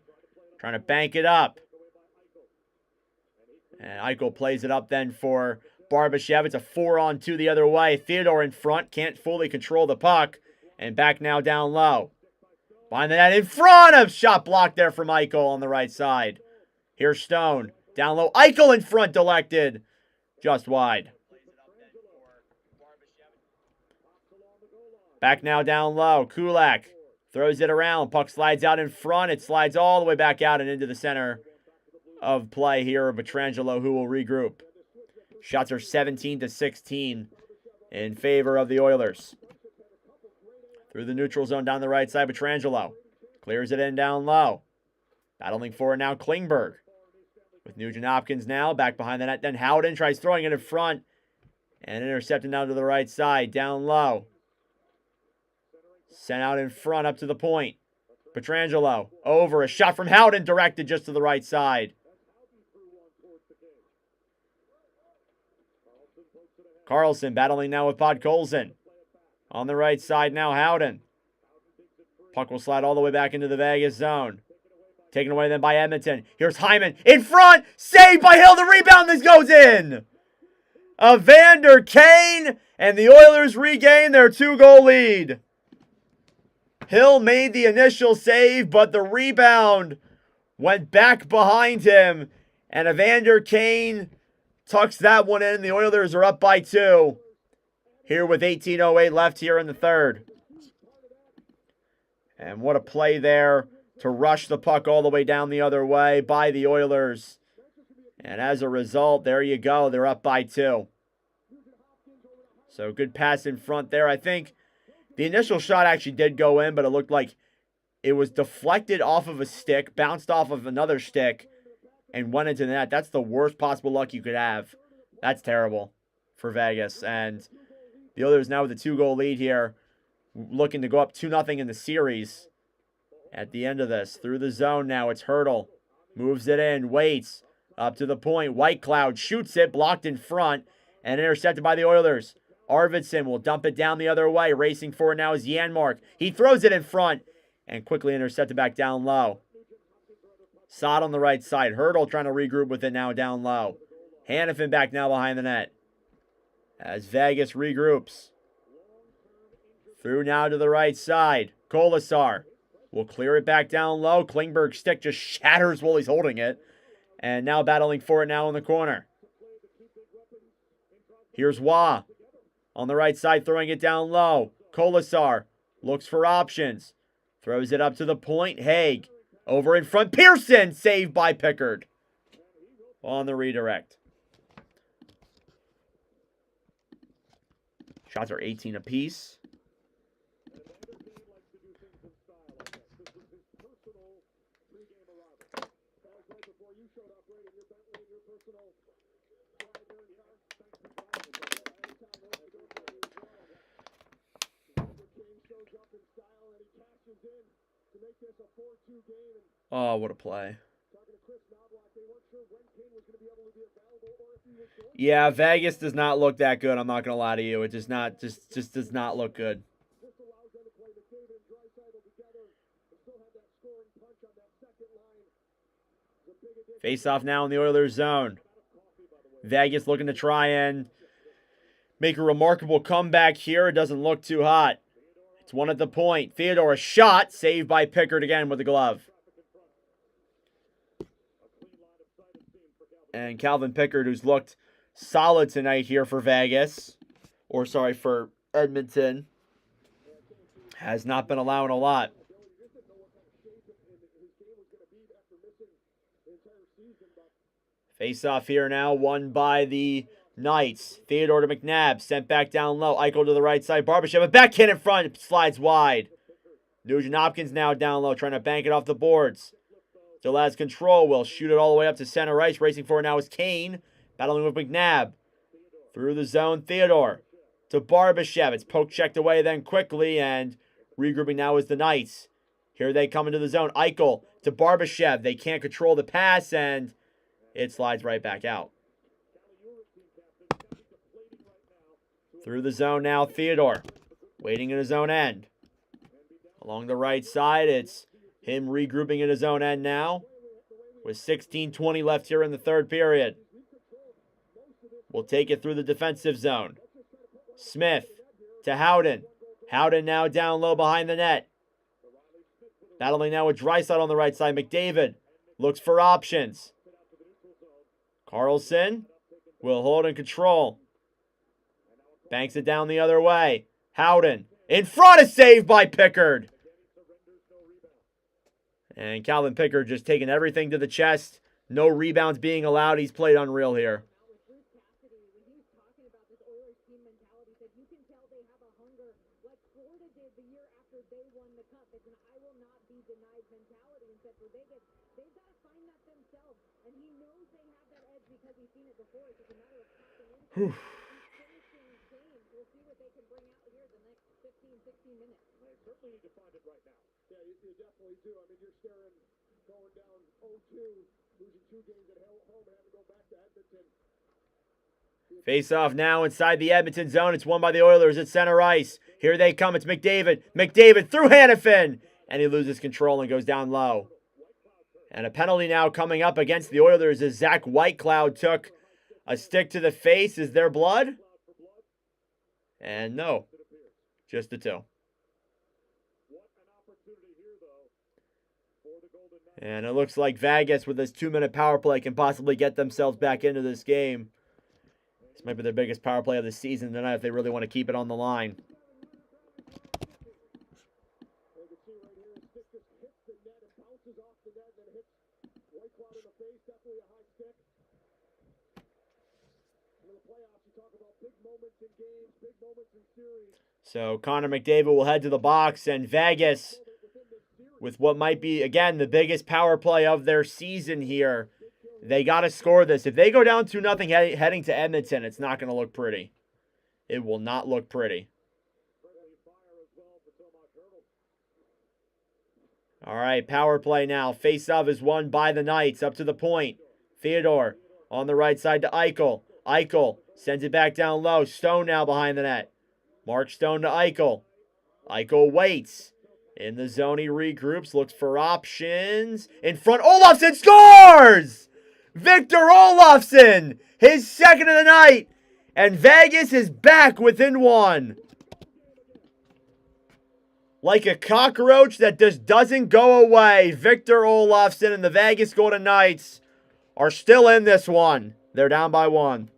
trying to bank it up. And Eichel plays it up then for Barbashev. It's a 4-on-2 the other way. Theodore in front. Can't fully control the puck. And back now down low. Behind the net in front of. Shot blocked there from Eichel on the right side. Here's Stone. Down low. Eichel in front. Deflected. Just wide. Back now down low. Kulak throws it around. Puck slides out in front. It slides all the way back out and into the center of play here. Pietrangelo, who will regroup. Shots are 17-16 in favor of the Oilers. Through the neutral zone down the right side. Pietrangelo clears it in down low. Battling for it now. Klingberg with Nugent-Hopkins now back behind the net. Then Howden tries throwing it in front and intercepted down to the right side, down low. Sent out in front up to the point. Pietrangelo over. A shot from Howden directed just to the right side. Carlson battling now with Podkolzin. On the right side now, Howden. Puck will slide all the way back into the Vegas zone. Taken away then by Edmonton. Here's Hyman in front. Saved by Hill. The rebound. This goes in. Evander Kane. And the Oilers regain their 2-goal lead. Hill made the initial save, but the rebound went back behind him. And Evander Kane tucks that one in. The Oilers are up by 2. Here with 18:08 left here in the third. And what a play there to rush the puck all the way down the other way by the Oilers. And as a result, there you go. They're up by 2. So good pass in front there. I think the initial shot actually did go in, but it looked like it was deflected off of a stick, bounced off of another stick, and went into the net. That's the worst possible luck you could have. That's terrible for Vegas. And the Oilers now with a 2-goal lead here, looking to go up 2-0 in the series at the end of this. Through the zone now, it's Hurdle. Moves it in, waits, up to the point. Whitecloud shoots it, blocked in front, and intercepted by the Oilers. Arvidsson will dump it down the other way. Racing for it now is Janmark. He throws it in front and quickly intercepted back down low. Sod on the right side. Hurdle trying to regroup with it now down low. Hannafin back now behind the net as Vegas regroups. Through now to the right side. Kolasar will clear it back down low. Klingberg's stick just shatters while he's holding it. And now battling for it now in the corner. Here's Wah. On the right side, throwing it down low. Kolasar looks for options. Throws it up to the point. Haig over in front. Pearson saved by Pickard on the redirect. Shots are 18 apiece. Oh, what a play. Yeah, Vegas does not look that good. I'm not going to lie to you. It does not, just does not look good. Face off now in the Oilers zone. Vegas looking to try and make a remarkable comeback here. It doesn't look too hot. It's one at the point. Theodore, a shot. Saved by Pickard again with the glove. And Calvin Pickard, who's looked solid tonight here for Vegas. Or, sorry, for Edmonton. Has not been allowing a lot. Face off here now. Won by the Knights. Theodore to McNabb. Sent back down low. Eichel to the right side. Barbashev. A backhand in front. Slides wide. Nugent-Hopkins now down low. Trying to bank it off the boards. Still has control. Will shoot it all the way up to center ice. Racing for it now is Kane. Battling with McNabb. Through the zone. Theodore to Barbashev. It's poke checked away then quickly. And regrouping now is the Knights. Here they come into the zone. Eichel to Barbashev. They can't control the pass. And it slides right back out. Through the zone now, Theodore. Waiting in his own end. Along the right side, it's him regrouping in his own end now. With 16:20 left here in the third period. We'll take it through the defensive zone. Smith to Howden. Howden now down low behind the net. Battling now with Draisaitl on the right side. McDavid looks for options. Carlson will hold and control. Banks it down the other way. Howden in front, is saved by Pickard. And Calvin Pickard just taking everything to the chest. No rebounds being allowed. He's played unreal here. And he knows they have that edge because he's seen it before. It's just a matter of tapping into it. He's finishing games. We'll see what they can bring out here the next 15, 16 minutes. They certainly need to find it right now. Yeah, you definitely do. I mean, you're staring, going down 0-2, losing 2 games at home and having to go back to Edmonton. Face off now inside the Edmonton zone. It's won by the Oilers at center ice. Here they come. It's McDavid. McDavid through Hannafin. And he loses control and goes down low. And a penalty now coming up against the Oilers as Zach Whitecloud took a stick to the face. Is there blood? And no. Just the 2. And it looks like Vegas with his 2-minute power play can possibly get themselves back into this game. This might be their biggest power play of the season tonight if they really want to keep it on the line. So Connor McDavid will head to the box, and Vegas, with what might be, again, the biggest power play of their season here, they got to score this. If they go down 2-0 heading to Edmonton, it's not going to look pretty. It will not look pretty. All right, power play now. Face-off is won by the Knights. Up to the point. Theodore on the right side to Eichel. Eichel sends it back down low. Stone now behind the net. Mark Stone to Eichel. Eichel waits. In the zone, he regroups, looks for options. In front, Olofsson scores! Victor Olofsson, his second of the night. And Vegas is back within 1. Like a cockroach that just doesn't go away, Victor Olofsson and the Vegas Golden Knights are still in this one. They're down by 1.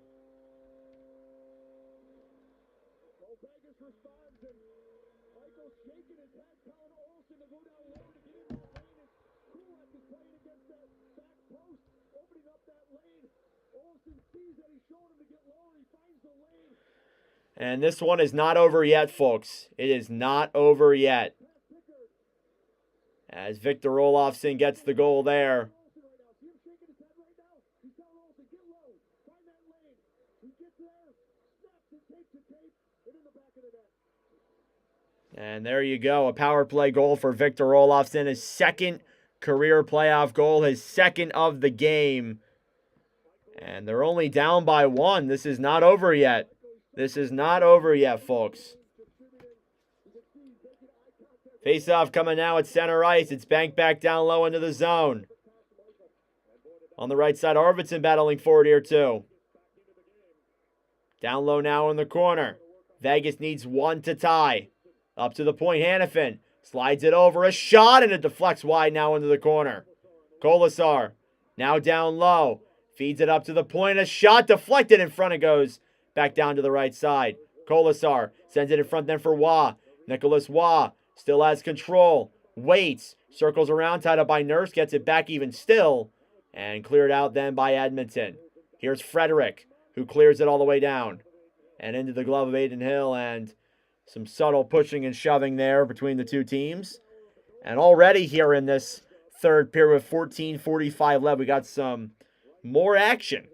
And this one is not over yet, folks. It is not over yet. As Victor Olofsson gets the goal there. And there you go. A power play goal for Victor Olofsson. His second career playoff goal. His second of the game. And they're only down by 1. This is not over yet. This is not over yet, folks. Face-off coming now at center ice. It's banked back down low into the zone. On the right side, Arvidsson battling forward here too. Down low now in the corner. Vegas needs 1 to tie. Up to the point, Hannafin. Slides it over, a shot, and it deflects wide now into the corner. Kolasar now down low. Feeds it up to the point, a shot deflected in front. It goes back down to the right side. Kolasar sends it in front then for Waugh. Nicholas Waugh still has control. Waits. Circles around, tied up by Nurse. Gets it back even still. And cleared out then by Edmonton. Here's Frederick, who clears it all the way down. And into the glove of Adin Hill. And some subtle pushing and shoving there between the two teams. And already here in this third period with 14:45 left, we got some more action.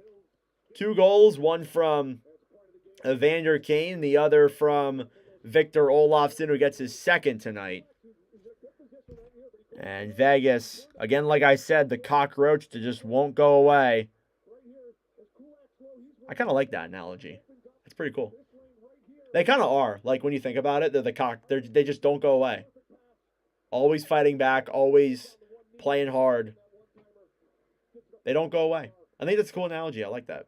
2 goals, one from Evander Kane, the other from Victor Olofsson, who gets his second tonight. And Vegas, again, like I said, the cockroach that just won't go away. I kind of like that analogy. It's pretty cool. They kind of are. Like, when you think about it, they're the they just don't go away. Always fighting back, always playing hard. They don't go away. I think that's a cool analogy. I like that.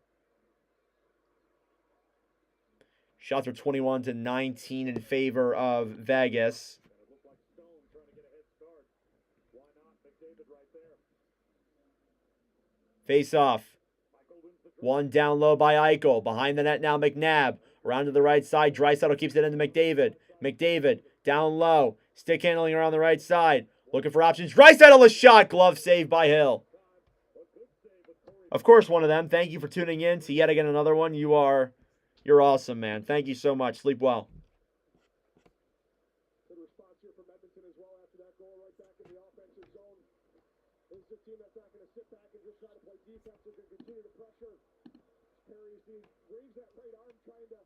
Shots are 21-19 in favor of Vegas. Face off. One down low by Eichel. Behind the net now, McNabb. Around to the right side. Draisaitl keeps it into McDavid. McDavid down low. Stick handling around the right side. Looking for options. Draisaitl a shot. Glove saved by Hill. Of course, one of them. Thank you for tuning in to yet again another one. You're awesome, man. Thank you so much. Sleep well. Good response here from Edmonton as well after that goal right back in the offensive zone. This is a team that's not going to sit back and just try to play defense. he waves that right arm trying to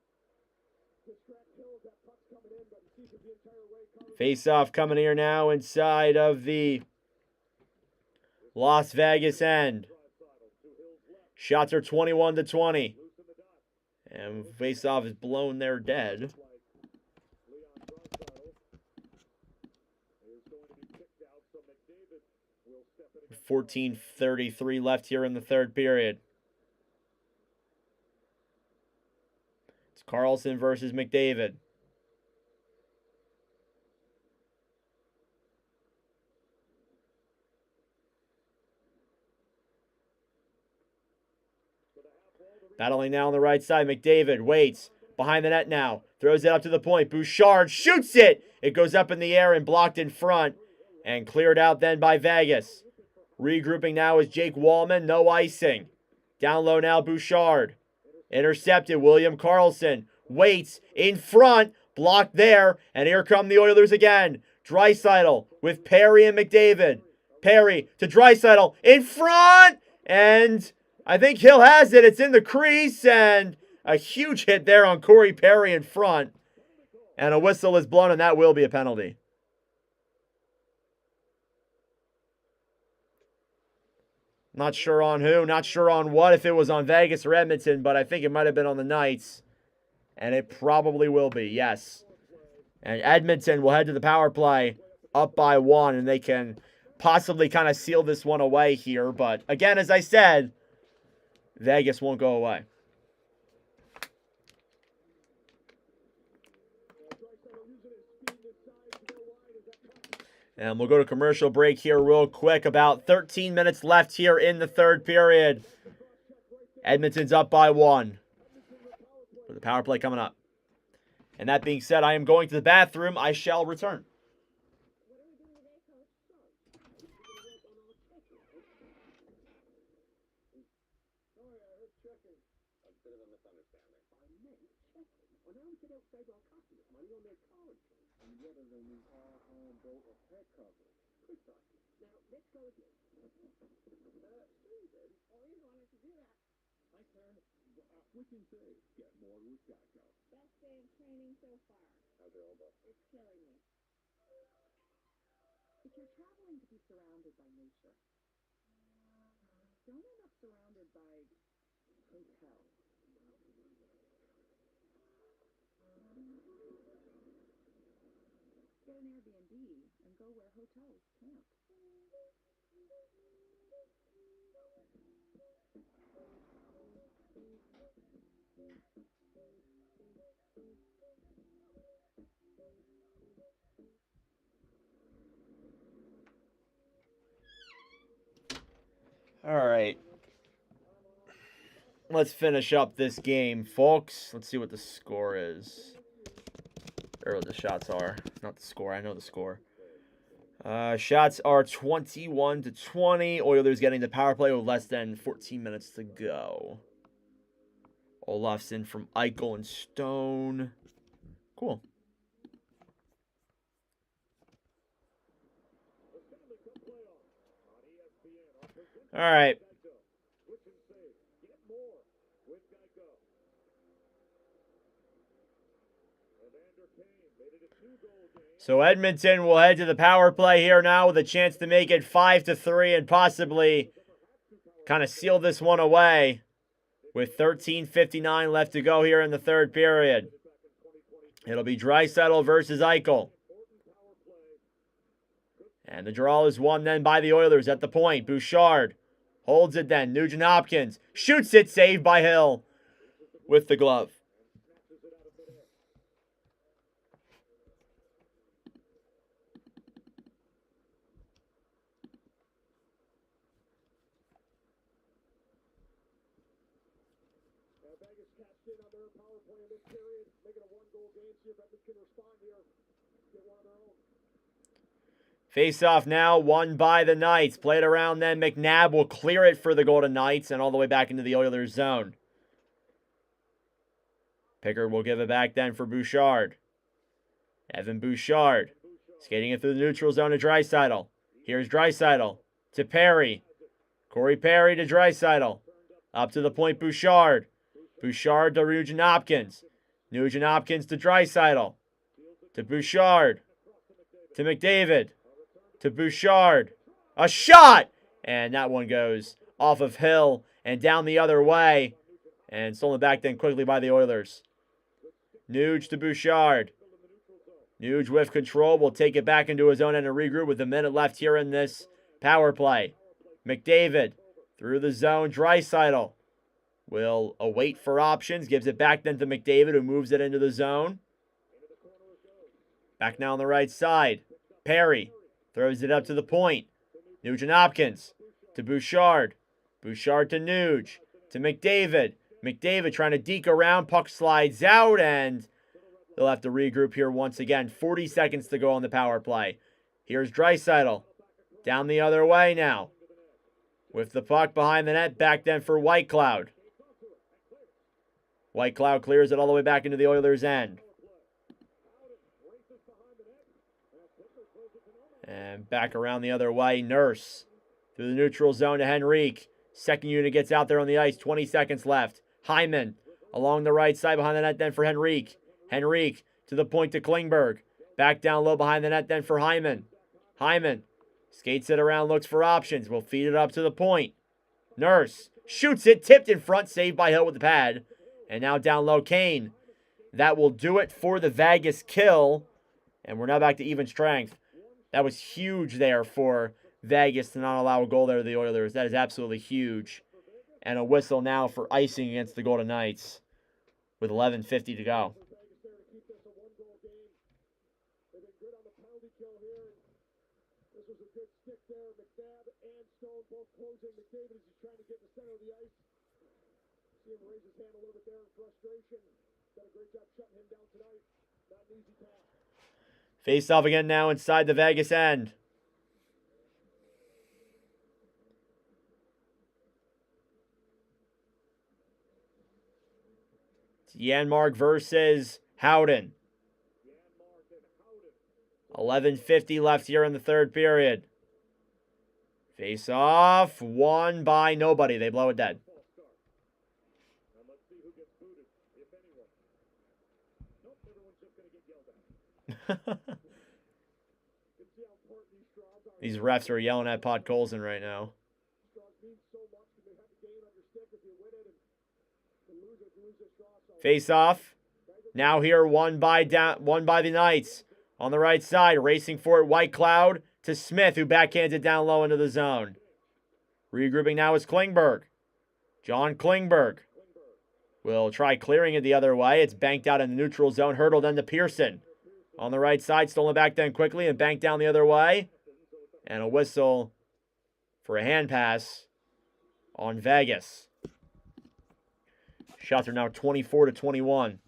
distract Hill as that puck's coming in, but he sees it the entire way. Face-off coming here now inside of the Las Vegas end. Shots are 21-20. And face-off is blown there dead. 14:33 left here in the third period. It's Carlson versus McDavid. Battling now on the right side. McDavid waits. Behind the net now. Throws it up to the point. Bouchard shoots it. It goes up in the air and blocked in front. And cleared out then by Vegas. Regrouping now is Jake Wallman. No icing. Down low now Bouchard. Intercepted. William Karlsson. Waits. In front. Blocked there. And here come the Oilers again. Draisaitl with Perry and McDavid. Perry to Draisaitl. In front. And I think Hill has it. It's in the crease. And a huge hit there on Corey Perry in front. And a whistle is blown, and that will be a penalty. Not sure on who, not sure on what, if it was on Vegas or Edmonton, but I think it might have been on the Knights. And it probably will be, yes. And Edmonton will head to the power play up by 1, and they can possibly kind of seal this one away here. But again, as I said, Vegas won't go away. And we'll go to commercial break here real quick. About 13 minutes left here in the third period. Edmonton's up by 1. With the power play coming up. And that being said, I am going to the bathroom. I shall return. We can say, get more with Geico. Best day of training so far. How's your elbow? It's killing me. If you're traveling to be surrounded by nature, don't end up surrounded by hotels. Get an Airbnb and go where hotels can't. All right. Let's finish up this game, folks. Let's see what the score is. Or what the shots are. Not the score. I know the score. Shots are 21-20. Oilers getting the power play with less than 14 minutes to go. Olofsson from Eichel and Stone. Cool. All right. So Edmonton will head to the power play here now with a chance to make it 5-3 and possibly kind of seal this one away with 13:59 left to go here in the third period. It'll be Draisaitl versus Eichel. And the draw is won then by the Oilers at the point. Bouchard holds it then. Nugent-Hopkins shoots it, saved by Hill with the glove. Face-off now, won by the Knights. Played around then. McNabb will clear it for the Golden Knights and all the way back into the Oilers' zone. Pickard will give it back then for Bouchard. Evan Bouchard skating it through the neutral zone to Draisaitl. Here's Draisaitl to Perry. Corey Perry to Draisaitl. Up to the point, Bouchard. Bouchard to Nugent-Hopkins. Nugent-Hopkins to Draisaitl. To Bouchard. To McDavid. To Bouchard. A shot! And that one goes off of Hill and down the other way. And stolen back then quickly by the Oilers. Nuge to Bouchard. Nuge with control will take it back into his own end and regroup with a minute left here in this power play. McDavid through the zone. Draisaitl will await for options. Gives it back then to McDavid, who moves it into the zone. Back now on the right side. Perry throws it up to the point. Nugent-Hopkins to Bouchard. Bouchard to Nuge. To McDavid. McDavid trying to deke around. Puck slides out, and they'll have to regroup here once again. 40 seconds to go on the power play. Here's Draisaitl. Down the other way now. With the puck behind the net, back then for Whitecloud. Whitecloud clears it all the way back into the Oilers' end. And back around the other way, Nurse. Through the neutral zone to Henrique. Second unit gets out there on the ice, 20 seconds left. Hyman along the right side behind the net then for Henrique. Henrique to the point to Klingberg. Back down low behind the net then for Hyman. Hyman skates it around, looks for options. Will feed it up to the point. Nurse shoots it, tipped in front, saved by Hill with the pad. And now down low, Kane. That will do it for the Vegas kill. And we're now back to even strength. That was huge there for Vegas to not allow a goal there to the Oilers. That is absolutely huge. And a whistle now for icing against the Golden Knights with 11:50 to go. This was a good stick there. McNabb and Stone both closing. McDavid is trying to get in the center of the ice. See him raise his hand a little bit there in frustration. Done a great job shutting him down tonight. Not an easy task. Face off again now inside the Vegas end. It's Janmark versus Howden. 11:50 left here in the third period. Face off, won by nobody. They blow it dead. And let's see who gets booted, if anyone. Nope, everyone's just going to get yelled at. You can see how important these straws are. These refs are yelling at Podkolzin right now. Straws mean so much. You have the game on your stick if you win it, and to lose it, you lose the straw. So Face off. Now here, won by the Knights. On the right side, racing for it, Whitecloud to Smith, who backhands it down low into the zone. Regrouping now is Klingberg. John Klingberg will try clearing it the other way. It's banked out in the neutral zone. Hurdle then to Pearson. On the right side, stolen back then quickly and banked down the other way. And a whistle for a hand pass on Vegas. Shots are now 24-21.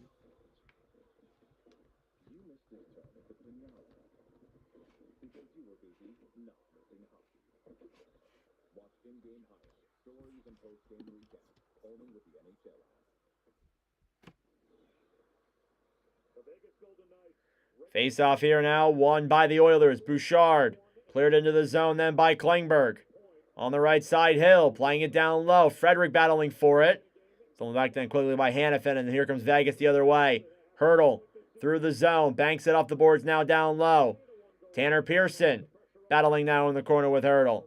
Face off here now, won by the Oilers. Bouchard cleared into the zone then by Klingberg. On the right side, Hill playing it down low. Frederick battling for it. Stolen back then quickly by Hannafin, and here comes Vegas the other way. Hurdle through the zone, banks it off the boards now down low. Tanner Pearson battling now in the corner with Hurdle.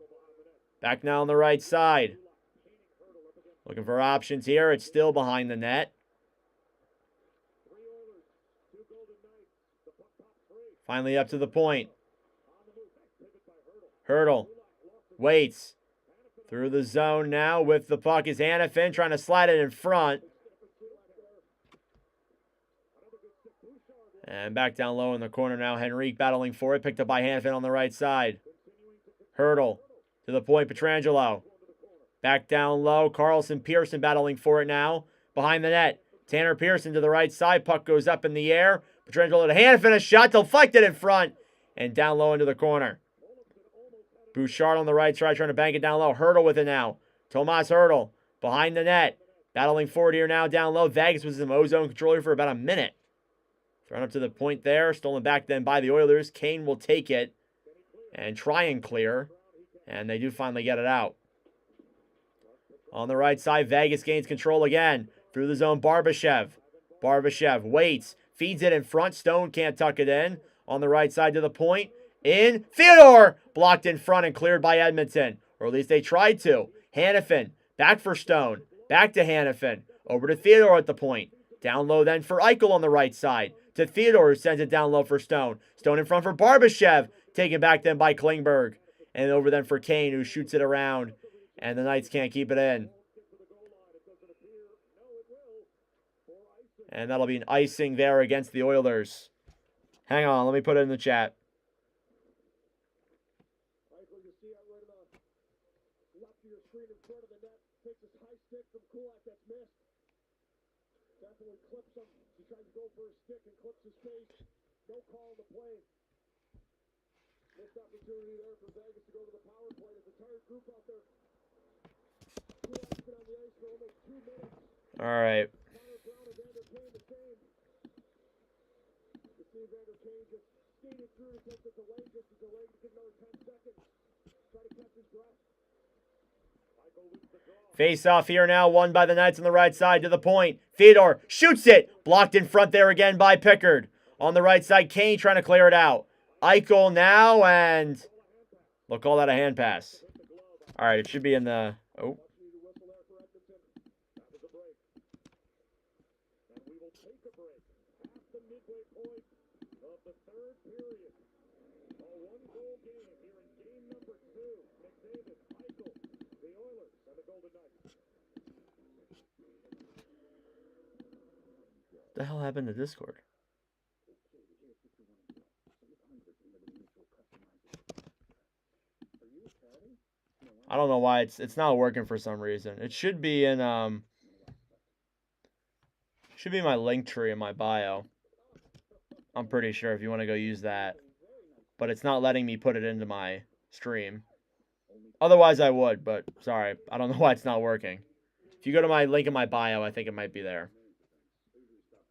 Back now on the right side. Looking for options here. It's still behind the net. Finally up to the point. Hurdle waits. Through the zone now with the puck is Hannafin trying to slide it in front. And back down low in the corner now. Henrique battling for it. Picked up by Hannafin on the right side. Hurdle to the point. Pietrangelo. Back down low. Carlson Pearson battling for it now. Behind the net. Tanner Pearson to the right side. Puck goes up in the air. Pietrangelo to Hannafin. A shot deflected in front. And down low into the corner. Bouchard on the right side trying to bank it down low. Hurdle with it now. Tomas Hurdle behind the net. Battling forward here now down low. Vegas was in ozone control here for about a minute. Thrown up to the point there. Stolen back then by the Oilers. Kane will take it and try and clear. And they do finally get it out. On the right side, Vegas gains control again. Through the zone, Barbashev. Barbashev waits. Feeds it in front. Stone can't tuck it in. On the right side to the point. In. Theodore! Blocked in front and cleared by Edmonton. Or at least they tried to. Hannafin. Back for Stone. Back to Hannafin. Over to Theodore at the point. Down low then for Eichel on the right side. To Theodore, who sends it down low for Stone. Stone in front for Barbashev. Taken back then by Klingberg. And over then for Kane, who shoots it around. And the Knights can't keep it in. And that'll be an icing there against the Oilers. Hang on, let me put it in the chat. Eichel, you see that right on the left of your screen in front of the net. Takes his high stick from Kulak that's missed. Definitely clips him. He tries to go for his stick and clips his face. No call on the play. Missed opportunity there for Vegas to go to the power play. There's a tired group out there. Kulak's been on the ice for almost 2 minutes. All right. Connor Brown and Vander Kane the same. You see Vander Kane just skated through to take the delay, just a delay to get another 10 seconds. Try to catch his breath. Eichel loses the draw. Face off here now, won by the Knights on the right side to the point. Theodore shoots it. Blocked in front there again by Pickard. On the right side, Kane trying to clear it out. Eichel now, and they'll call that a hand pass. All right, it should be in the... Oh. What the hell happened to Discord? I don't know why it's not working for some reason. It should be in should be my link tree in my bio. I'm pretty sure if you want to go use that. But it's not letting me put it into my stream. Otherwise I would, but sorry. I don't know why it's not working. If you go to my link in my bio, I think it might be there.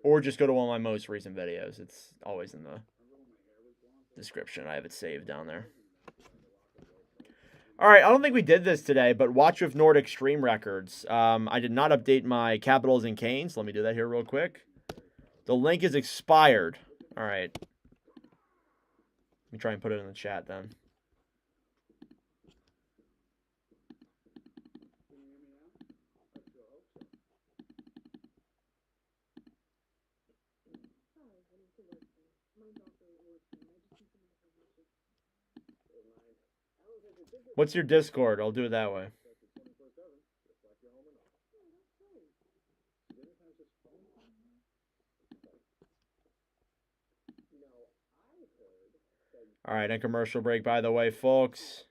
Or just go to one of my most recent videos. It's always in the description. I have it saved down there. All right, I don't think we did this today, but Watch With Nordic stream records. I did not update my Capitals and Canes. Let me do that here real quick. The link is expired. All right. Let me try and put it in the chat then. What's your Discord? I'll do it that way. All right, and commercial break, by the way, folks.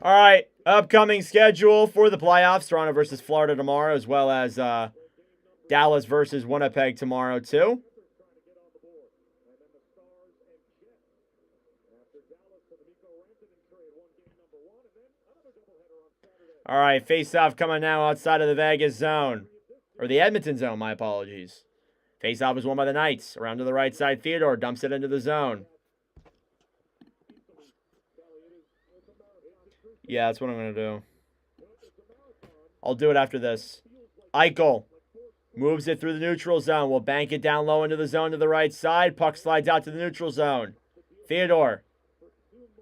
All right, upcoming schedule for the playoffs. Toronto versus Florida tomorrow, as well as Dallas versus Winnipeg tomorrow, too. All right, face-off coming now outside of the Vegas zone. Or the Edmonton zone, my apologies. Face-off is won by the Knights. Around to the right side, Theodore dumps it into the zone. Yeah, that's what I'm going to do. I'll do it after this. Eichel moves it through the neutral zone. We'll bank it down low into the zone to the right side. Puck slides out to the neutral zone. Theodore.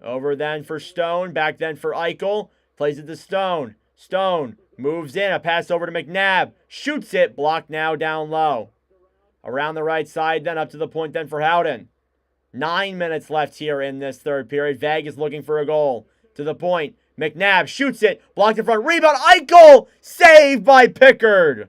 Over then for Stone. Back then for Eichel. Plays it to Stone. Stone moves in. A pass over to McNabb. Shoots it. Blocked now down low. Around the right side then up to the point then for Howden. 9 minutes left here in this third period. Vegas looking for a goal. To the point. McNabb shoots it. Blocked in front. Rebound. Eichel. Saved by Pickard.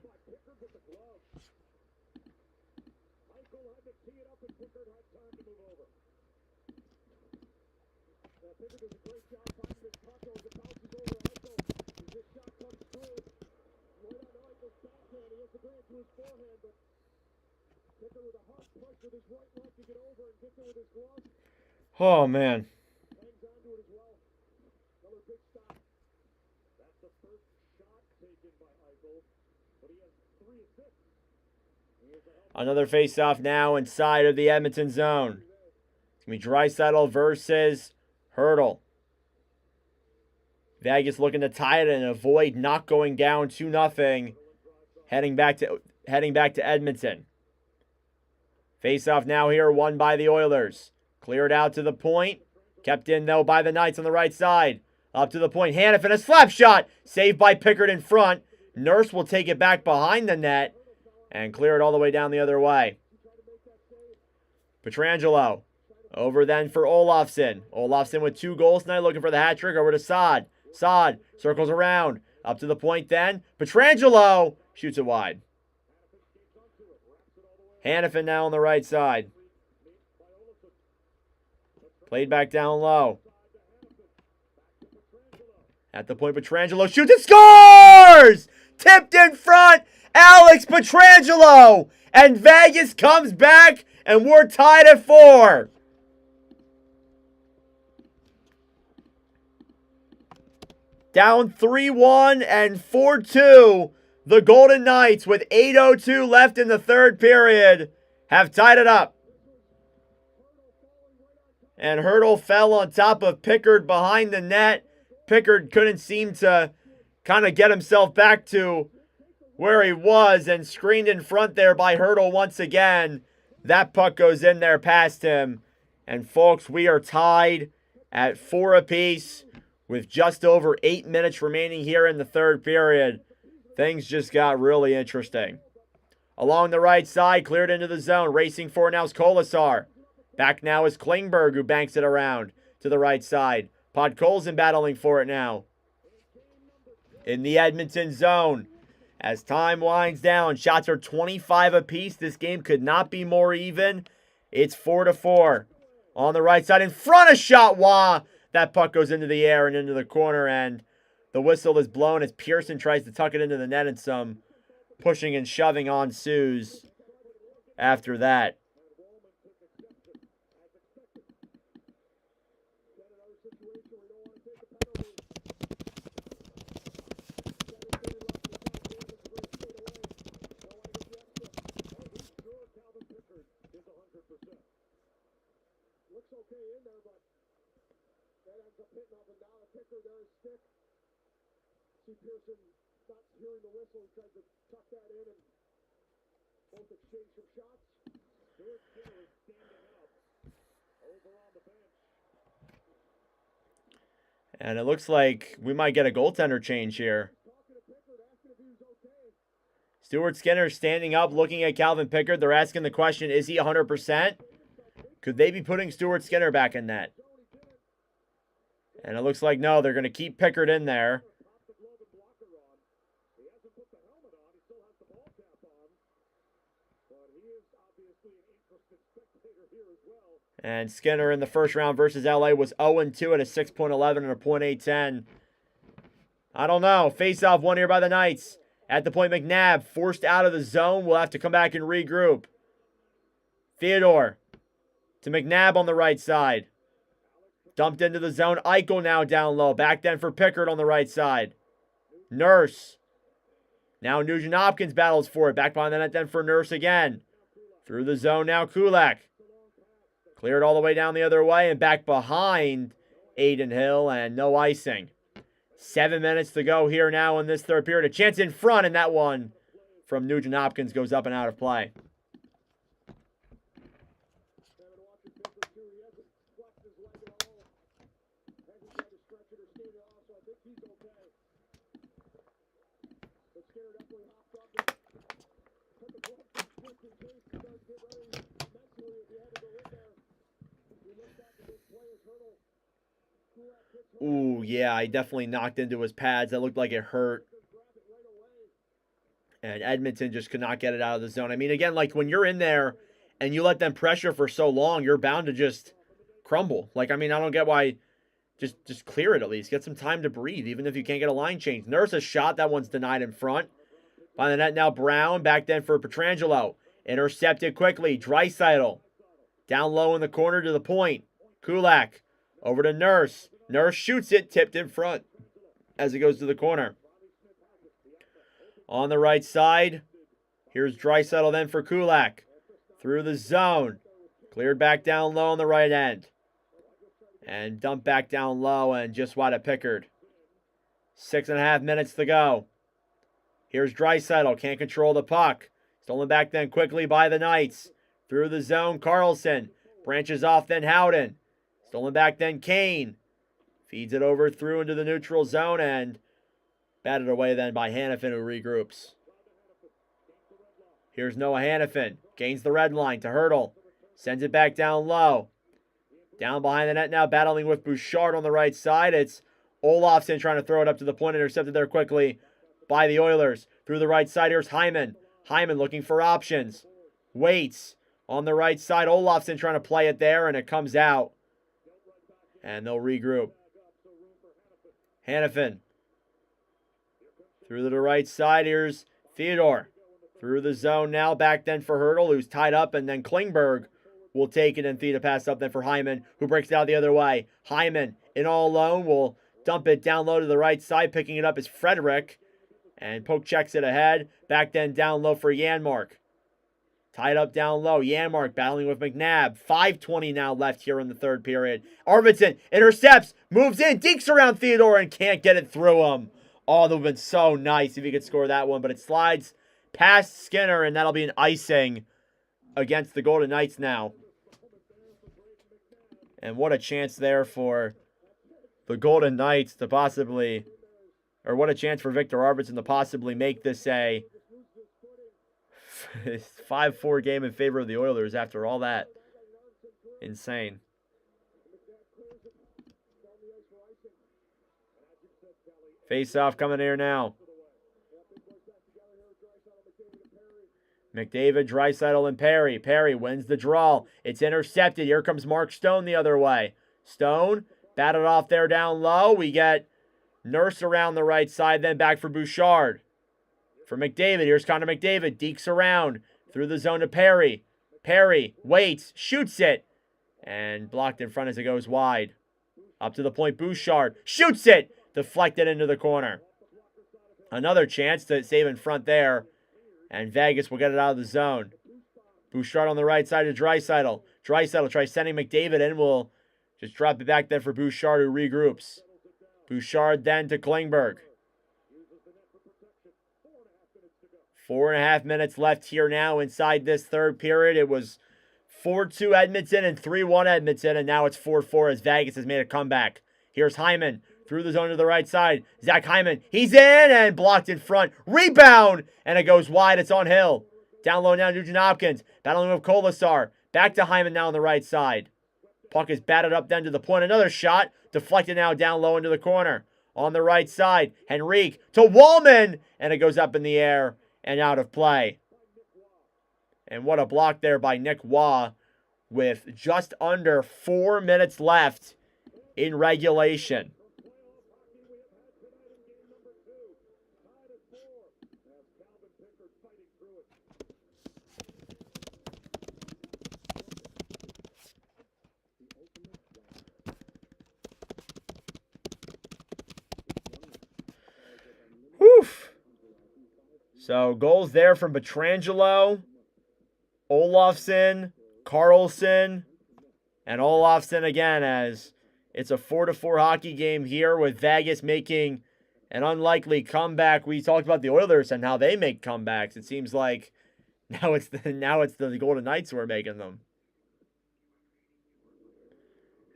With his right leg to get over and get Oh, man. Hangs on to it as well. Another big stop. That's the first shot taken by Eichel, but he has 3 assists. Another face-off now inside of the Edmonton zone. It's going to be Draisaitl versus Hurdle. Vegas looking to tie it and avoid not going down 2-0. Heading back to Edmonton. Face-off now here, won by the Oilers. Cleared out to the point. Kept in, though, by the Knights on the right side. Up to the point. Hanifin, a slap shot. Saved by Pickard in front. Nurse will take it back behind the net and clear it all the way down the other way. Pietrangelo. Over then for Olofsson. Olofsson with 2 goals tonight, looking for the hat trick. Over to Saad. Saad circles around. Up to the point then. Pietrangelo shoots it wide. Hanifin now on the right side. Played back down low. At the point, Pietrangelo shoots and scores! Tipped in front, Alex Pietrangelo! And Vegas comes back, and we're tied at 4. Down 3-1 and 4-2. The Golden Knights, with 8:02 left in the third period, have tied it up. And Hurdle fell on top of Pickard behind the net. Pickard couldn't seem to kind of get himself back to where he was and screened in front there by Hurdle once again. That puck goes in there past him. And folks, we are tied at 4 apiece with just over 8 minutes remaining here in the third period. Things just got really interesting. Along the right side, cleared into the zone. Racing for now is Kolasar. Back now is Klingberg, who banks it around to the right side. Podkolzin battling for it now. In the Edmonton zone. As time winds down, shots are 25 apiece. This game could not be more even. It's 4-4. On the right side, in front of Shotwa. That puck goes into the air and into the corner, and the whistle is blown as Pearson tries to tuck it into the net, and some pushing and shoving ensues after that. Looks okay in there, but that ends up hitting off, and now a kicker there is stick. See Pearson not hearing the whistle. He tries to tuck that in, and both exchange some shots. Stuart Skinner is standing up over on the bench. And it looks like we might get a goaltender change here. Talking to Pickard, asking if he was okay. Stuart Skinner standing up, looking at Calvin Pickard. They're asking the question, is he 100%? Could they be putting Stuart Skinner back in net? And it looks like no, they're going to keep Pickard in there. Popped the glove and blocker on. He hasn't put the helmet on. He still has the ball cap on. But he is obviously an interested spectator here as well. And Skinner in the first round versus LA was 0-2 at a 6.11 and a .810. I don't know. Face-off won here by the Knights. At the point, McNabb forced out of the zone. We'll have to come back and regroup. Theodore to McNabb on the right side. Dumped into the zone. Eichel now down low. Back then for Pickard on the right side. Nurse. Now Nugent Hopkins battles for it. Back behind the net then for Nurse again. Through the zone now Kulak. Cleared all the way down the other way and back behind Aiden Hill, and no icing. 7 minutes to go here now in this third period. A chance in front, and that one from Nugent Hopkins goes up and out of play. Ooh, yeah, I definitely knocked into his pads. That looked like it hurt. And Edmonton just could not get it out of the zone. I mean, again, like when you're in there and you let them pressure for so long, you're bound to just crumble. Like, I mean, I don't get why. Just clear it at least. Get some time to breathe, even if you can't get a line change. Nurse a shot. That one's denied in front. By the net now, Brown. Back then for Pietrangelo. Intercepted quickly. Draisaitl. Down low in the corner to the point. Kulak over to Nurse. Nurse shoots it, tipped in front as it goes to the corner. On the right side, here's Draisaitl then for Kulak. Through the zone. Cleared back down low on the right end. And dumped back down low and just wide of Pickard. 6.5 minutes to go. Here's Draisaitl. Can't control the puck. Stolen back then quickly by the Knights. Through the zone, Carlson. Branches off then Howden. Stolen back then Kane. Feeds it over through into the neutral zone and batted away then by Hanifin, who regroups. Here's Noah Hanifin. Gains the red line to Hurdle. Sends it back down low. Down behind the net now, battling with Bouchard on the right side. It's Olofsson trying to throw it up to the point, intercepted there quickly by the Oilers. Through the right side, here's Hyman. Hyman looking for options. Waits on the right side. Olofsson trying to play it there, and it comes out. And they'll regroup. Hanifin. Through to the right side, here's Theodore. Through the zone now, back then for Hurdle, who's tied up, and then Klingberg will take it and feed a pass up then for Hyman, who breaks it out the other way. Hyman, in all alone, will dump it down low to the right side. Picking it up is Frederick. And Poke checks it ahead. Back then down low for Janmark. Tied up down low. Janmark battling with McNabb. 5:20 now left here in the third period. Arvidsson intercepts, moves in, dinks around Theodore, and can't get it through him. Oh, that would have been so nice if he could score that one. But it slides past Skinner, and that'll be an icing against the Golden Knights now. And what a chance there for the Golden Knights to possibly, or what a chance for Victor Arvidsson to possibly make this a 5-4 game in favor of the Oilers after all that. Insane. Face-off coming here now. McDavid, Draisaitl, and Perry. Perry wins the draw. It's intercepted. Here comes Mark Stone the other way. Stone batted off there down low. We get Nurse around the right side, then back for Bouchard. For McDavid, here's Connor McDavid. Dekes around through the zone to Perry. Perry waits, shoots it, and blocked in front as it goes wide. Up to the point, Bouchard shoots it, deflected into the corner. Another chance to save in front there. And Vegas will get it out of the zone. Bouchard on the right side to Draisaitl. Draisaitl tries sending McDavid in. Will just drop it back there for Bouchard, who regroups. Bouchard then to Klingberg. 4.5 minutes left here now inside this third period. It was 4-2 Edmonton and 3-1 Edmonton. And now it's 4-4 as Vegas has made a comeback. Here's Hyman. Through the zone to the right side. Zach Hyman. He's in and blocked in front. Rebound. And it goes wide. It's on Hill. Down low now, Nugent Hopkins. Battling with Kolasar. Back to Hyman now on the right side. Puck is batted up then to the point. Another shot. Deflected now down low into the corner. On the right side. Henrique to Wallman. And it goes up in the air and out of play. And what a block there by Nick Waugh with just under 4 minutes left in regulation. So goals there from Pietrangelo, Olofsson, Carlson, and Olofsson again, as it's a 4-4 hockey game here with Vegas making an unlikely comeback. We talked about the Oilers and how they make comebacks. It seems like now it's the Golden Knights who are making them.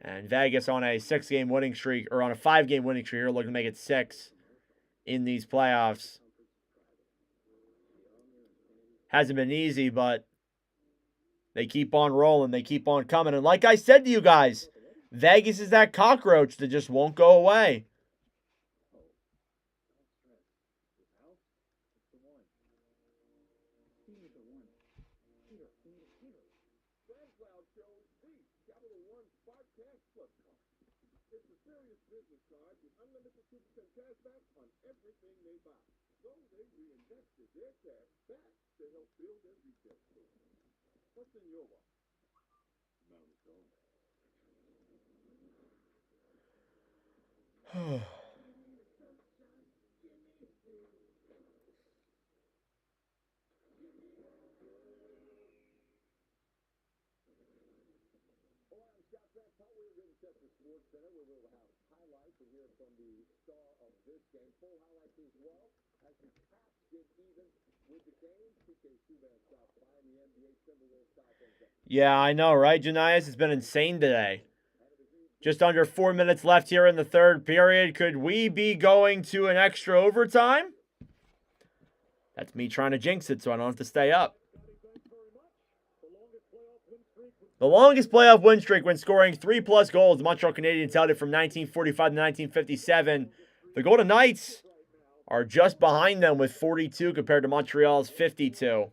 And Vegas on a 6-game winning streak, or on a 5-game winning streak here, looking to make it 6 in these playoffs. Hasn't been easy, but they keep on rolling. They keep on coming. And like I said to you guys, Vegas is that cockroach that just won't go away. It's a serious business card with unlimited 2% cash back on everything they buy. So they reinvested their cash back to help build their retail store. What's in your wallet? Center, where we'll have highlights and hear from the star of this game. Full highlights as well as the Caps get even with the game. PK Subban stops by in the NBA Timberwolves stop things up. Yeah, I know, right, Janias? It's been insane today. Just under 4 minutes left here in the third period. Could we be going to an extra overtime? That's me trying to jinx it so I don't have to stay up. The longest playoff win streak when scoring 3+ goals. The Montreal Canadiens held it from 1945 to 1957. The Golden Knights are just behind them with 42 compared to Montreal's 52.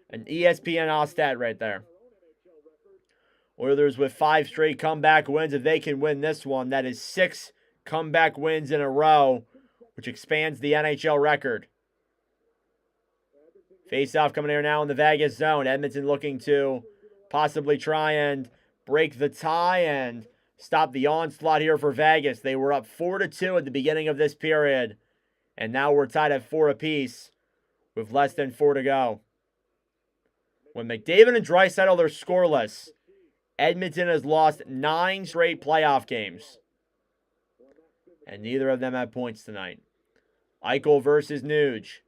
An ESPN all stat right there. Oilers with 5 straight comeback wins. If they can win this one, that is 6 comeback wins in a row, which expands the NHL record. Face-off coming here now in the Vegas zone. Edmonton looking to possibly try and break the tie and stop the onslaught here for Vegas. They were up 4-2 at the beginning of this period. And now we're tied at 4 apiece with less than 4 to go. When McDavid and Draisaitl are scoreless, Edmonton has lost 9 straight playoff games. And neither of them have points tonight. Eichel versus Nuge.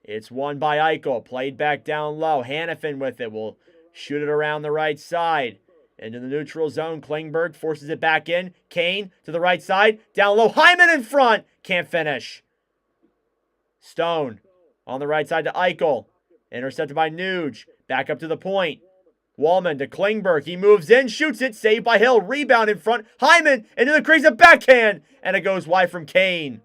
It's won by Eichel. Played back down low. Hannafin with it. Will shoot it around the right side. Into the neutral zone. Klingberg forces it back in. Kane to the right side. Down low. Hyman in front. Can't finish. Stone on the right side to Eichel. Intercepted by Nuge. Back up to the point. Wallman to Klingberg. He moves in. Shoots it. Saved by Hill. Rebound in front. Hyman into the crease. A backhand. And it goes wide from Kane.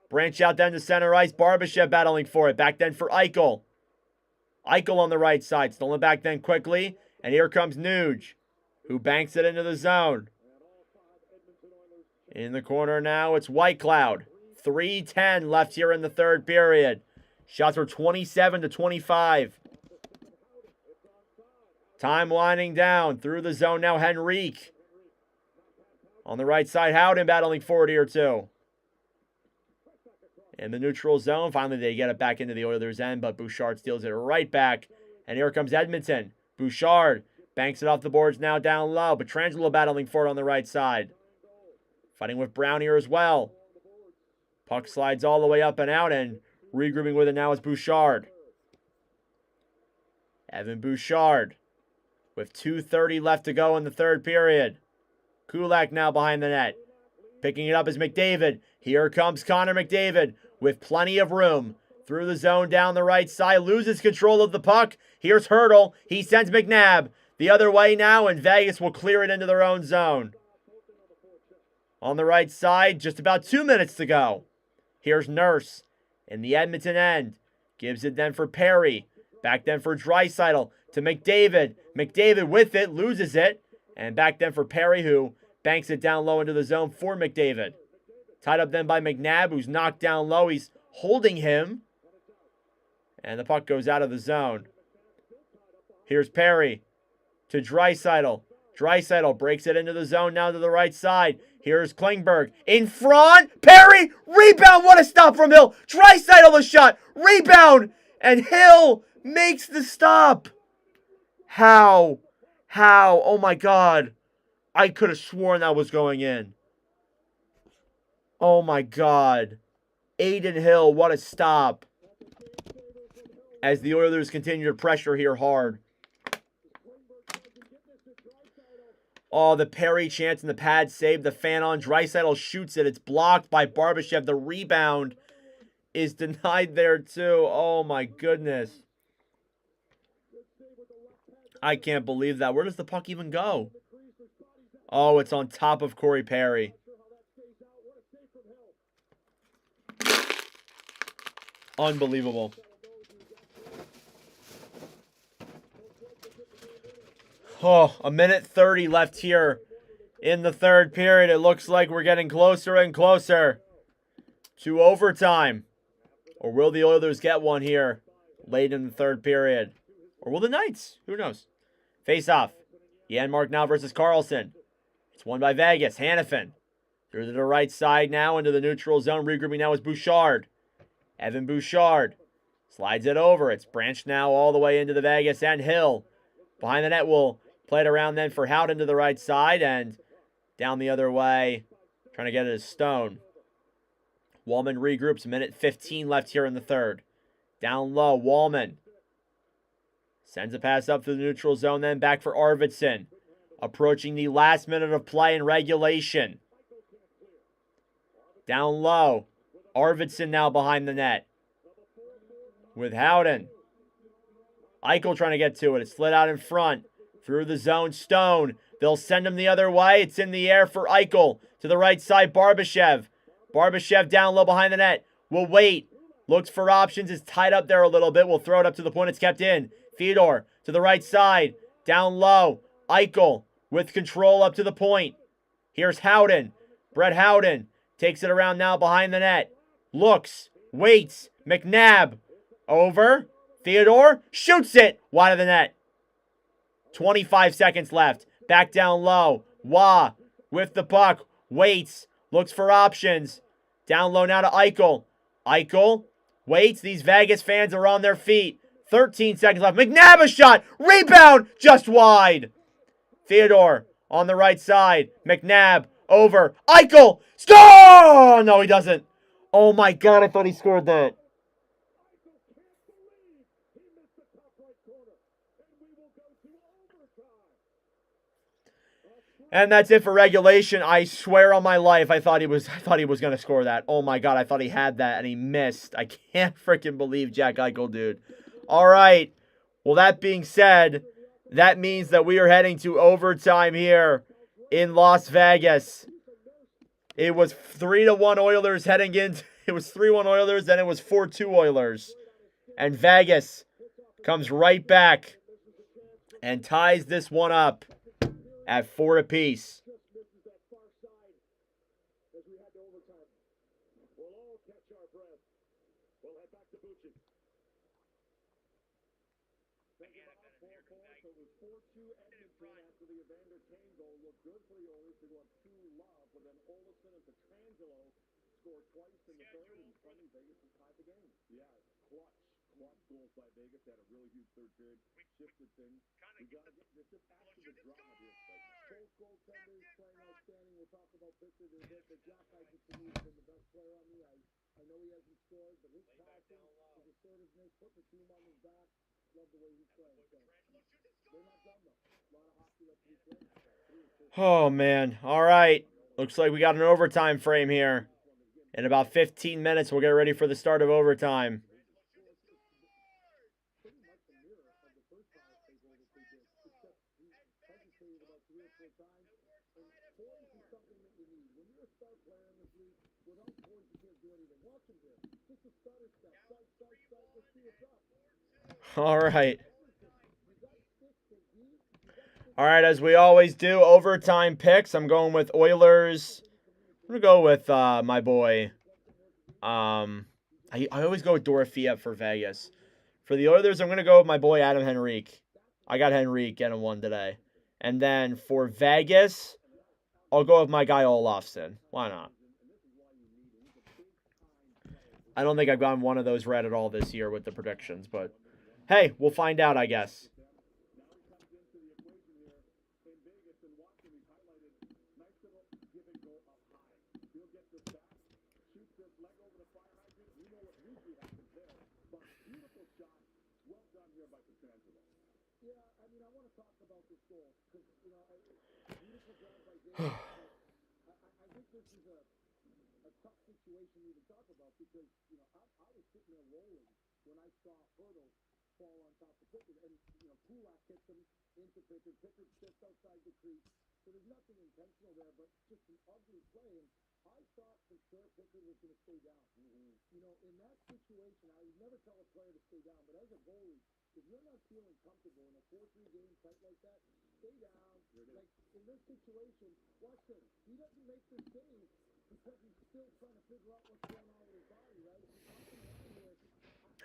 Branch out down to center ice. Barbashev battling for it. Back then for Eichel. Eichel on the right side. Stolen back then quickly. And here comes Nuge, who banks it into the zone. In the corner now, it's Whitecloud. 3:10 left here in the third period. Shots were 27-25. Time winding down. Through the zone now, Henrique. On the right side, Howden battling forward here too. In the neutral zone, finally they get it back into the Oilers' end, but Bouchard steals it right back. And here comes Edmonton. Bouchard banks it off the boards now down low. Pietrangelo battling for it on the right side. Fighting with Brown here as well. Puck slides all the way up and out, and regrouping with it now is Bouchard. Evan Bouchard with 2:30 left to go in the third period. Kulak now behind the net. Picking it up is McDavid. Here comes Connor McDavid with plenty of room. Through the zone down the right side. Loses control of the puck. Here's Hurdle. He sends McNabb the other way now, and Vegas will clear it into their own zone. On the right side, just about 2 minutes to go. Here's Nurse in the Edmonton end. Gives it then for Perry. Back then for Draisaitl to McDavid. McDavid with it, loses it. And back then for Perry, who banks it down low into the zone for McDavid. Tied up then by McNabb, who's knocked down low. He's holding him. And the puck goes out of the zone. Here's Perry to Draisaitl. Draisaitl breaks it into the zone now to the right side. Here's Klingberg. In front. Perry. Rebound. What a stop from Hill. Draisaitl the shot. Rebound. And Hill makes the stop. How? How? Oh my God. I could have sworn that was going in. Oh my God. Aiden Hill. What a stop. As the Oilers continue to pressure here hard. Oh, the Perry chance and the pad save. The fan on Draisaitl shoots it. It's blocked by Barbashev. The rebound is denied there too. Oh my goodness. I can't believe that. Where does the puck even go? Oh, it's on top of Corey Perry. Unbelievable. Oh, 1:30 left here in the third period. It looks like we're getting closer and closer to overtime. Or will the Oilers get one here late in the third period? Or will the Knights? Who knows? Face off. Janmark now versus Carlson. It's won by Vegas. Hannafin through to the right side now into the neutral zone. Regrouping now is Bouchard. Evan Bouchard slides it over. It's branched now all the way into the Vegas end. Hill behind the net will play it around then for Howden to the right side and down the other way. Trying to get it as Stone. Wallman regroups. Minute 15 left here in the third. Down low, Wallman sends a pass up through the neutral zone, then back for Arvidsson. Approaching the last minute of play in regulation. Down low, Arvidsson now behind the net. With Howden. Eichel trying to get to it. It slid out in front. Through the zone, Stone. They'll send him the other way. It's in the air for Eichel. To the right side, Barbashev. Barbashev down low behind the net. Will wait. Looks for options. Is tied up there a little bit. Will throw it up to the point. It's kept in. Fyodor to the right side. Down low. Eichel with control up to the point. Here's Howden. Brett Howden takes it around now behind the net. Looks. Waits. McNabb. Over. Fyodor shoots it. Wide of the net. 25 seconds left. Back down low. Wah with the puck. Waits. Looks for options. Down low now to Eichel. Eichel waits. These Vegas fans are on their feet. 13 seconds left. McNabb a shot. Rebound. Just wide. Fyodor on the right side. McNabb over. Eichel. Score! No, he doesn't. Oh my God, I thought he scored that. And that's it for regulation. I swear on my life, I thought he was going to score that. Oh my God, I thought he had that and he missed. I can't freaking believe Jack Eichel, dude. All right. Well, that being said, that means that we are heading to overtime here in Las Vegas. It was 3-1 Oilers heading in. It was 3-1 Oilers, then it was 4-2 Oilers. And Vegas comes right back and ties this one up at 4 apiece. Scored twice in the third, and finally Vegas has tied the game. Yeah, clutch goals by Vegas. Had a really huge third period. Shifted things. We got to get this is after the drama here. Both goaltenders playing outstanding. We'll talk about Pitcher in a bit, but Jack Eichel to me has been the best player on the ice. I know he hasn't scored, but his passion, his assertiveness, putting the team on his back. Love the way he's playing. So they're not done though. A lot of hockey left to be played. Oh man. All right. Looks like we got an overtime frame here. In about 15 minutes, we'll get ready for the start of overtime. All right. All right, as we always do, overtime picks. I'm going with Oilers. I'm going to go with my boy. I always go with Dorofeev for Vegas. For the Oilers, I'm going to go with my boy Adam Henrique. I got Henrique getting one today. And then for Vegas, I'll go with my guy Olofsson. Why not? I don't think I've gotten one of those right at all this year with the predictions, but hey, we'll find out, I guess. I think this is a tough situation to even talk about because, I was sitting there rolling when I saw Hurdle fall on top of Pickard. And, Kulak hits him into Pickard. Pickard just outside the crease. So there's nothing intentional there, but just an ugly play. And I thought for sure Pickard was going to stay down. In that situation, I would never tell a player to stay down. But as a goalie, if you're not feeling comfortable in a 4-3 game fight like that, stay down. Like, in this situation, watch him. He doesn't make the save because he's still trying to figure out what's going on with his body, right?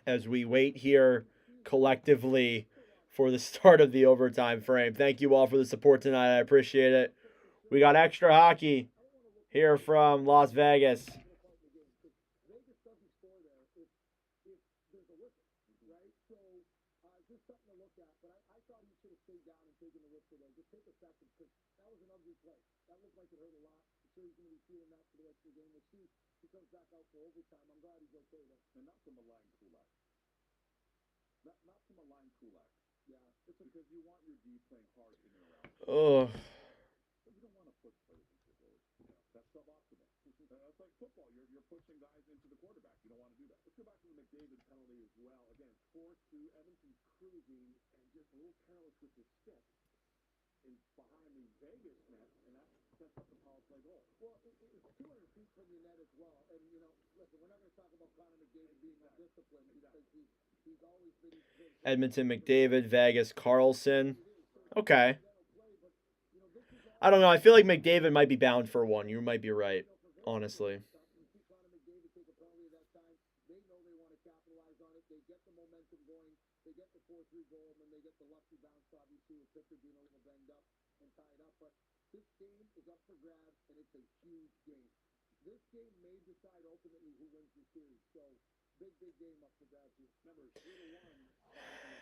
As we wait here collectively for the start of the overtime frame. Thank you all for the support tonight. I appreciate it. We got extra hockey here from Las Vegas. Vegas doesn't score there if there's a whistle, right? So just something to look at. But I thought he should have stayed down and taken the whistle there. Just take a second because that was an ugly play. That looked like it hurt a lot. I'm sure he's going to be feeling that for the rest of the game. We'll see if he comes back out for overtime. I'm glad he's okay though. And not from a line Kulak. Not from a line Kulak. Yeah. It's because you want your D playing hard in and around. Oh, But you don't want to push players into the goals. That's suboptimal. That's like football. You're pushing guys into the quarterback. You don't want to do that. Let's go back to the McDavid penalty as well. Again, it's 4-2. Edmonton's cruising and just a little careless with his stick in behind the Vegas net, and that sets up the power play goal. Well, it's 200 feet from your net as well. And, you know, listen, we're not going to talk about Connor McDavid being undisciplined because he's always been... Edmonton, McDavid, Vegas, Carlson. Okay. I don't know. I feel like McDavid might be bound for one. You might be right, honestly. Connor McDavid take a penalty at that time. They know they want to capitalize on it. They get the momentum going. They get the 4-3 goal, and then they get the lucky bounce, obviously, with Pitcher being a little banged up and tied up. But this game is up for grabs, and it's a huge game. This game may decide ultimately who wins the series. So, big game up for grabs here. Remember, 3-1.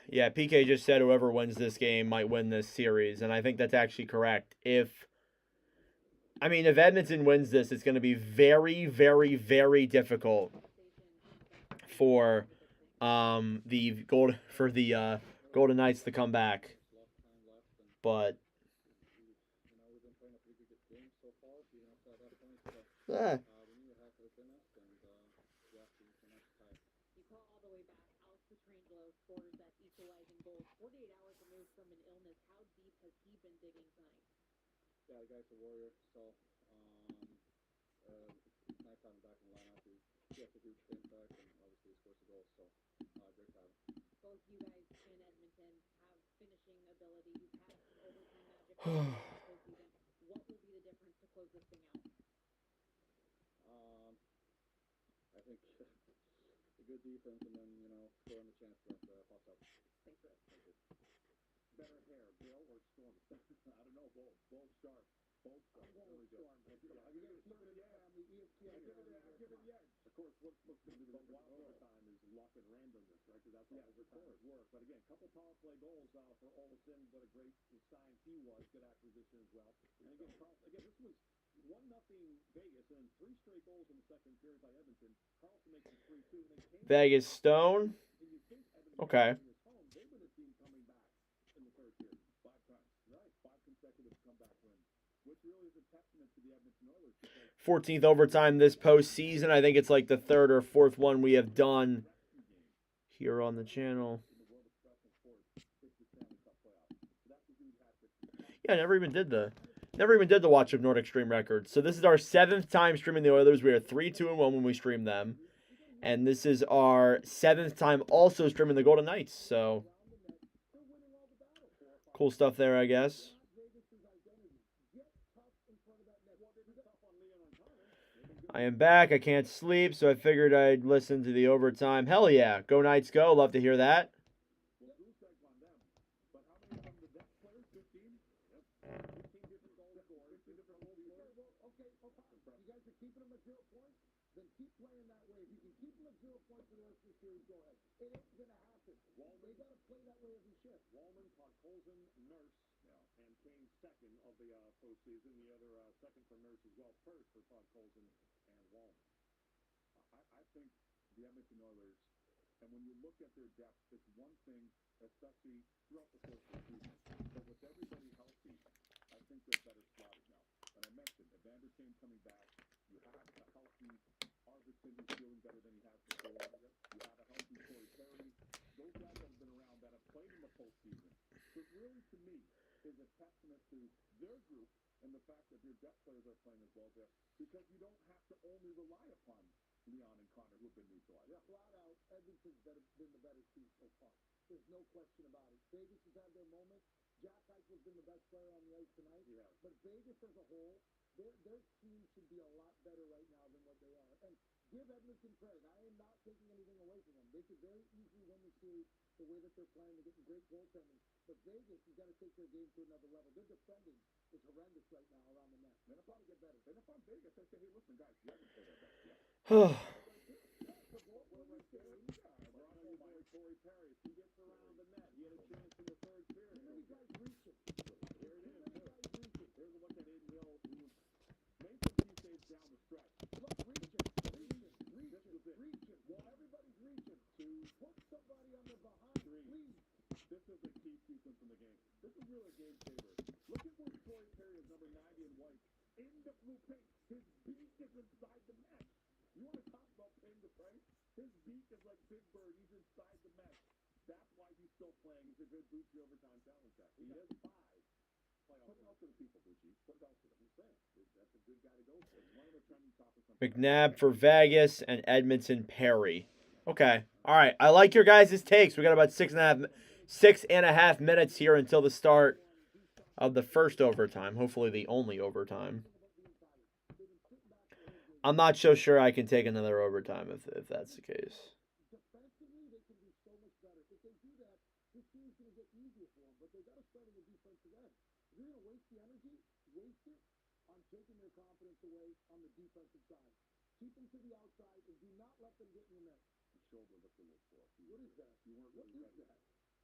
Yeah, PK just said whoever wins this game might win this series, and I think that's actually correct. If Edmonton wins this, it's going to be very, very, very difficult for the Golden Knights to come back. But You call all the way back. Alex Pietrangelo scores that equalizing goal 48 hours removed from an illness. How deep has he been digging tonight? Yeah, the guy's a warrior, so it's nice having him back in the lineup. He has a huge impact, and obviously he scores a goal, so great to have him. Both you guys in Edmonton have finishing ability. You've had some overtime magic in the postseason. What will be the difference to close this thing out? I think a good defense, and then scoring the chance that pops up. Thanks, Rich. Thank you. Better hair, Bill or Storm? I don't know. Both sharp. Both sharp. Really good. Storm. I give it the edge. ESPN. I give it the edge. Of course, what's going to be the wild overtime is luck and randomness, right? Because that's how overtimes work. But again, a couple power play goals for Olsen. What a great sign he was. Good acquisition as well. And again, Carlson. Again, this was 1-0 Vegas, and then 3 straight goals in the second period by Edmonton. Carlson makes it 3-2. And they came Vegas Stone. and you think Edmonton Okay. is home, they've been a team coming back in the third period 5 times. Right, 5 consecutive comeback wins, which really is a testament to the Edmonton Oilers. 14th overtime this postseason. I think it's like the third or fourth one we have done here on the channel. In the world of professional sports, it's the Stanley Cup playoffs. So that's a huge hat trick. Yeah, never even did the Watch With Nordic stream record. So this is our 7th time streaming the Oilers. We are 3-2-1 when we stream them. And this is our 7th time also streaming the Golden Knights. So cool stuff there, I guess. I am back. I can't sleep, so I figured I'd listen to the overtime. Hell yeah. Go Knights go. Love to hear that. Well, goose eggs on them. But how many of them, the depth players? 15? Yep. 15 different goals scored. 15 different goals scored. Well, okay, you guys are keeping them at 0 points? Then keep playing that way. If you can keep them at 0 points for the rest of the series, go ahead. It ain't going to happen. They got to play that way every shift. Wallman, Podkolzin, Nurse, and Kane second of the postseason. The other second for Nurse as well. First for Podkolzin and Wallman. I think the Edmonton Oilers, and when you look at their depth, it's one thing, especially throughout the course of the season. But with everybody healthy, I think they're better slotted now. And I mentioned Evander Kane coming back. You have a healthy Arvidsson who's feeling better than he has before. You have a healthy Corey Perry. Those guys that have been around that have played in the postseason. So it really, to me, is a testament to their group and the fact that their depth players are playing as well there, because you don't have to only rely upon Leon and Connor, who have been neutralized. Yeah, flat out, Edmonton's been the better team so far. There's no question about it. Vegas has had their moments. Jack Eichel's been the best player on the ice tonight. Yeah. But Vegas as a whole their team should be a lot better right now than what they are. And give Edmonton credit. I am not taking anything away from them. They could very easily win the series the way that they're playing. They're getting great goaltending. But Vegas has got to take their game to another level. Their defending is horrendous right now around the net. Then if I get better, then if I'm Vegas, I say, hey, listen, guys, you haven't played our best yet. Corey Perry, if he gets around the net, he had a chance in the third period. Too many guys reaching. Here it is. Here's a look at Aiden Hill, who made some key saves down the stretch. Look, reaching. While everybody's reaching, to put somebody on their behind, please. This is a key sequence in the game. This is really a game saver. Look at where Corey Perry is, number 90 in white. In the blue paint. His beak is inside the net. You want to talk about paying the price? His beak is like Big Bird. He's inside the net. That's why he's still playing. He's a good Bucci overtime challenge guy. He has 5. Put it out to the people, Bucci. Put it out to them. I'm saying. That's a good guy to go for. He's one of the trending topics on McNabb for Vegas and Edmonton Perry. Okay. All right. I like your guys' takes. We got about 6.5 minutes here until the start of the first overtime. Hopefully the only overtime. I'm not so sure I can take another overtime if that's the case. Defensively, they can do so much better. If they do that, this team's going to get easier for them. But they got to start in the defensive end. If you're going to waste the energy, waste it on taking their confidence away on the defensive side. Keep them to the outside and do not let them get in the net. The shoulder looked a little sore. What is that? You weren't really ready.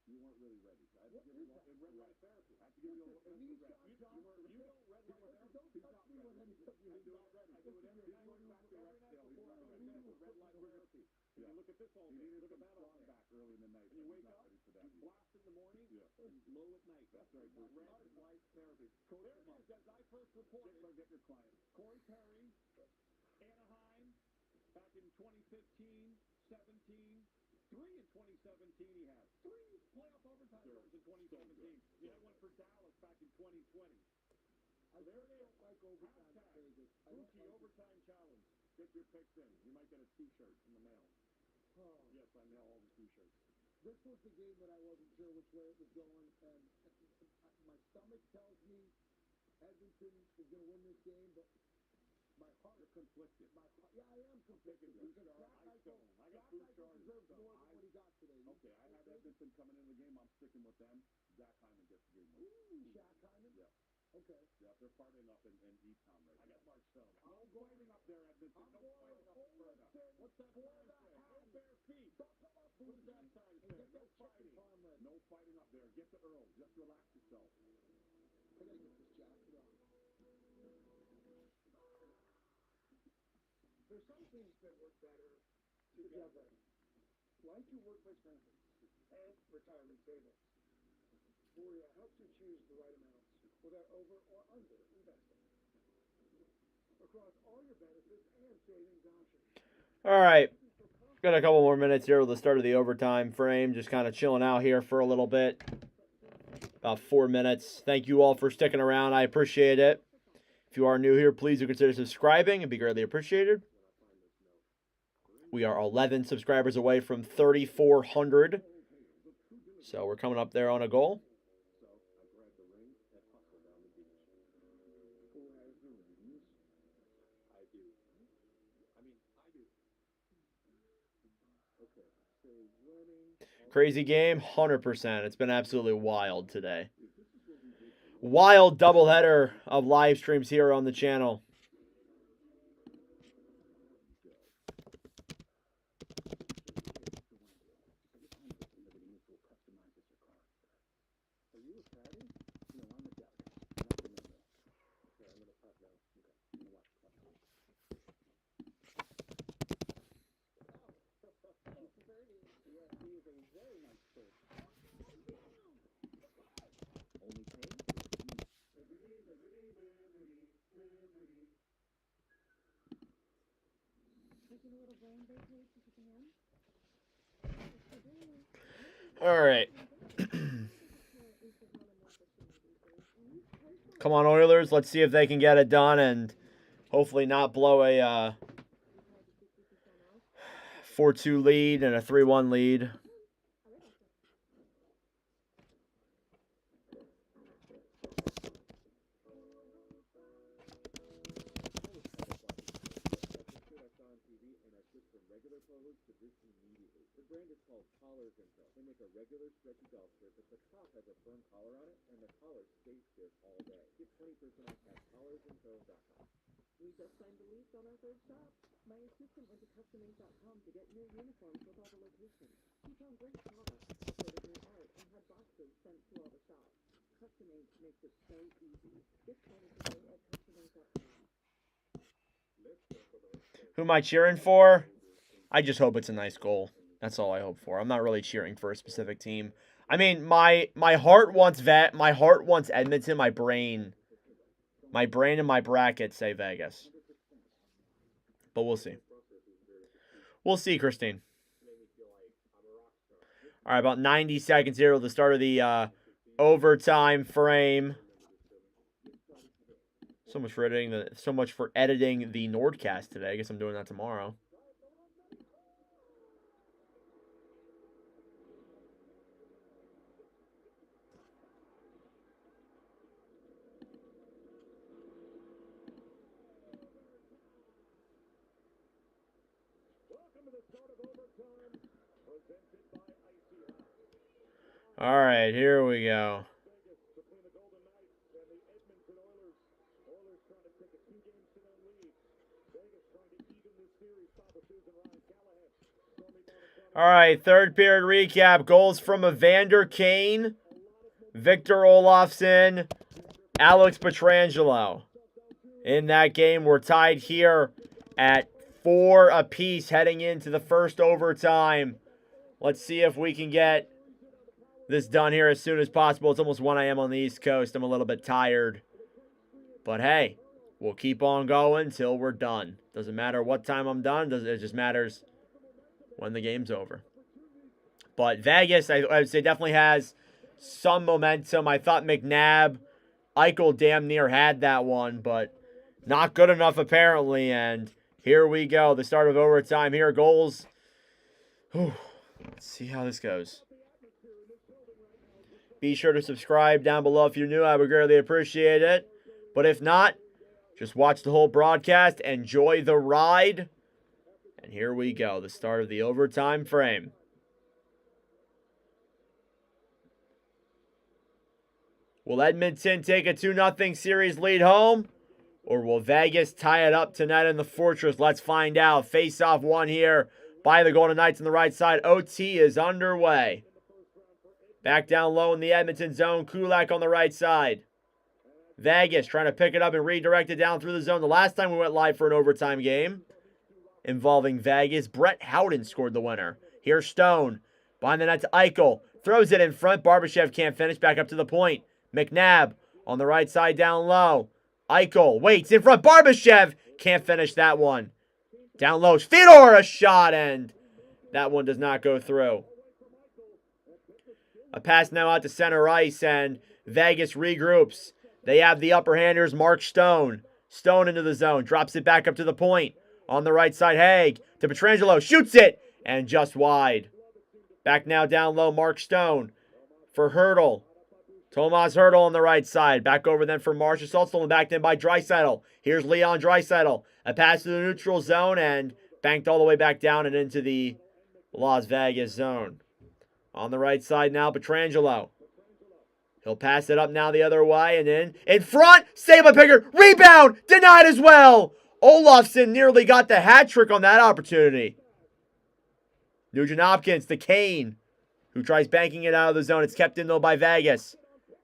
You weren't really ready. I had to give you in red light therapy. I had to give you a little He's red. got You John. don't red light therapy. Don't touch me when he's not ready. He's not ready. He's going back to red still. He's not ready. Red light therapy. If you look at this all day, look at that all day. Back early in the night. And you wake up, you blast in the morning, and low at night. That's right. Red light therapy. There it is. As I first reported, get your client. Corey Perry, Anaheim, back in 2015, 17. 3 in 2017 he had. 3 playoff overtime goals in 2017. He had one for Dallas back in 2020. I there it is. Like overtime in Vegas. Bucci overtime challenge. Get your picks in. You might get a T-shirt in the mail. Oh. Yes, I mail all the T-shirts. This was the game that I wasn't sure which way it was going, and my stomach tells me Edmonton is going to win this game, but my heart. You're conflicted. Yeah, I am conflicted. I got Bouchard. Deserves more than what he got today. Okay, I have Edmonton coming into the game. I'm sticking with them. Zach Hyman gets the game win. Shaq Hyman? Yeah. Okay. Yeah, they're fighting up in E-Town right now. I got Mark Stone. No fighting up there, Edmonton. No fighting up further. What's that sign say? No bare feet. What does that sign say? No fighting. No fighting up there. Get to Earl. Just relax yourself. I gotta get this Jack. Get on. There's some things that work better together, like your workplace benefits and retirement savings. Boria helps you choose the right amounts without over or under investing. Across all your benefits and savings options. All right. Got a couple more minutes here with the start of the overtime frame. Just kind of chilling out here for a little bit. About 4 minutes. Thank you all for sticking around. I appreciate it. If you are new here, please do consider subscribing. It'd be greatly appreciated. We are 11 subscribers away from 3,400. So we're coming up there on a goal. Crazy game, 100%. It's been absolutely wild today. Wild doubleheader of live streams here on the channel. All right. Come on, Oilers. Let's see if they can get it done and hopefully not blow a 4-2 lead and a 3-1 lead. called collar control. They make a regular stretchy golf shirt, but the top has a firm collar on it, and the collar stays stiff all day. Get 20% off at collarsandco.com. We just signed the lease on our third shop. My assistant went to customate.com to get new uniforms with all the locations. She found great products, supported new art, and had boxes sent to all the shops. Customate makes it so easy. Get started today at customate.com. Who am I cheering for? I just hope it's a nice goal. That's all I hope for. I'm not really cheering for a specific team. I mean, my heart wants my heart wants Edmonton. My brain and my bracket say Vegas. But we'll see. We'll see, Christine. All right, about 90 seconds here at the start of the overtime frame. So much for editing the Nordcast today. I guess I'm doing that tomorrow. All right, here we go. All right, third period recap. Goals from Evander Kane, Victor Olofsson, Alex Pietrangelo. In that game, we're tied here at 4 apiece heading into the first overtime. Let's see if we can get this done here as soon as possible. It's almost 1 a.m. on the East Coast. I'm a little bit tired. But hey, we'll keep on going till we're done. Doesn't matter what time I'm done. It just matters when the game's over. But Vegas, I would say, definitely has some momentum. I thought McNabb, Eichel damn near had that one, but not good enough apparently. And here we go. The start of overtime here. Goals. Whew. Let's see how this goes. Be sure to subscribe down below if you're new. I would greatly appreciate it. But if not, just watch the whole broadcast. Enjoy the ride. And here we go. The start of the overtime frame. Will Edmonton take a 2-0 series lead home? Or will Vegas tie it up tonight in the Fortress? Let's find out. Face-off one here by the Golden Knights on the right side. OT is underway. Back down low in the Edmonton zone. Kulak on the right side. Vegas trying to pick it up and redirect it down through the zone. The last time we went live for an overtime game involving Vegas, Brett Howden scored the winner. Here's Stone. Behind the net to Eichel. Throws it in front. Barbashev can't finish. Back up to the point. McNabb on the right side down low. Eichel waits in front. Barbashev can't finish that one. Down low. Theodore, a shot, and that one does not go through. A pass now out to center ice, and Vegas regroups. They have the upper hand. Here's Mark Stone. Stone into the zone. Drops it back up to the point. On the right side, Haig to Pietrangelo. Shoots it, and just wide. Back now down low, Mark Stone for Hertl. Tomas Hertl on the right side. Back over then for Marcia Stolen back in by Draisaitl. Here's Leon Draisaitl. A pass to the neutral zone and banked all the way back down and into the Las Vegas zone. On the right side now, Pietrangelo. He'll pass it up now the other way and in front. Save by Pickard. Rebound. Denied as well. Olofsson nearly got the hat trick on that opportunity. Nugent Hopkins to Kane, who tries banking it out of the zone. It's kept in though by Vegas.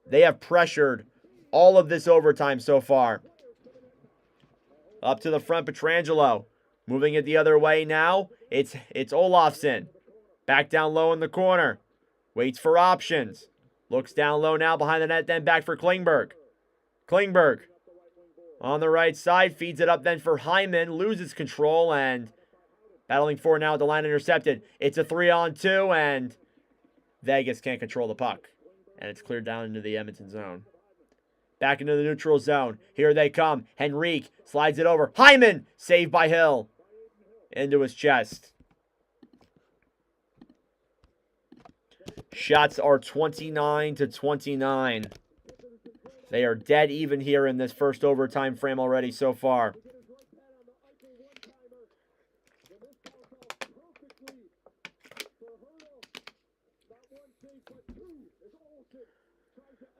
They have pressured all of this overtime so far. Up to the front, Pietrangelo. Moving it the other way now. It's Olofsson. Back down low in the corner. Waits for options. Looks down low now behind the net, then back for Klingberg. Klingberg on the right side. Feeds it up then for Hyman. Loses control and battling for now at the line, intercepted. It's a 3-on-2 and Vegas can't control the puck. And it's cleared down into the Edmonton zone. Back into the neutral zone. Here they come. Henrique slides it over. Hyman! Saved by Hill. Into his chest. Shots are 29-29. They are dead even here in this first overtime frame already so far.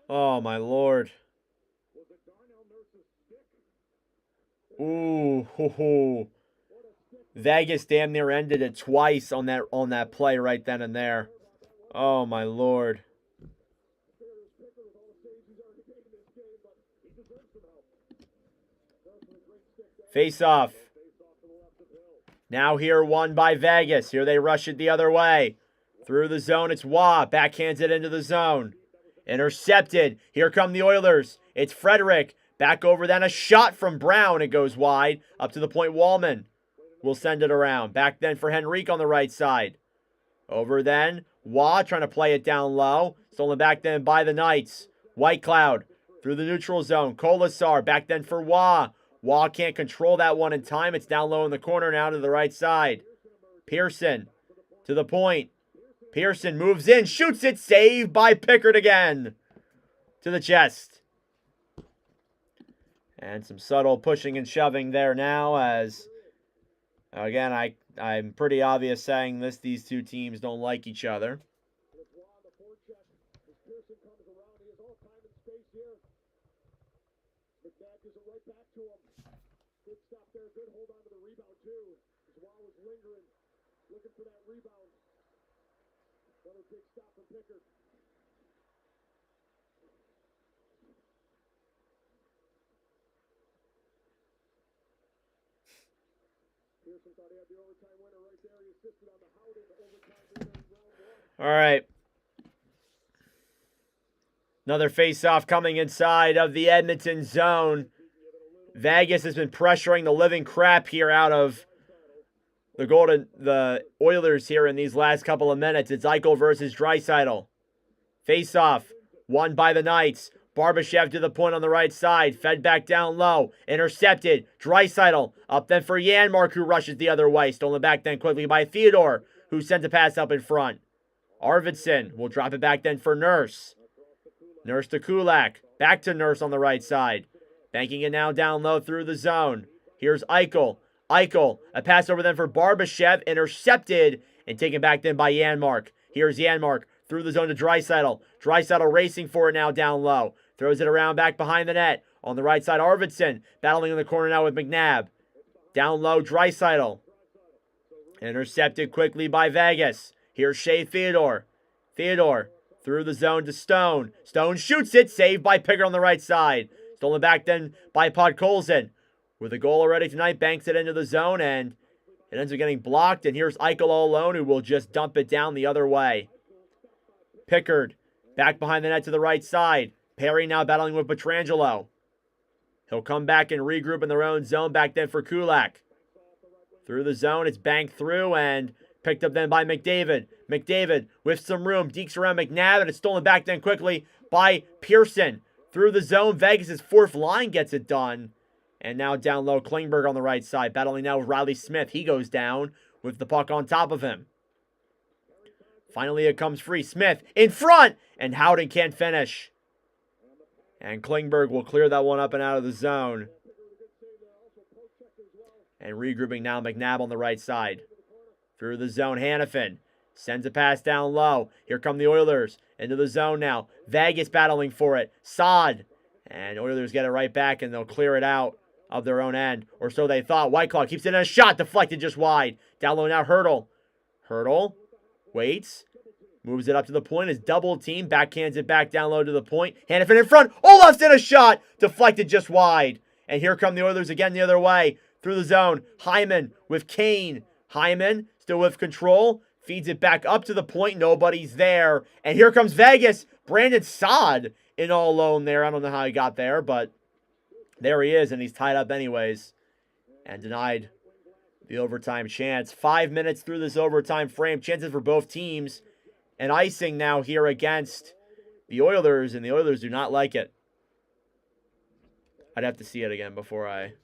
Oh, my Lord. Was it Darnell Nurse's stick? Ooh, hoo, hoo. Vegas damn near ended it twice on that play right then and there. Oh, my Lord. Face off. Now here one by Vegas. Here they rush it the other way. Through the zone, it's Wah. Backhands it into the zone. Intercepted. Here come the Oilers. It's Frederick. Back over, then a shot from Brown. It goes wide. Up to the point, Wallman will send it around. Back then for Henrique on the right side. Over then, Wah trying to play it down low. Stolen back then by the Knights. White Cloud through the neutral zone. Kolasar back then for Wah. Wah can't control that one in time. It's down low in the corner now to the right side. Pearson to the point. Pearson moves in, shoots it, saved by Pickard again. To the chest. And some subtle pushing and shoving there now as, again, I'm pretty obvious saying this. These two teams don't like each other. Good stop there. Good hold on to the rebound, too. Zwar was lingering, looking for that rebound. Another big stop from Pickard. Pearson thought he had the overtime winner right there. He assisted on the Howden overtime winner in round 1. All right. Another face-off coming inside of the Edmonton zone. Vegas has been pressuring the living crap here out of the Oilers here in these last couple of minutes. It's Eichel versus Draisaitl. Face-off, won by the Knights. Barbashev to the point on the right side. Fed back down low. Intercepted. Draisaitl up then for Janmark, who rushes the other way. Stolen back then quickly by Theodore, who sends a pass up in front. Arvidsson will drop it back then for Nurse. Nurse to Kulak. Back to Nurse on the right side. Banking it now down low through the zone. Here's Eichel. Eichel, a pass over then for Barbashev. Intercepted and taken back then by Janmark. Here's Janmark through the zone to Draisaitl. Draisaitl racing for it now down low. Throws it around back behind the net. On the right side, Arvidsson battling in the corner now with McNabb. Down low, Draisaitl. Intercepted quickly by Vegas. Here's Shea Theodore. Theodore through the zone to Stone. Stone shoots it. Saved by Pickard on the right side. Stolen back then by Podkolzin. With a goal already tonight, banks it into the zone, and it ends up getting blocked. And here's Eichel all alone, who will just dump it down the other way. Pickard back behind the net to the right side. Perry now battling with Pietrangelo. He'll come back and regroup in their own zone back then for Kulak. Through the zone, it's banked through and picked up then by McDavid. McDavid with some room, dekes around McNabb, and it's stolen back then quickly by Pearson. Through the zone, Vegas' fourth line gets it done. And now down low, Klingberg on the right side, battling now with Riley Smith. He goes down with the puck on top of him. Finally, it comes free. Smith in front, and Howden can't finish. And Klingberg will clear that one up and out of the zone. And regrouping now, McNabb on the right side. Through the zone, Hannafin sends a pass down low. Here come the Oilers. Into the zone now. Vegas battling for it. Saad. And Oilers get it right back, and they'll clear it out of their own end. Or so they thought. Whiteclaw keeps it in a shot. Deflected just wide. Down low now, Hurdle. Hurdle. Waits. Moves it up to the point. Is double team. Backhands it back down low to the point. Hannafin in front. Olof's in a shot. Deflected just wide. And here come the Oilers again the other way. Through the zone. Hyman with Kane. Hyman still with control. Feeds it back up to the point. Nobody's there. And here comes Vegas. Brandon Saad in all alone there. I don't know how he got there, but there he is, and he's tied up anyways. And denied the overtime chance. 5 minutes through this overtime frame. Chances for both teams. And icing now here against the Oilers, and the Oilers do not like it. I'd have to see it again before I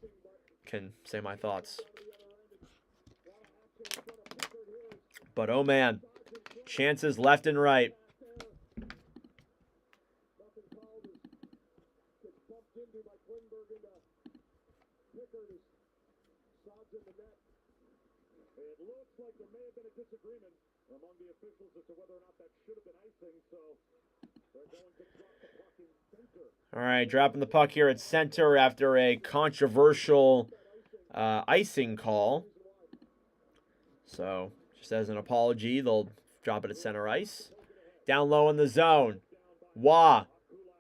can say my thoughts. But, oh, man, chances left and right. It looks like there may have been a disagreement among the officials as to whether or not that should have been icing, so they're going to drop the puck in All right, dropping the puck here at center after a controversial icing call. So, just as an apology, they'll drop it at center ice. Down low in the zone. Wah.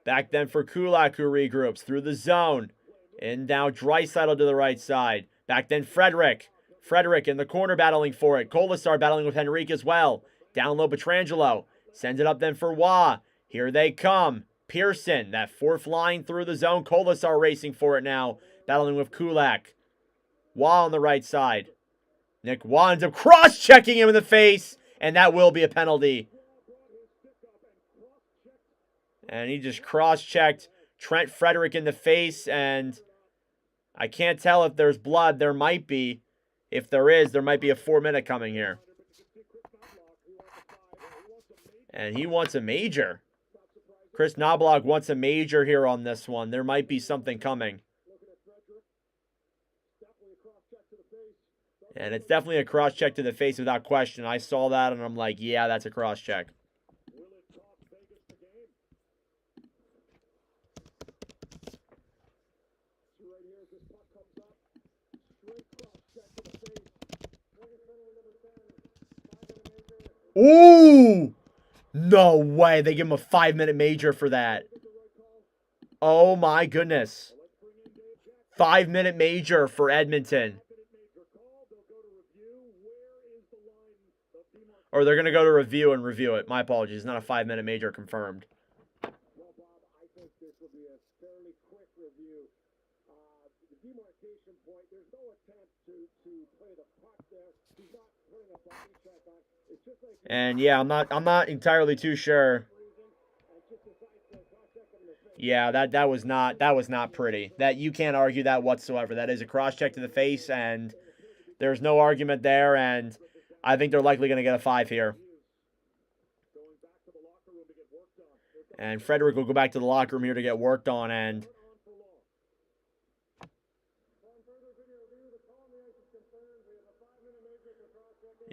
Back then for Kulak, who regroups through the zone. And now Draisaitl to the right side. Back then Frederick. Frederick in the corner battling for it. Kolasar battling with Henrique as well. Down low Pietrangelo. Sends it up then for Wah. Here they come. Pearson, that fourth line through the zone. Kolasar racing for it now. Battling with Kulak. Wah on the right side. Nick Wah ends up cross-checking him in the face. And that will be a penalty. And he just cross-checked Trent Frederick in the face. And I can't tell if there's blood. There might be. If there is, there might be a 4-minute coming here. And he wants a major. Chris Knobloch wants a major here on this one. There might be something coming. And it's definitely a cross-check to the face without question. I saw that and I'm like, yeah, that's a cross-check. Ooh! No way. They give him a 5-minute major for that. Oh my goodness. 5-minute major for Edmonton. Or they're going to go to review and review it. My apologies. Not a 5-minute major confirmed. Well, Bob, I think this will be a fairly quick review. The demarcation point, there's no attempt to play the puck there. He's not putting a body check on. It's just like... And yeah, I'm not entirely too sure. Yeah, that was not pretty. That you can't argue that whatsoever. That is a cross check to the face, and there's no argument there. And I think they're likely going to get a 5 here. And Frederick will go back to the locker room here to get worked on. And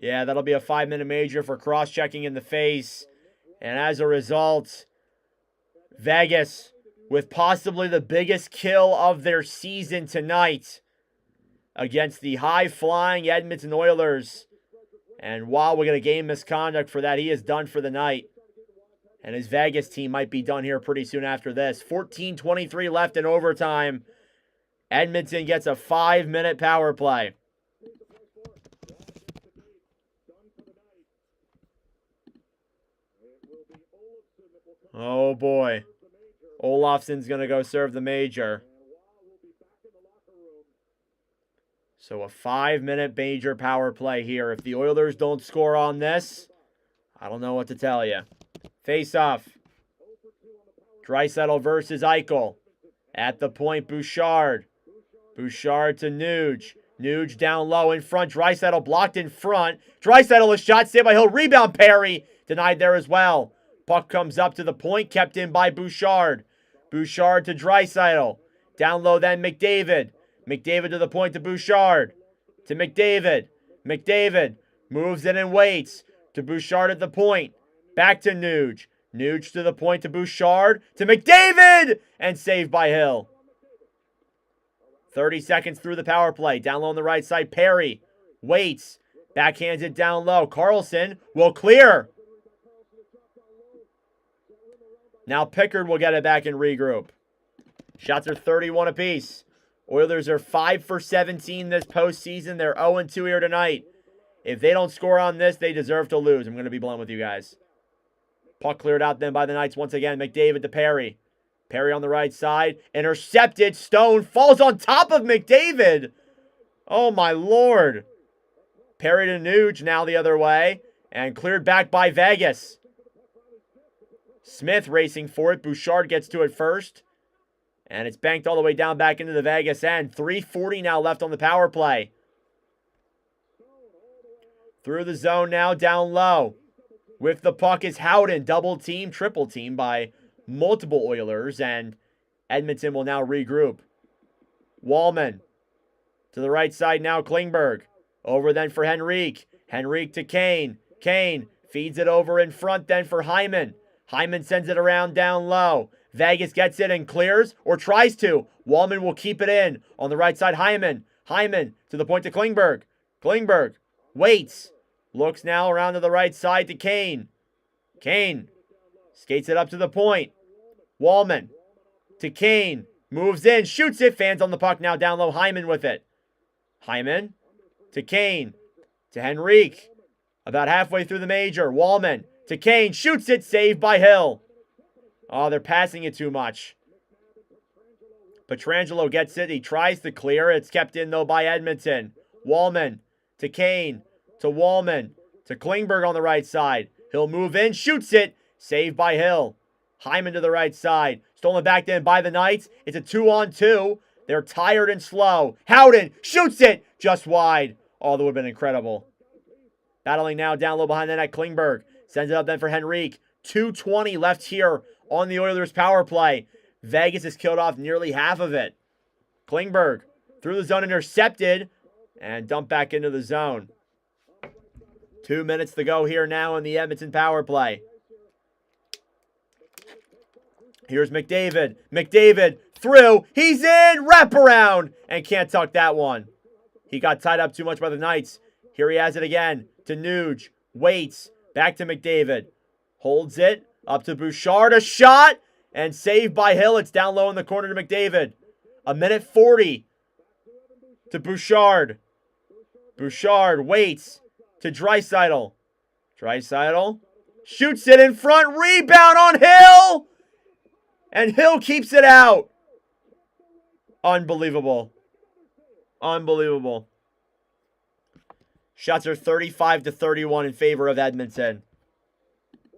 yeah, that'll be a 5-minute major for cross-checking in the face. And as a result, Vegas, with possibly the biggest kill of their season tonight against the high-flying Edmonton Oilers. And while we get a game misconduct for that, he is done for the night. And his Vegas team might be done here pretty soon after this. 14:23 left in overtime. Edmonton gets a 5-minute power play. Oh boy. Olofsson's going to go serve the major. So a 5-minute major power play here. If the Oilers don't score on this, I don't know what to tell you. Face off. Draisaitl versus Eichel. At the point, Bouchard. Bouchard to Nuge. Nuge down low in front. Draisaitl blocked in front. Draisaitl a shot saved by Hill. Rebound Perry. Denied there as well. Puck comes up to the point. Kept in by Bouchard. Bouchard to Draisaitl. Down low then McDavid. McDavid to the point to Bouchard. To McDavid. McDavid moves in and waits. To Bouchard at the point. Back to Nuge. Nuge to the point to Bouchard. To McDavid! And saved by Hill. 30 seconds through the power play. Down low on the right side. Perry waits. Backhands it down low. Carlson will clear. Now Pickard will get it back and regroup. Shots are 31 apiece. Oilers are 5 for 17 this postseason. They're 0-2 here tonight. If they don't score on this, they deserve to lose. I'm going to be blunt with you guys. Puck cleared out then by the Knights once again. McDavid to Perry. Perry on the right side. Intercepted. Stone falls on top of McDavid. Oh, my Lord. Perry to Nuge now the other way. And cleared back by Vegas. Smith racing for it. Bouchard gets to it first. And it's banked all the way down back into the Vegas end. 3:40 now left on the power play. Through the zone now, down low. With the puck is Howden. Double team, triple team by multiple Oilers. And Edmonton will now regroup. Wallman. To the right side now, Klingberg. Over then for Henrique. Henrique to Kane. Kane feeds it over in front then for Hyman. Hyman sends it around down low. Vegas gets it and clears, or tries to. Wallman will keep it in. On the right side, Hyman. Hyman to the point to Klingberg. Klingberg waits. Looks now around to the right side to Kane. Kane skates it up to the point. Wallman to Kane. Moves in, shoots it. Fans on the puck now down low. Hyman with it. Hyman to Kane. To Henrique. About halfway through the major. Wallman to Kane. Shoots it. Saved by Hill. Oh, they're passing it too much. Pietrangelo gets it. He tries to clear. It's kept in, though, by Edmonton. Wallman to Kane. To Wallman. To Klingberg on the right side. He'll move in. Shoots it. Saved by Hill. Hyman to the right side. Stolen back in by the Knights. It's a 2-on-2. They're tired and slow. Howden shoots it. Just wide. Oh, that would have been incredible. Battling now down low behind the net. Klingberg sends it up then for Henrique. 2:20 left here on the Oilers' power play. Vegas has killed off nearly half of it. Klingberg through the zone, intercepted, and dumped back into the zone. 2 minutes to go here now in the Edmonton power play. Here's McDavid. McDavid through. He's in. Wraparound. And can't tuck that one. He got tied up too much by the Knights. Here he has it again. To Nuge. Waits. Back to McDavid. Holds it. Up to Bouchard. A shot. And saved by Hill. It's down low in the corner to McDavid. 1:40 to Bouchard. Bouchard waits to Draisaitl. Draisaitl shoots it in front. Rebound on Hill. And Hill keeps it out. Unbelievable. Unbelievable. Shots are 35-31 in favor of Edmonton.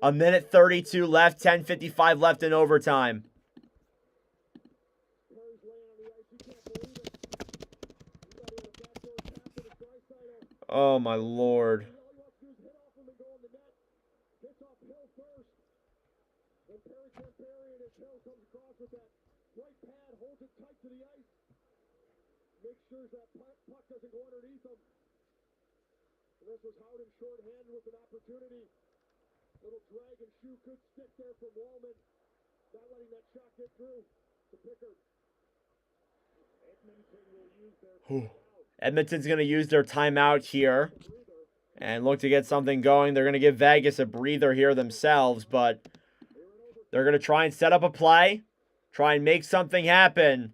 1:32 left, 10:55 left in overtime. Oh, my Lord. This was Howden short-handed with an opportunity. Little drag and shoot, good stick there from Wallman. Not letting that shot get through to Pickard. Edmonton will use their timeout. Edmonton's going to use their timeout here and look to get something going. They're going to give Vegas a breather here themselves, but they're going to try and set up a play, try and make something happen,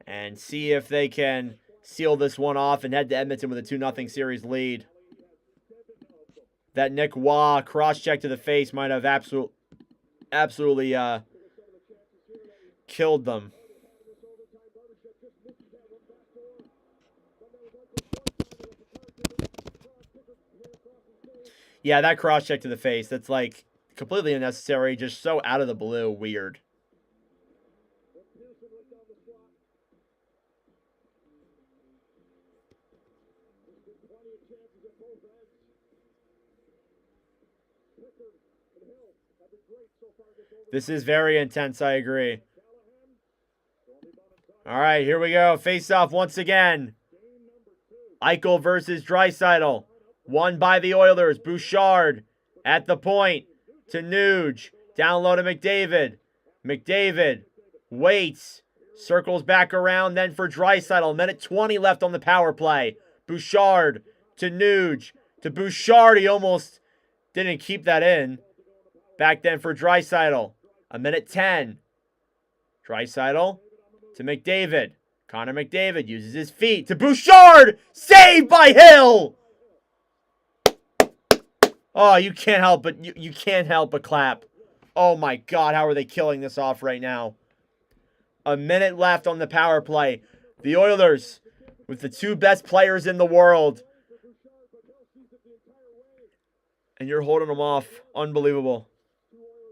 and see if they can seal this one off and head to Edmonton with a 2-0 series lead. That Nick Waugh cross-check to the face might have absolutely killed them. Yeah, that cross-check to the face, that's like completely unnecessary, just so out of the blue, weird. This is very intense, I agree. All right, here we go. Face-off once again. Eichel versus Draisaitl. Won by the Oilers. Bouchard at the point to Nuge. Down low to McDavid. McDavid waits. Circles back around then for Draisaitl. 1:20 left on the power play. Bouchard to Nuge. To Bouchard. He almost didn't keep that in. Back then for Draisaitl. 1:10. Draisaitl to McDavid. Connor McDavid uses his feet to Bouchard. Saved by Hill. Oh, you can't help but you can't help but clap. Oh my God, how are they killing this off right now? 1 minute left on the power play. The Oilers with the two best players in the world. And you're holding them off. Unbelievable.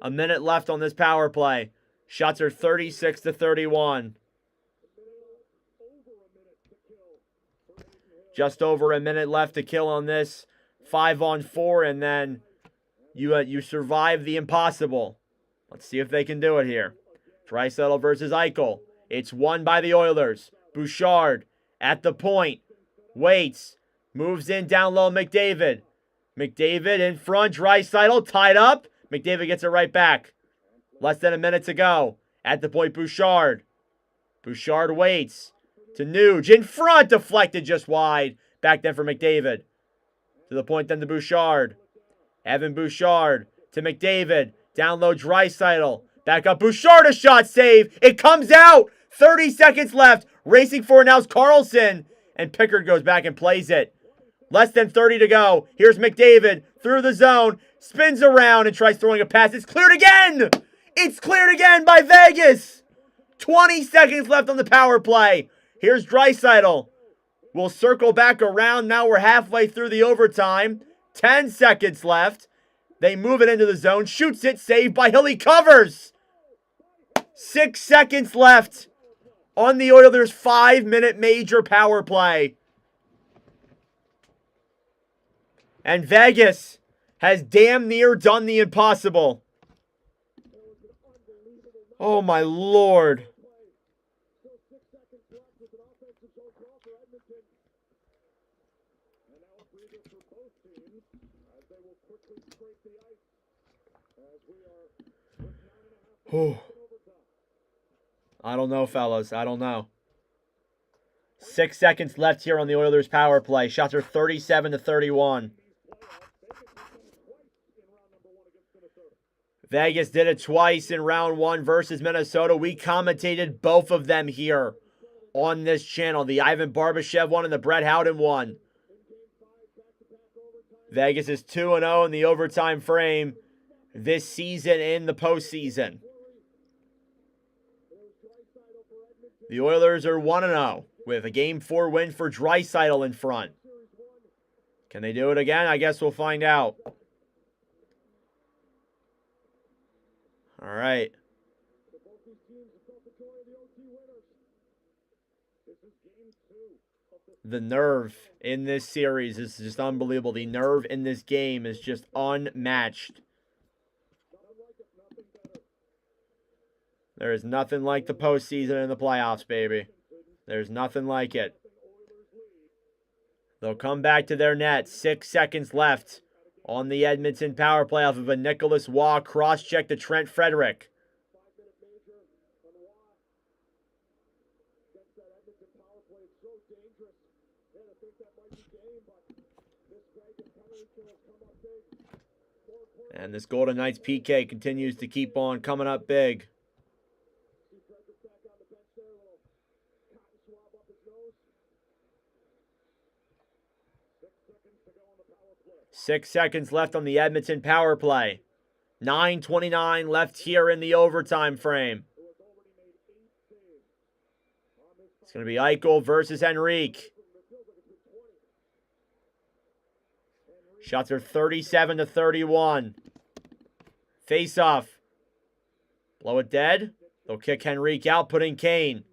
1 minute left on this power play. Shots are 36-31. Just over a minute left to kill on this. 5-on-4, and then you survive the impossible. Let's see if they can do it here. Draisaitl versus Eichel. It's won by the Oilers. Bouchard at the point. Waits. Moves in down low. McDavid. McDavid in front. Draisaitl tied up. McDavid gets it right back. Less than a minute to go. At the point, Bouchard. Bouchard waits. To Nuge. In front. Deflected just wide. Back then for McDavid. To the point then to Bouchard. Evan Bouchard. To McDavid. Down low, Draisaitl. Back up, Bouchard, a shot save. It comes out. 30 seconds left. Racing for it now is Carlson. And Pickard goes back and plays it. Less than 30 to go. Here's McDavid through the zone. Spins around and tries throwing a pass. It's cleared again. It's cleared again by Vegas. 20 seconds left on the power play. Here's Draisaitl. We'll circle back around. Now we're halfway through the overtime. 10 seconds left. They move it into the zone. Shoots it. Saved by Hill. He covers. 6 seconds left on the Oilers' 5-minute major power play. And Vegas has damn near done the impossible. Oh, my Lord. Still 6 seconds left with an offensive zone call for Edmonton. And now a breather for both teams as they will quickly scrape the ice as we are with 9.5 minutes in overtime. I don't know, fellas. I don't know. 6 seconds left here on the Oilers' power play. Shots are 37 to 31. Vegas did it twice in round 1 versus Minnesota. We commentated both of them here on this channel. The Ivan Barbashev one and the Brett Howden one. Vegas is 2-0 in the overtime frame this season in the postseason. The Oilers are 1-0 with a Game 4 win for Draisaitl in front. Can they do it again? I guess we'll find out. All right. The nerve in this series is just unbelievable. The nerve in this game is just unmatched. There is nothing like the postseason and the playoffs, baby. There's nothing like it. They'll come back to their net. 6 seconds left on the Edmonton power play off of a Nicholas Waugh cross-check to Trent Frederick. And this Golden Knights PK continues to keep on coming up big. Six seconds left on the Edmonton power play. 9:29 left here in the overtime frame. It's going to be Eichel versus Henrique. Shots are 37 to 31. Face-off. Blow it dead. They'll kick Henrique out, put in Kane.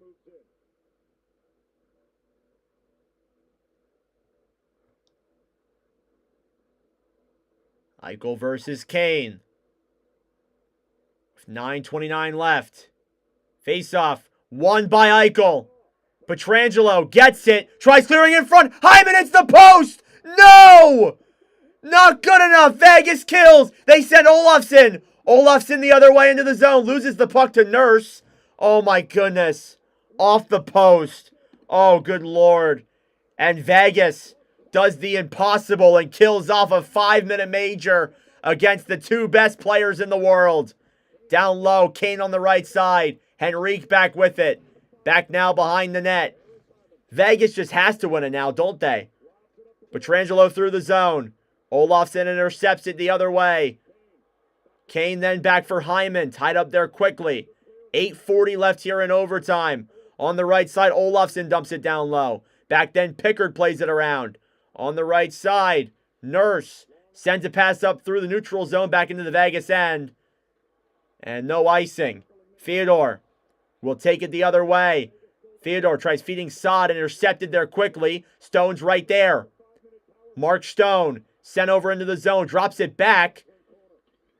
Eichel versus Kane. 9:29 left. Face-off. Won by Eichel. Pietrangelo gets it. Tries clearing in front. Hyman hits the post. No! Not good enough. Vegas kills. They send Olofsson. Olofsson the other way into the zone. Loses the puck to Nurse. Oh my goodness. Off the post. Oh, good Lord. And Vegas does the impossible and kills off a 5-minute major against the two best players in the world. Down low, Kane on the right side. Henrique back with it. Back now behind the net. Vegas just has to win it now, don't they? Pietrangelo through the zone. Olofsson intercepts it the other way. Kane then back for Hyman. Tied up there quickly. 8:40 left here in overtime. On the right side, Olofsson dumps it down low. Back then, Pickard plays it around. On the right side, Nurse sends a pass up through the neutral zone back into the Vegas end. And no icing. Theodore will take it the other way. Theodore tries feeding Saad, intercepted there quickly. Stone's right there. Mark Stone sent over into the zone, drops it back.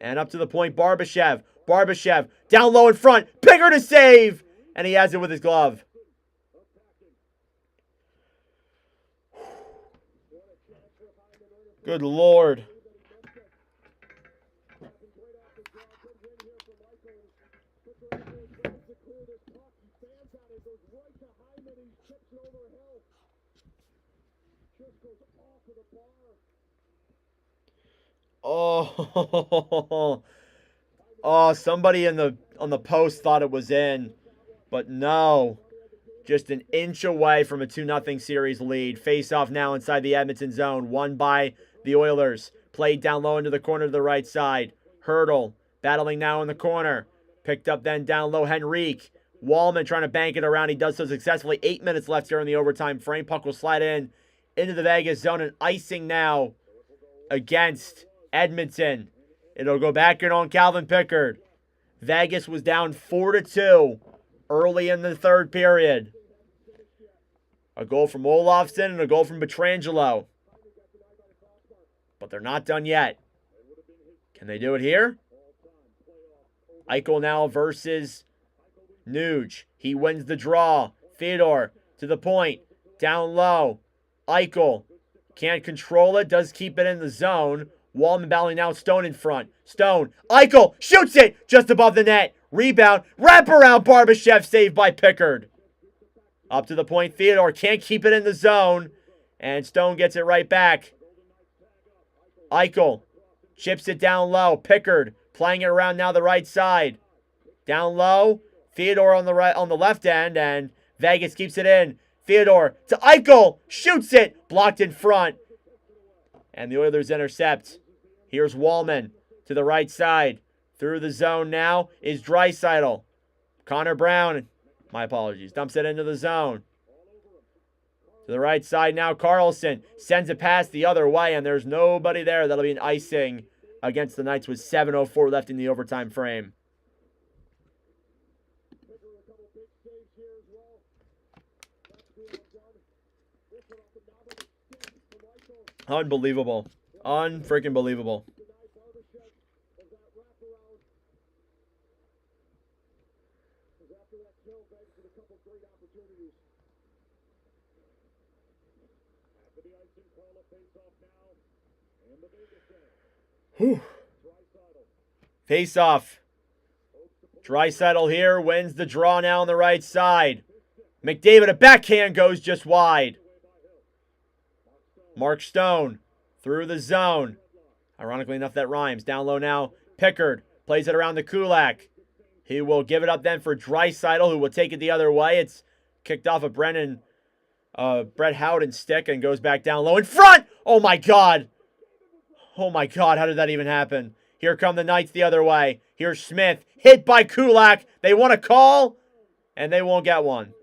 And up to the point, Barbashev. Barbashev down low in front. Pickard to save. And he has it with his glove. Good Lord. Oh, oh, somebody on the post thought it was in, but no. Just an inch away from a 2-0 series lead. Face-off now inside the Edmonton zone. Won by the Oilers. Played down low into the corner to the right side. Hurdle battling now in the corner. Picked up then down low. Henrique. Wallman trying to bank it around. He does so successfully. 8 minutes left here in the overtime frame. Puck will slide in into the Vegas zone. And icing now against Edmonton. It'll go back in on Calvin Pickard. Vegas was down 4-2 early in the third period. A goal from Olofsson and a goal from Pietrangelo. But they're not done yet. Can they do it here? Eichel now versus Nuge. He wins the draw. Theodore to the point. Down low. Eichel can't control it. Does keep it in the zone. Wallman battling now. Stone in front. Stone. Eichel shoots it just above the net. Rebound. Wraparound. Barbashev saved by Pickard. Up to the point. Theodore can't keep it in the zone. And Stone gets it right back. Eichel chips it down low. Pickard playing it around now the right side. Down low. Theodore on the right, on the left end. And Vegas keeps it in. Theodore to Eichel. Shoots it. Blocked in front. And the Oilers intercept. Here's Wallman to the right side. Through the zone now is Draisaitl. Connor Brown, my apologies, dumps it into the zone. To the right side now, Carlson sends it past the other way, and there's nobody there. That'll be an icing against the Knights with 7:04 left in the overtime frame. Unbelievable. Unfreaking believable. Whew. Face off. Draisaitl here wins the draw now on the right side. McDavid, a backhand, goes just wide. Mark Stone through the zone. Ironically enough, that rhymes. Down low now. Pickard plays it around the Kulak. He will give it up then for Draisaitl, who will take it the other way. It's kicked off of Brett Howden's stick and goes back down low in front. Oh my God. Oh my God, how did that even happen? Here come the Knights the other way. Here's Smith, hit by Kulak. They want a call, and they won't get one.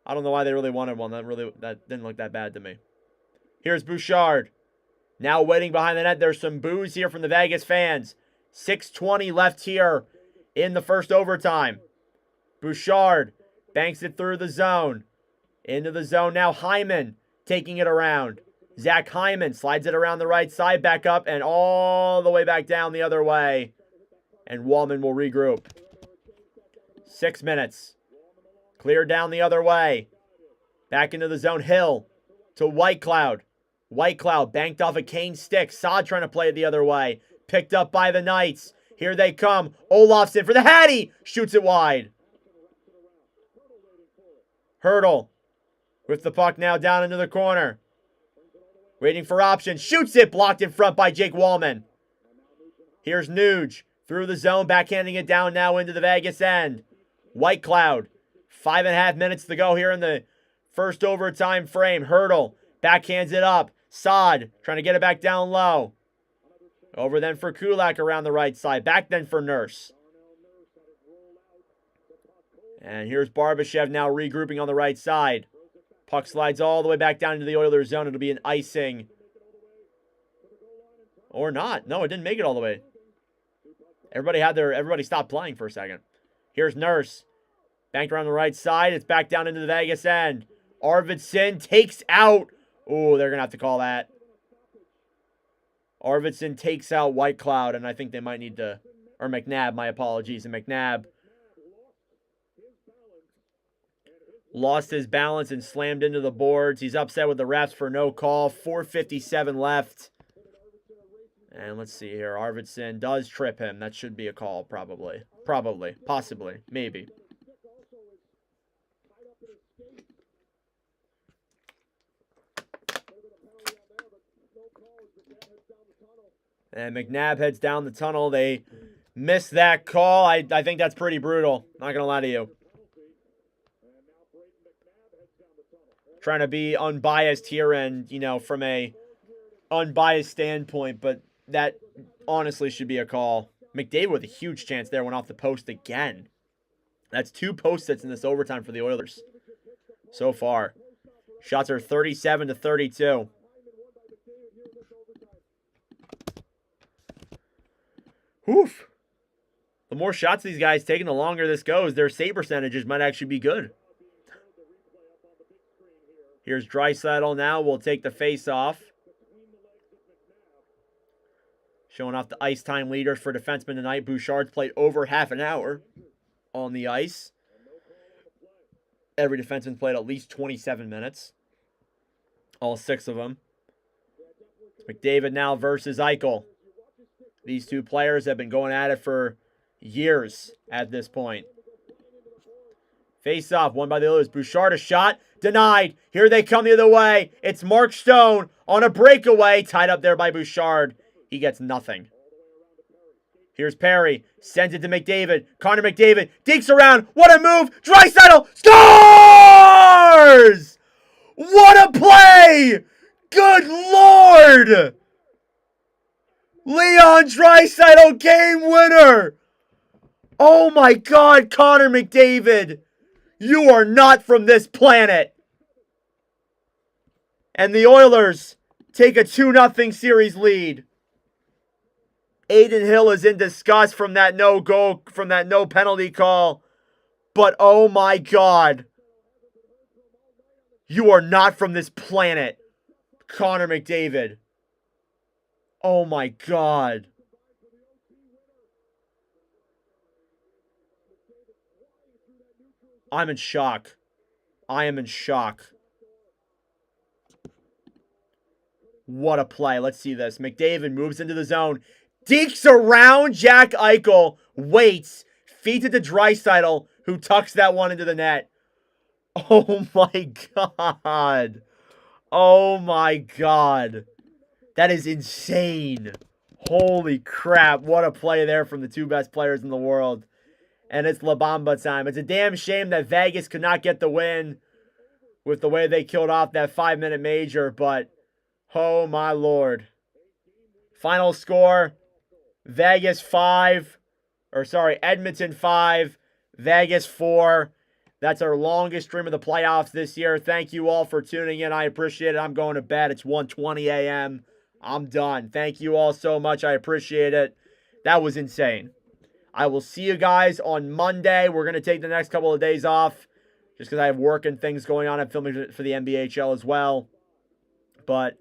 I don't know why they really wanted one. That didn't look that bad to me. Here's Bouchard. Now waiting behind the net. There's some boos here from the Vegas fans. 6:20 left here in the first overtime. Bouchard banks it through the zone. Into the zone now. Hyman taking it around. Zach Hyman slides it around the right side, back up, and all the way back down the other way. And Wallman will regroup. 6 minutes. Cleared down the other way. Back into the zone. Hill to Whitecloud. Whitecloud banked off a Kane stick. Saad trying to play it the other way. Picked up by the Knights. Here they come. Olofsson for the Hattie. Shoots it wide. Hurdle with the puck now down into the corner. Waiting for options. Shoots it. Blocked in front by Jake Wallman. Here's Nuge. Through the zone. Backhanding it down now into the Vegas end. Whitecloud. 5.5 minutes to go here in the first overtime frame. Hurdle. Backhands it up. Saad trying to get it back down low. Over then for Kulak around the right side. Back then for Nurse. And here's Barbashev now regrouping on the right side. Puck slides all the way back down into the Oilers zone. It'll be an icing. Or not. No, it didn't make it all the way. Everybody stopped playing for a second. Here's Nurse. Banked around the right side. It's back down into the Vegas end. Arvidsson takes out. Oh, they're going to have to call that. Arvidsson takes out Whitecloud, and I think they might need to, or McNabb, my apologies. And McNabb lost his balance and slammed into the boards. He's upset with the refs for no call. 4:57 left. And let's see here. Arvidsson does trip him. That should be a call, probably. Probably. Possibly. Maybe. And McNabb heads down the tunnel. They missed that call. I think that's pretty brutal. Not going to lie to you. Trying to be unbiased here and, you know, from a unbiased standpoint, but that honestly should be a call. McDavid with a huge chance there, went off the post again. That's 2 post hits in this overtime for the Oilers so far. Shots are 37-32. Oof. The more shots these guys taking, the longer this goes. Their save percentages might actually be good. Here's Draisaitl now. We'll take the face off. Showing off the ice time leaders for defensemen tonight. Bouchard's played over half an hour on the ice. Every defenseman played at least 27 minutes. All 6 of them. McDavid now versus Eichel. These 2 players have been going at it for years at this point. Face off, won by the Oilers. Bouchard, a shot, denied. Here they come the other way. It's Mark Stone on a breakaway, tied up there by Bouchard. He gets nothing. Here's Perry, sends it to McDavid. Connor McDavid dinks around. What a move! Draisaitl scores! What a play! Good Lord! Leon Draisaitl game winner! Oh my God, Connor McDavid! You are not from this planet! And the Oilers take a 2-0 series lead. Aiden Hill is in disgust from that no penalty call. But oh my God. You are not from this planet, Connor McDavid. Oh my God. I'm in shock. I am in shock. What a play. Let's see this. McDavid moves into the zone. Dekes around Jack Eichel. Waits. Feeds it to Draisaitl, who tucks that one into the net. Oh my God. Oh my God. That is insane. Holy crap. What a play there from the 2 best players in the world. And it's La Bamba time. It's a damn shame that Vegas could not get the win with the way they killed off that 5-minute major, but oh my Lord. Final score, Edmonton 5, Vegas 4. That's our longest stream of the playoffs this year. Thank you all for tuning in. I appreciate it. I'm going to bed. It's 1:20 a.m. I'm done. Thank you all so much. I appreciate it. That was insane. I will see you guys on Monday. We're going to take the next couple of days off just because I have work and things going on. I'm filming for the NBHL as well. But